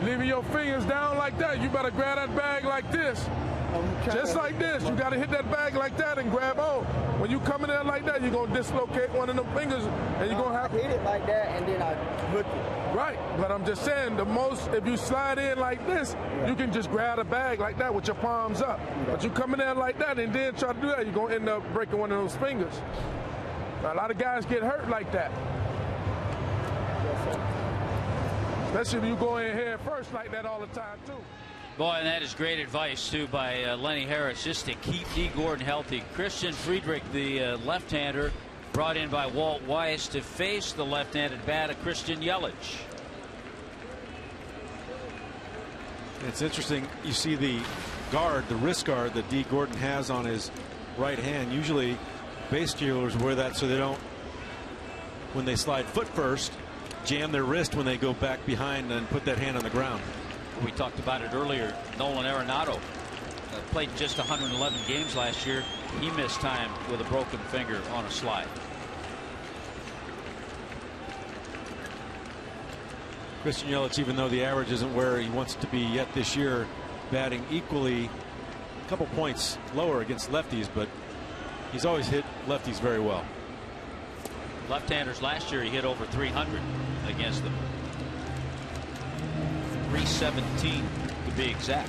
leaving your fingers down like that. You better grab that bag like this. Just like this. You got to hit that bag like that and grab on. When you come in there like that, you're going to dislocate one of them fingers, and you're going to have to hit it like that, and then I hook it. Right, but I'm just saying, the most, if you slide in like this, you can just grab a bag like that with your palms up. But you come in there like that and then try to do that, you're going to end up breaking one of those fingers. Now, a lot of guys get hurt like that. Especially if you go in head first like that all the time, too. Boy, and that is great advice, too, by Lenny Harris, just to keep D. Gordon healthy. Christian Friedrich, the left-hander, brought in by Walt Weiss to face the left-handed bat of Christian Yelich. It's interesting. You see the guard, the wrist guard that D. Gordon has on his right hand. Usually base stealers wear that so they don't, when they slide foot first, jam their wrist when they go back behind and put that hand on the ground. We talked about it earlier. Nolan Arenado played just 111 games last year. He missed time with a broken finger on a slide. Christian Yelich, even though the average isn't where he wants to be yet this year, batting equally a couple points lower against lefties, but he's always hit lefties very well. Left-handers last year, he hit over 300 against them. 317 to be exact.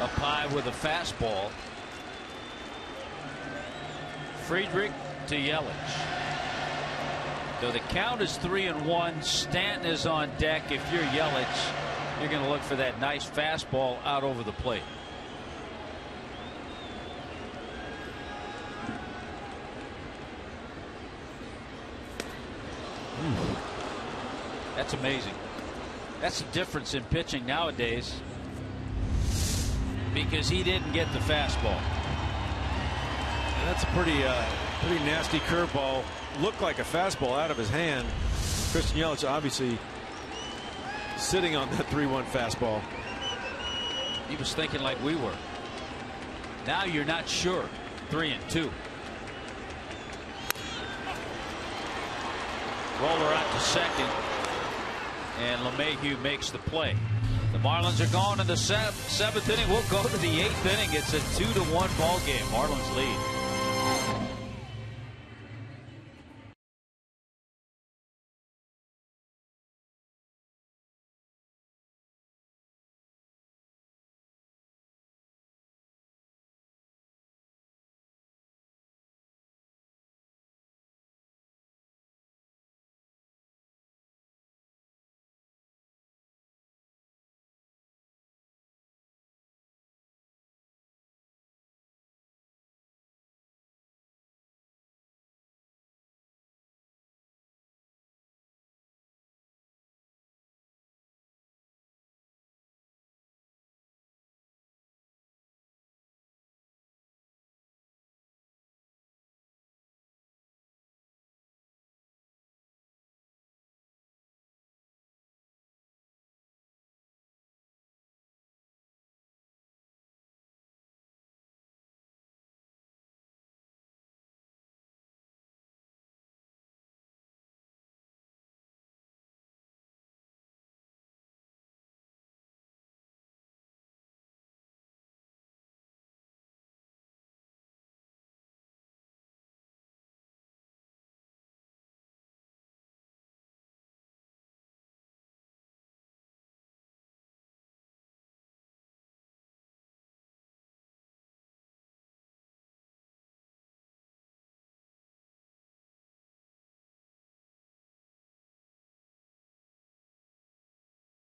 Up high with a fastball. Friedrich to Yelich. So the count is 3-1. Stanton is on deck. If you're Yelich, you're going to look for that nice fastball out over the plate. That's amazing. That's the difference in pitching nowadays, because he didn't get the fastball. That's a pretty nasty curveball. Looked like a fastball out of his hand. Christian Yelich obviously sitting on that 3-1 fastball. He was thinking like we were. Now you're not sure. 3-2. Roller out to second, and LeMahieu makes the play. The Marlins are gone in the seventh inning. We'll go to the 8th inning. It's a 2-1 ball game. Marlins lead.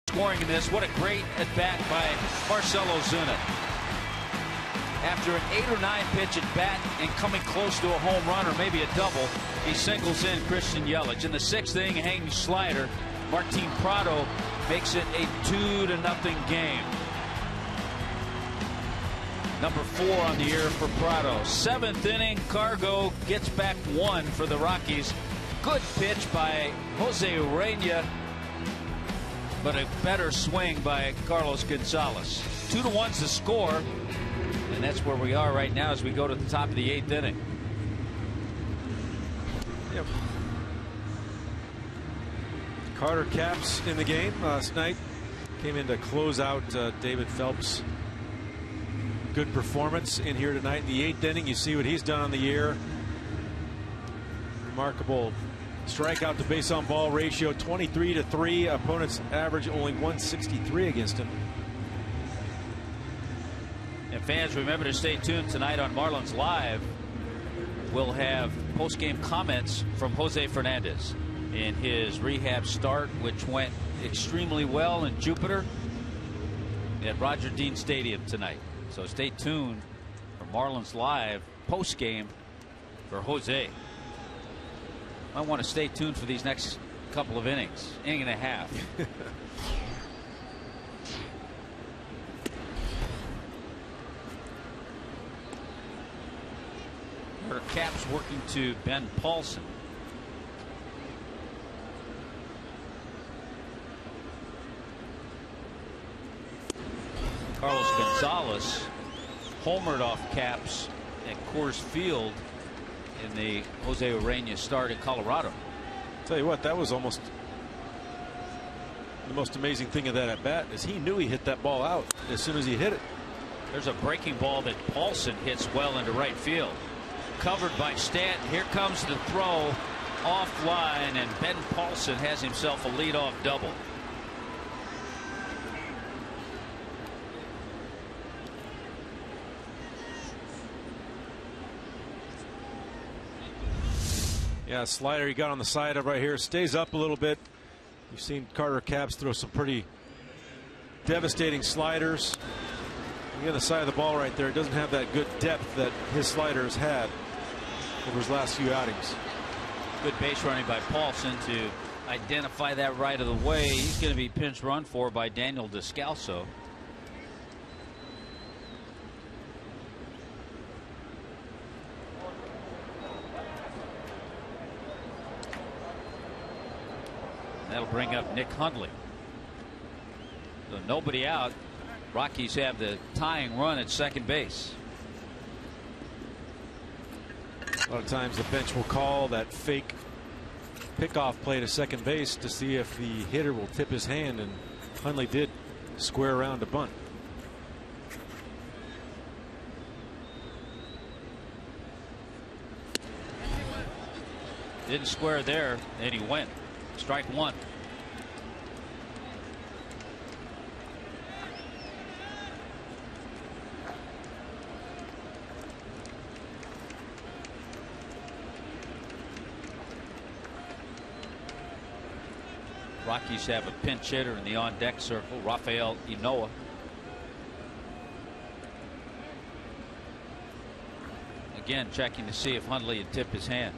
Scoring in this. What a great at bat by Marcell Ozuna. After an 8 or 9 pitch at bat and coming close to a home run or maybe a double, he singles in Christian Yelich. In the 6th inning, hanging slider, Martin Prado makes it a 2-0 game. Number 4 on the year for Prado. 7th inning, Cargo gets back 1 for the Rockies. Good pitch by Jose Urena, but a better swing by Carlos Gonzalez. 2-1's the score, and that's where we are right now as we go to the top of the 8th inning. Yep. Carter Capps in the game last night. Came in to close out David Phelps. Good performance in here tonight in the 8th inning. You see what he's done on the year. Remarkable strikeout to base on ball ratio, 23-3. Opponents average only 163 against him. And fans, remember to stay tuned tonight on Marlins Live. We'll have post-game comments from Jose Fernandez in his rehab start, which went extremely well in Jupiter at Roger Dean Stadium tonight. So stay tuned for Marlins Live post-game for Jose. I want to stay tuned for these next couple of innings, inning and a half. Her Cap's working to Ben Paulson. Carlos Gonzalez homered off Capps at Coors Field in the Jose Urena start in Colorado. Tell you what, that was almost the most amazing thing of that at bat is he knew he hit that ball out as soon as he hit it. There's a breaking ball that Paulson hits well into right field. Covered by Stanton. Here comes the throw offline, and Ben Paulson has himself a leadoff double. Yeah, slider he got on the side of right here, stays up a little bit. You've seen Carter Capps throw some pretty devastating sliders. Again, the side of the ball right there, it doesn't have that good depth that his sliders had over his last few outings. Good base running by Paulson to identify that right of the way. He's going to be pinch run for by Daniel Descalso. That'll bring up Nick Hundley. So nobody out. Rockies have the tying run at second base. A lot of times the bench will call that fake pickoff play to second base to see if the hitter will tip his hand, and Hundley did square around to bunt. Didn't square there, and he went. Strike one. Rockies have a pinch hitter in the on deck circle, Rafael Inoa. Again, checking to see if Hundley had tipped his hand.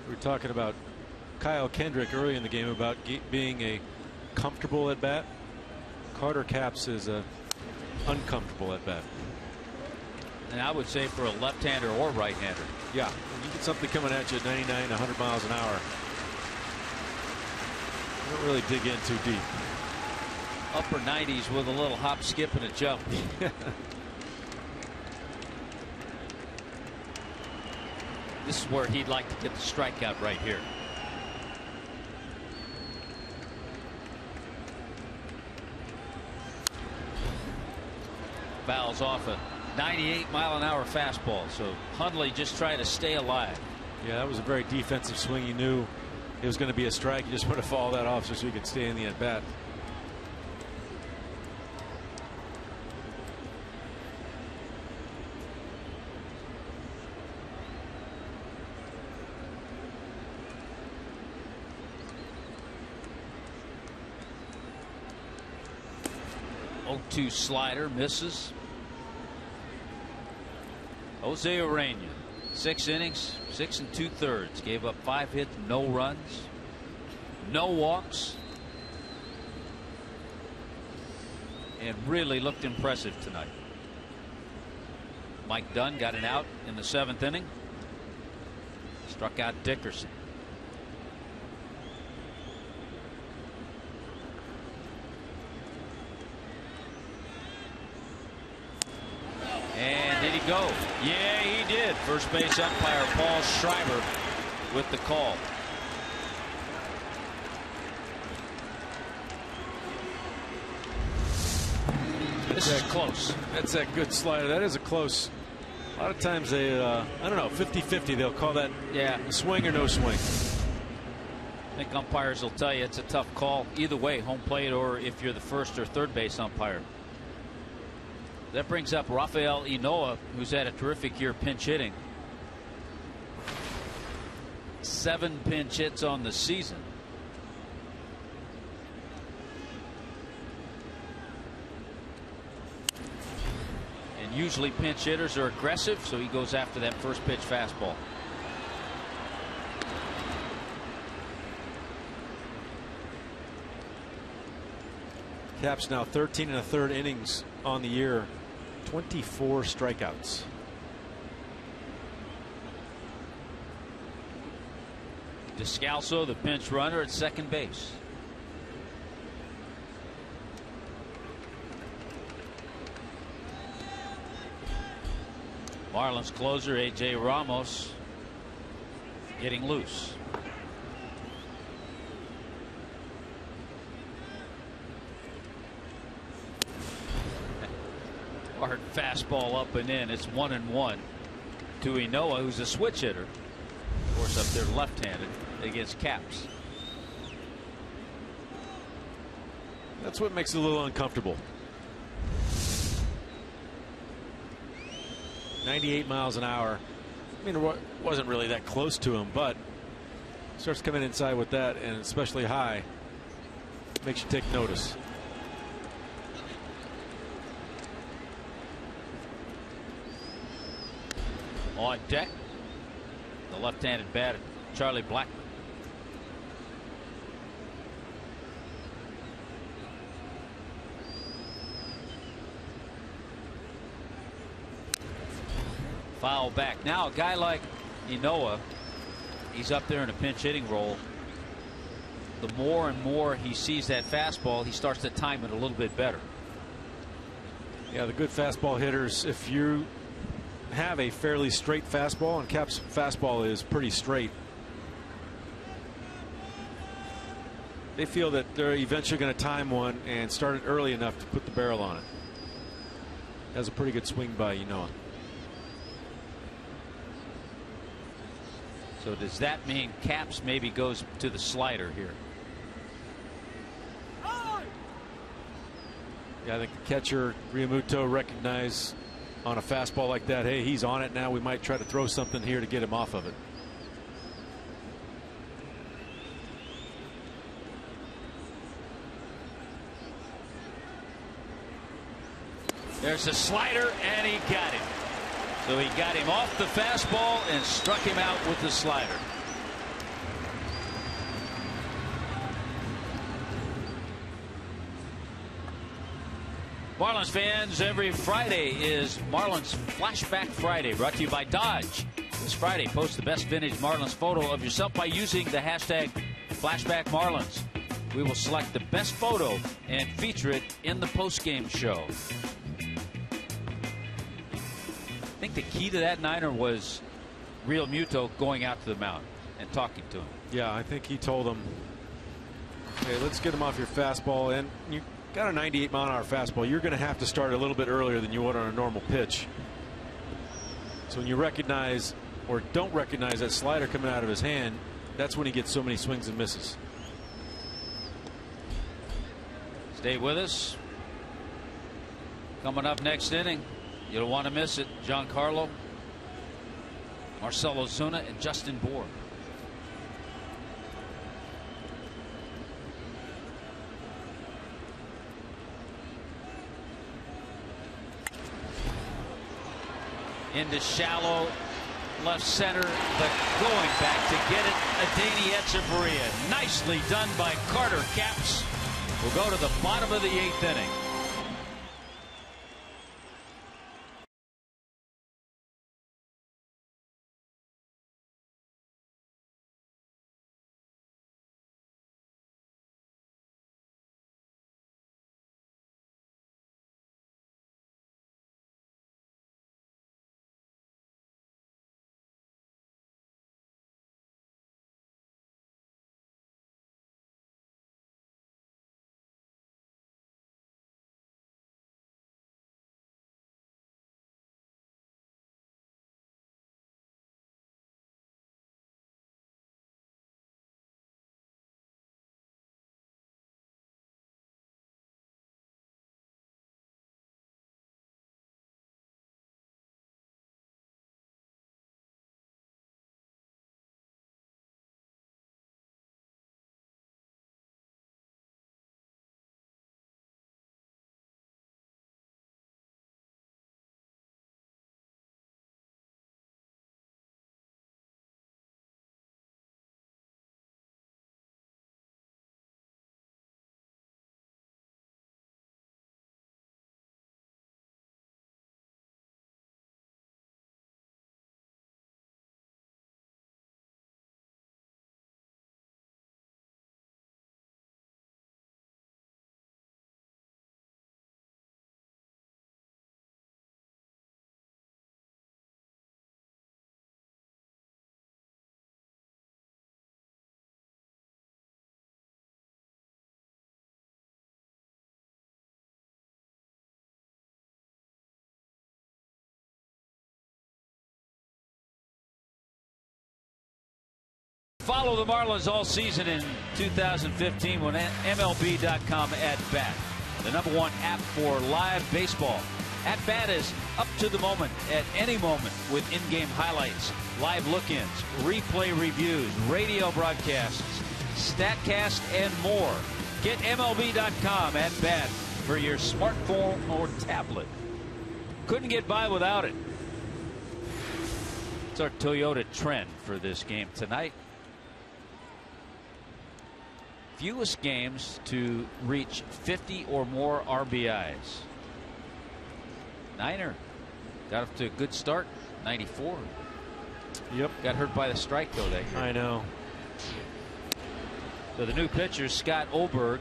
We were talking about Kyle Kendrick early in the game about being a comfortable at bat. Carter Capps is a uncomfortable at bat. And I would say for a left-hander or right-hander. Yeah, when you get something coming at you at 99, 100 miles an hour, you don't really dig in too deep. Upper 90s with a little hop, skip, and a jump. This is where he'd like to get the strikeout right here. Fouls off a 98-mile-an-hour fastball, so Hundley just trying to stay alive. Yeah, that was a very defensive swing. He knew it was going to be a strike. He just wanted to follow that off so he could stay in the at bat. .02 slider misses. Jose Urena, 6 innings, 6 2/3, gave up 5 hits, no runs. no walks, and really looked impressive tonight. Mike Dunn got an out in the 7th inning. Struck out Dickerson. And did he go? Yeah, he did. First base umpire Paul Schreiber with the call. This is close. That's that good slider. That is a close. A lot of times they, I don't know, 50-50. They'll call that a swing or no swing. I think umpires will tell you it's a tough call either way, home plate or if you're the first or third base umpire. That brings up Rafael Inoa, who's had a terrific year pinch hitting. 7 pinch hits on the season. And usually pinch hitters are aggressive, so he goes after that first pitch fastball. Cap's now 13 1/3 innings on the year, 24 strikeouts. Descalso, the pinch runner at second base. Marlins closer A.J. Ramos getting loose. Hard fastball up and in. It's 1-1 to Inoa, who's a switch hitter. Of course, up there left-handed against Caps. That's what makes it a little uncomfortable. 98 miles an hour. I mean, it wasn't really that close to him, but starts coming inside with that, and especially high, makes you take notice. On deck, the left-handed batter, Charlie Blackmon. Foul back. Now a guy like Inoa, he's up there in a pinch hitting role. The more and more he sees that fastball, he starts to time it a little bit better. Yeah, the good fastball hitters, if you have a fairly straight fastball, and Cap's fastball is pretty straight, they feel that they're eventually going to time one and start it early enough to put the barrel on it. Has a pretty good swing by Inoa. So does that mean Caps maybe goes to the slider here? Yeah, I think the catcher Realmuto recognized on a fastball like that, hey, he's on it now, we might try to throw something here to get him off of it. There's a slider, and he got him. So he got him off the fastball and struck him out with the slider. Marlins fans, every Friday is Marlins Flashback Friday, brought to you by Dodge. This Friday, post the best vintage Marlins photo of yourself by using the hashtag #FlashbackMarlins. We will select the best photo and feature it in the postgame show. I think the key to that Niner was Realmuto going out to the mound and talking to him. Yeah, I think he told him, hey, let's get him off your fastball, and you got a 98 mile an hour fastball. You're going to have to start a little bit earlier than you would on a normal pitch. So when you recognize or don't recognize that slider coming out of his hand, that's when he gets so many swings and misses. Stay with us. Coming up next inning, you don't want to miss it. Giancarlo, Marcell Ozuna, and Justin Bour. Into shallow left center, but going back to get it, Adeiny Echeverria. Nicely done by Carter Capps. We'll go to the bottom of the 8th inning. Follow the Marlins all season in 2015 when MLB.com at bat, the #1 app for live baseball. At bat is up to the moment at any moment with in-game highlights, live look-ins, replay reviews, radio broadcasts, StatCast, and more. Get MLB.com at bat for your smartphone or tablet. Couldn't get by without it. It's our Toyota trend for this game tonight. Fewest games to reach 50 or more RBIs. Niner got off to a good start, 94. Yep. Got hurt by the strike though that year. I know. So the new pitcher, Scott Oberg,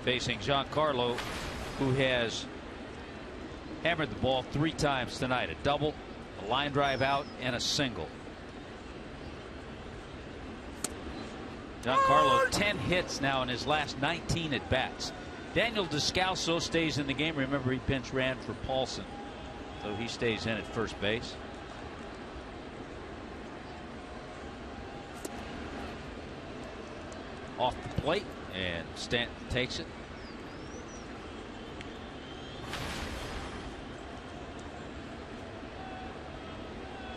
facing Giancarlo, who has hammered the ball 3 times tonight. A double, a line drive out, and a single. Giancarlo 10 hits now in his last 19 at bats. Daniel Descalso stays in the game. Remember, he pinch ran for Paulson, so he stays in at first base. Off the plate, and Stanton takes it.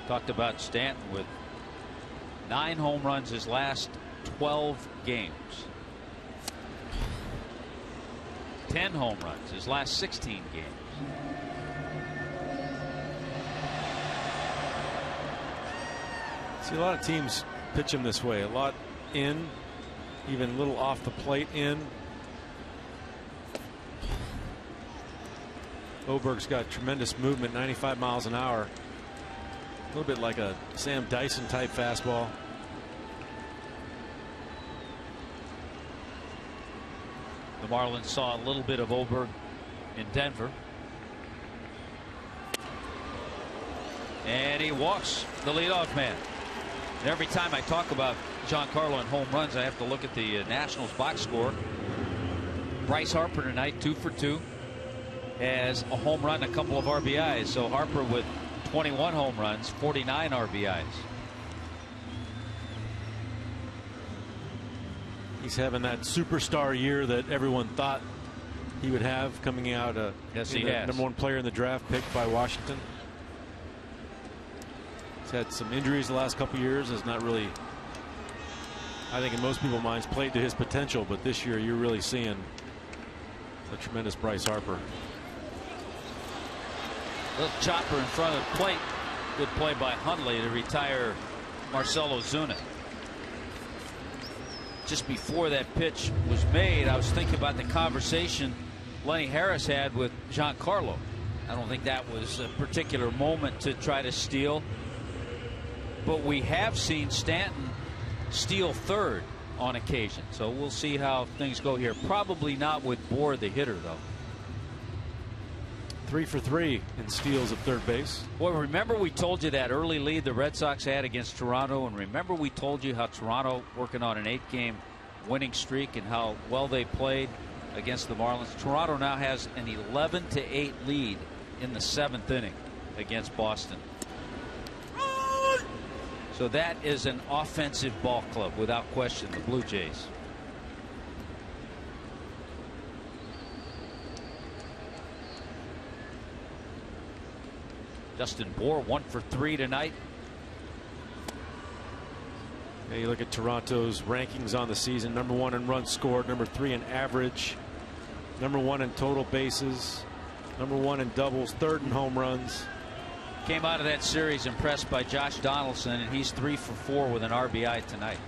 Talked about Stanton with 9 home runs his last 12 games. 10 home runs his last 16 games. See, a lot of teams pitch him this way. A lot in, even a little off the plate in. Oberg's got tremendous movement, 95 miles an hour. A little bit like a Sam Dyson type fastball. The Marlins saw a little bit of Oberg in Denver. And he walks the leadoff man. And every time I talk about Giancarlo and home runs, I have to look at the Nationals box score. Bryce Harper tonight, 2 for 2. Has a home run, a couple of RBIs. So Harper with 21 home runs, 49 RBIs. He's having that superstar year that everyone thought he would have coming out. Yes, he has. #1 player in the draft, picked by Washington. He's had some injuries the last couple years. Has not really, I think in most people's minds, played to his potential. But this year you're really seeing a tremendous Bryce Harper. Little chopper in front of the plate. Good play by Hundley to retire Marcell Ozuna. Just before that pitch was made, I was thinking about the conversation Lenny Harris had with Giancarlo. I don't think that was a particular moment to try to steal, but we have seen Stanton steal third on occasion, so we'll see how things go here. Probably not with Bohr, the hitter, though. 3 for 3 in steals at third base. Boy, remember we told you that early lead the Red Sox had against Toronto, and remember we told you how Toronto working on an 8-game winning streak and how well they played against the Marlins. Toronto now has an 11-8 lead in the 7th inning against Boston. So that is an offensive ball club without question, the Blue Jays. Justin Bohr 1 for 3 tonight. Yeah, you look at Toronto's rankings on the season: number 1 in runs scored, number 3 in average, number 1 in total bases, number 1 in doubles, 3rd in home runs. Came out of that series impressed by Josh Donaldson, and he's 3 for 4 with an RBI tonight.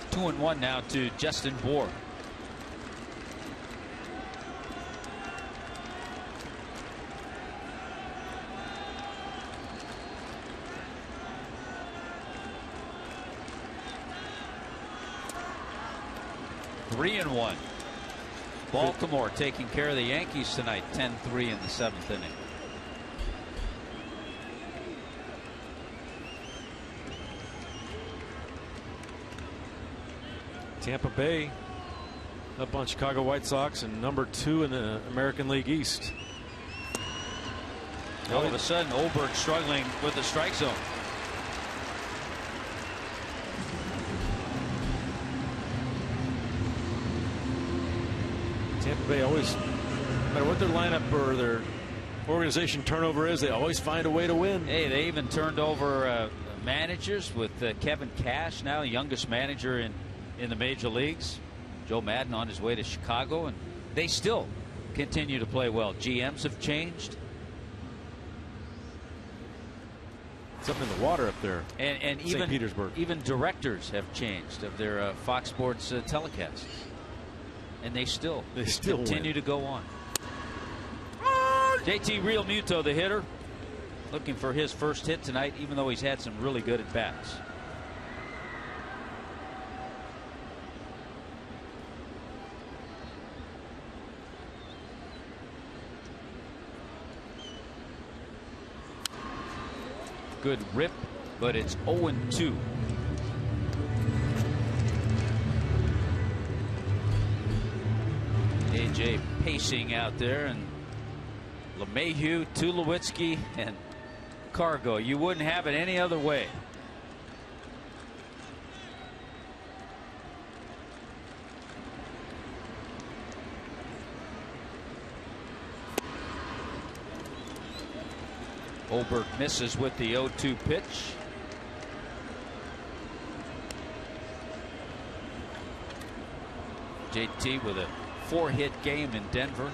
2-1 now to Justin Bohr. Three and 1. Baltimore taking care of the Yankees tonight, 10-3 in the 7th inning. Tampa Bay up on Chicago White Sox and number 2 in the American League East. All of a sudden, Oberg struggling with the strike zone. Tampa Bay always, no matter what their lineup or their organization turnover is, they always find a way to win. Hey, they even turned over managers with Kevin Cash, now the youngest manager in the major leagues. Joe Madden on his way to Chicago, and they still continue to play well. GMs have changed. Something in the water up there. And even St. Petersburg. Even directors have changed of their Fox Sports telecasts. And they still continue to go on. JT Real Muto, the hitter, looking for his first hit tonight, even though he's had some really good at bats. Good rip, but it's 0-2. AJ pacing out there, and LeMahieu, Tulowitzki, and Cargo. You wouldn't have it any other way. Oberg misses with the 0-2 pitch. JT with a 4-hit game in Denver.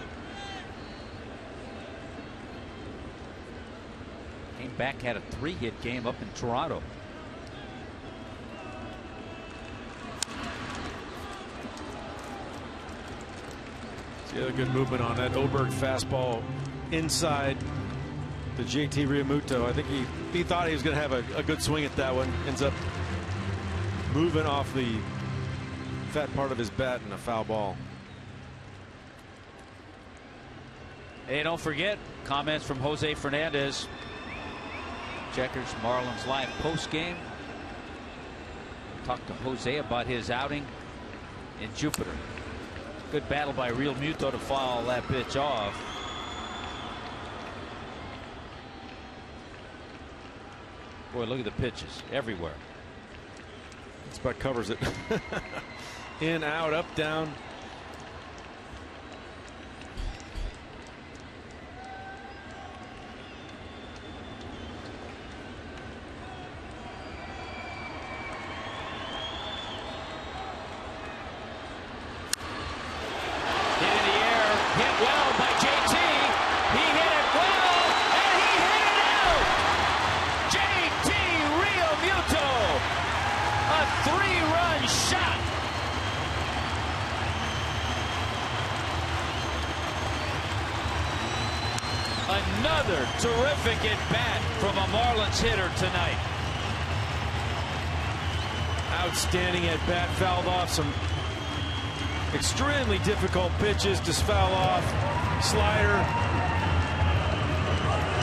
Came back, had a 3-hit game up in Toronto. See a good movement on that Oberg fastball inside the JT Realmuto. I think he thought he was going to have a good swing at that one. Ends up moving off the fat part of his bat in a foul ball. Hey, don't forget comments from Jose Fernandez. Checkers Marlins live post game. Talked to Jose about his outing in Jupiter. Good battle by Realmuto to foul that pitch off. Boy, look at the pitches everywhere. That's about covers it. In, out, up, down. Hit in the air, hit well by JT. He hit it Another terrific at-bat from a Marlins hitter tonight. Outstanding at-bat, fouled off some extremely difficult pitches, just foul off, slider,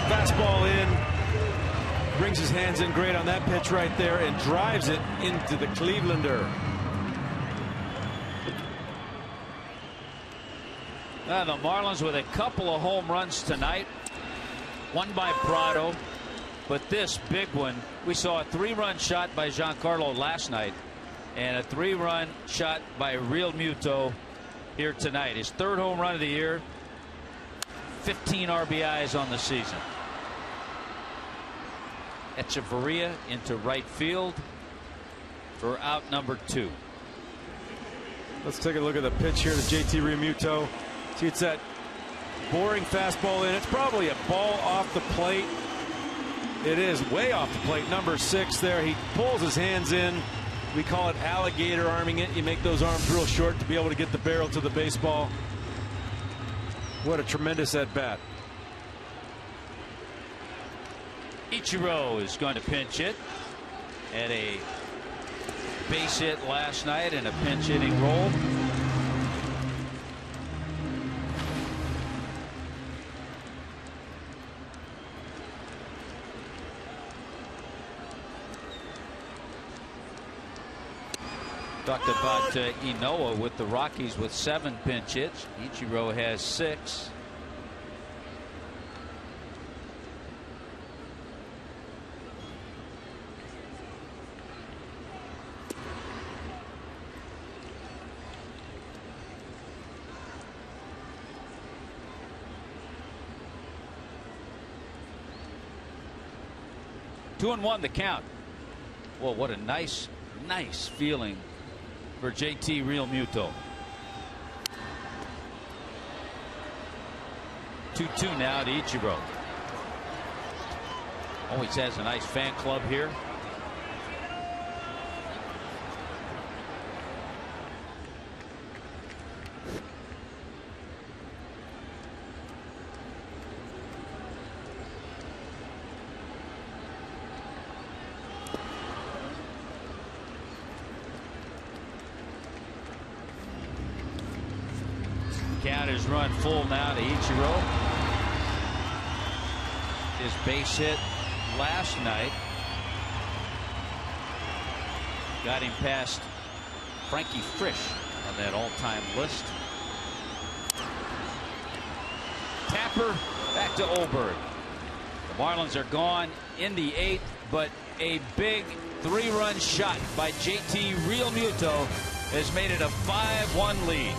fastball in, brings his hands in great on that pitch right there and drives it into the Clevelander. The Marlins with a couple of home runs tonight, one by Prado, but this big one, we saw a 3-run shot by Giancarlo last night and a 3-run shot by Real Muto here tonight. His 3rd home run of the year, 15 RBIs on the season. Echeverria into right field for out number 2. Let's take a look at the pitch here to JT Realmuto. See, it's that boring fastball in. It's probably a ball off the plate. It is way off the plate. Number 6 there. He pulls his hands in. We call it alligator arming it. You make those arms real short to be able to get the barrel to the baseball. What a tremendous at bat. Ichiro is going to pinch hit. Had a base hit last night and a pinch hitting role. Talked about Inoa with the Rockies with 7 pinch hits. Ichiro has 6. Two and 1 the count. Well, what a nice feeling for JT Realmuto. 2-2 now to Ichiro. Always has a nice fan club here. Count is run full now to Ichiro. His base hit last night got him past Frankie Frisch on that all-time list. Tapper back to Olberg. The Marlins are gone in the 8th, but a big 3-run shot by JT Realmuto has made it a 5-1 lead.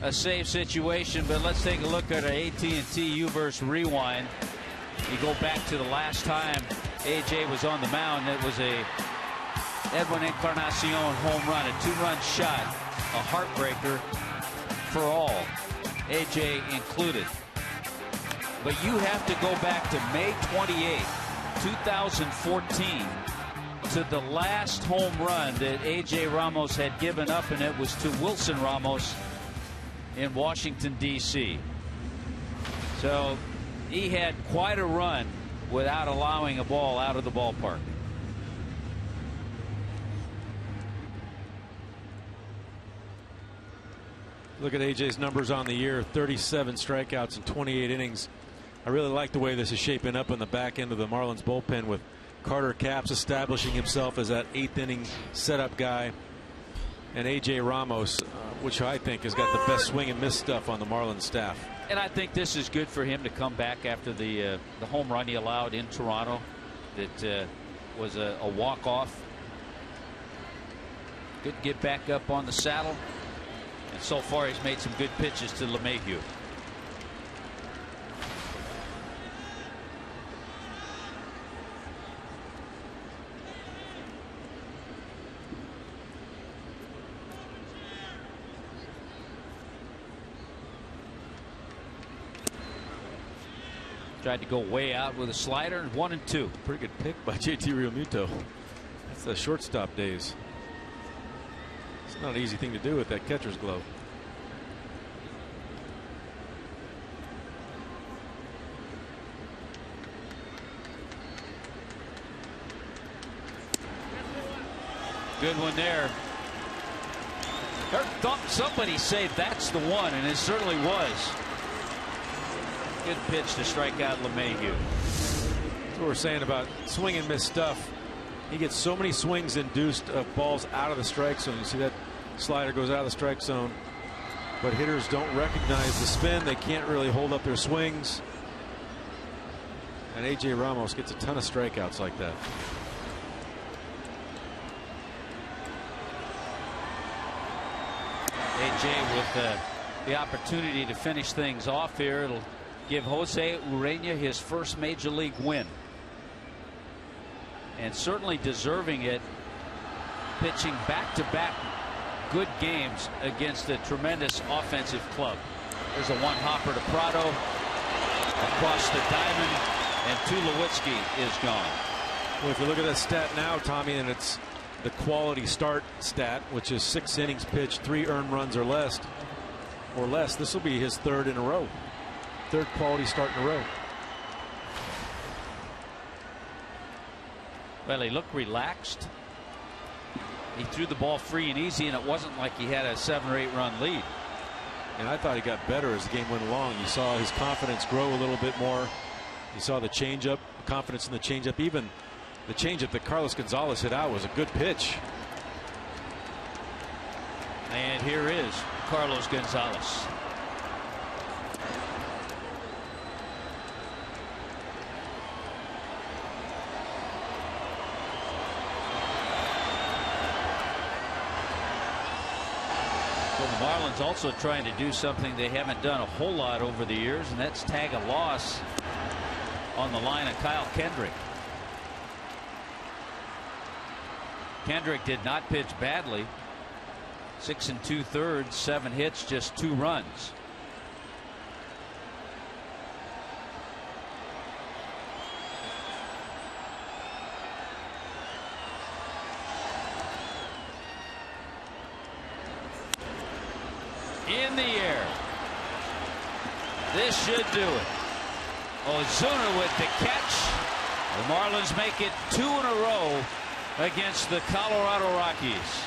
A safe situation, but let's take a look at an AT&T Uverse rewind. You go back to the last time AJ was on the mound. It was a Edwin Encarnacion home run, a 2-run shot, a heartbreaker for all, AJ included. But you have to go back to May 28, 2014, to the last home run that AJ Ramos had given up, and it was to Wilson Ramos in Washington, D.C. So he had quite a run without allowing a ball out of the ballpark. Look at AJ's numbers on the year, 37 strikeouts in 28 innings. I really like the way this is shaping up in the back end of the Marlins bullpen, with Carter Capps establishing himself as that 8th inning setup guy, and AJ Ramos, which I think has got the best swing and miss stuff on the Marlins staff. And I think this is good for him to come back after the home run he allowed in Toronto that was a walk-off. Good to get back up on the saddle. And so far he's made some good pitches to LeMahieu. Tried to go way out with a slider, 1-2. Pretty good pick by JT Realmuto. That's the shortstop days. It's not an easy thing to do with that catcher's glove. Good one there. Thought somebody say that's the one, and it certainly was. Good pitch to strike out LeMahieu. That's what we're saying about swing and miss stuff. He gets so many swings induced of balls out of the strike zone. You see that slider goes out of the strike zone, but hitters don't recognize the spin. They can't really hold up their swings. And AJ Ramos gets a ton of strikeouts like that. AJ with the opportunity to finish things off here. It'll give Jose Urena his first major league win, and certainly deserving it, pitching back-to-back good games against a tremendous offensive club. There's a one-hopper to Prado across the diamond, and Tulowitzki is gone. Well, if you look at that stat now, Tommy, and it's the quality start stat, which is 6 innings pitched, 3 earned runs or less. This will be his 3rd in a row. 3rd quality start in a row. Well, he looked relaxed. He threw the ball free and easy, and it wasn't like he had a 7 or 8 run lead. And I thought he got better as the game went along. You saw his confidence grow a little bit more. You saw the changeup, confidence in the changeup. Even the changeup that Carlos Gonzalez hit out was a good pitch. And here is Carlos Gonzalez. The Marlins also trying to do something they haven't done a whole lot over the years, and that's tag a loss on the line of Kyle Kendrick. Kendrick did not pitch badly. 6 2/3, 7 hits, just 2 runs. In the air. This should do it. Ozuna with the catch. The Marlins make it 2 in a row against the Colorado Rockies.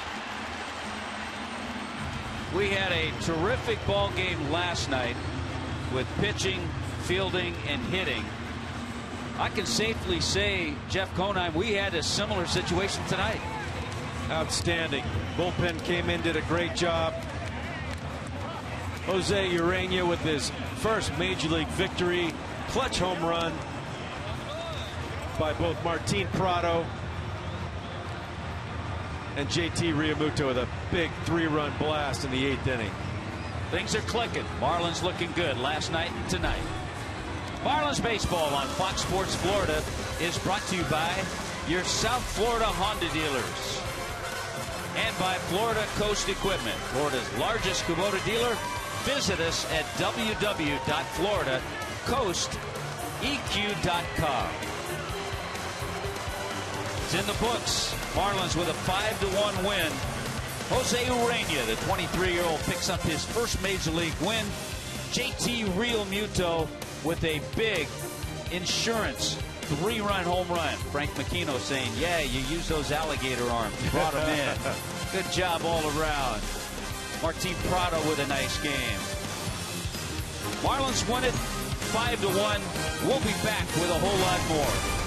We had a terrific ball game last night with pitching, fielding, and hitting. I can safely say, Jeff Conine, we had a similar situation tonight. Outstanding. Bullpen came in, did a great job. Jose Urena with his first major league victory. Clutch home run by both Martin Prado and JT Realmuto with a big 3-run blast in the 8th inning. Things are clicking. Marlins looking good last night and tonight. Marlins baseball on Fox Sports Florida is brought to you by your South Florida Honda dealers. And by Florida Coast Equipment, Florida's largest Kubota dealer. Visit us at www.floridacoasteq.com. It's in the books. Marlins with a 5-1 win. Jose Urena, the 23-year-old, picks up his first Major League win. JT Realmuto with a big insurance 3-run home run. Frank McKenna saying, yeah, you use those alligator arms. You brought them in. Good job all around. Martin Prado with a nice game. Marlins won it 5-1. We'll be back with a whole lot more.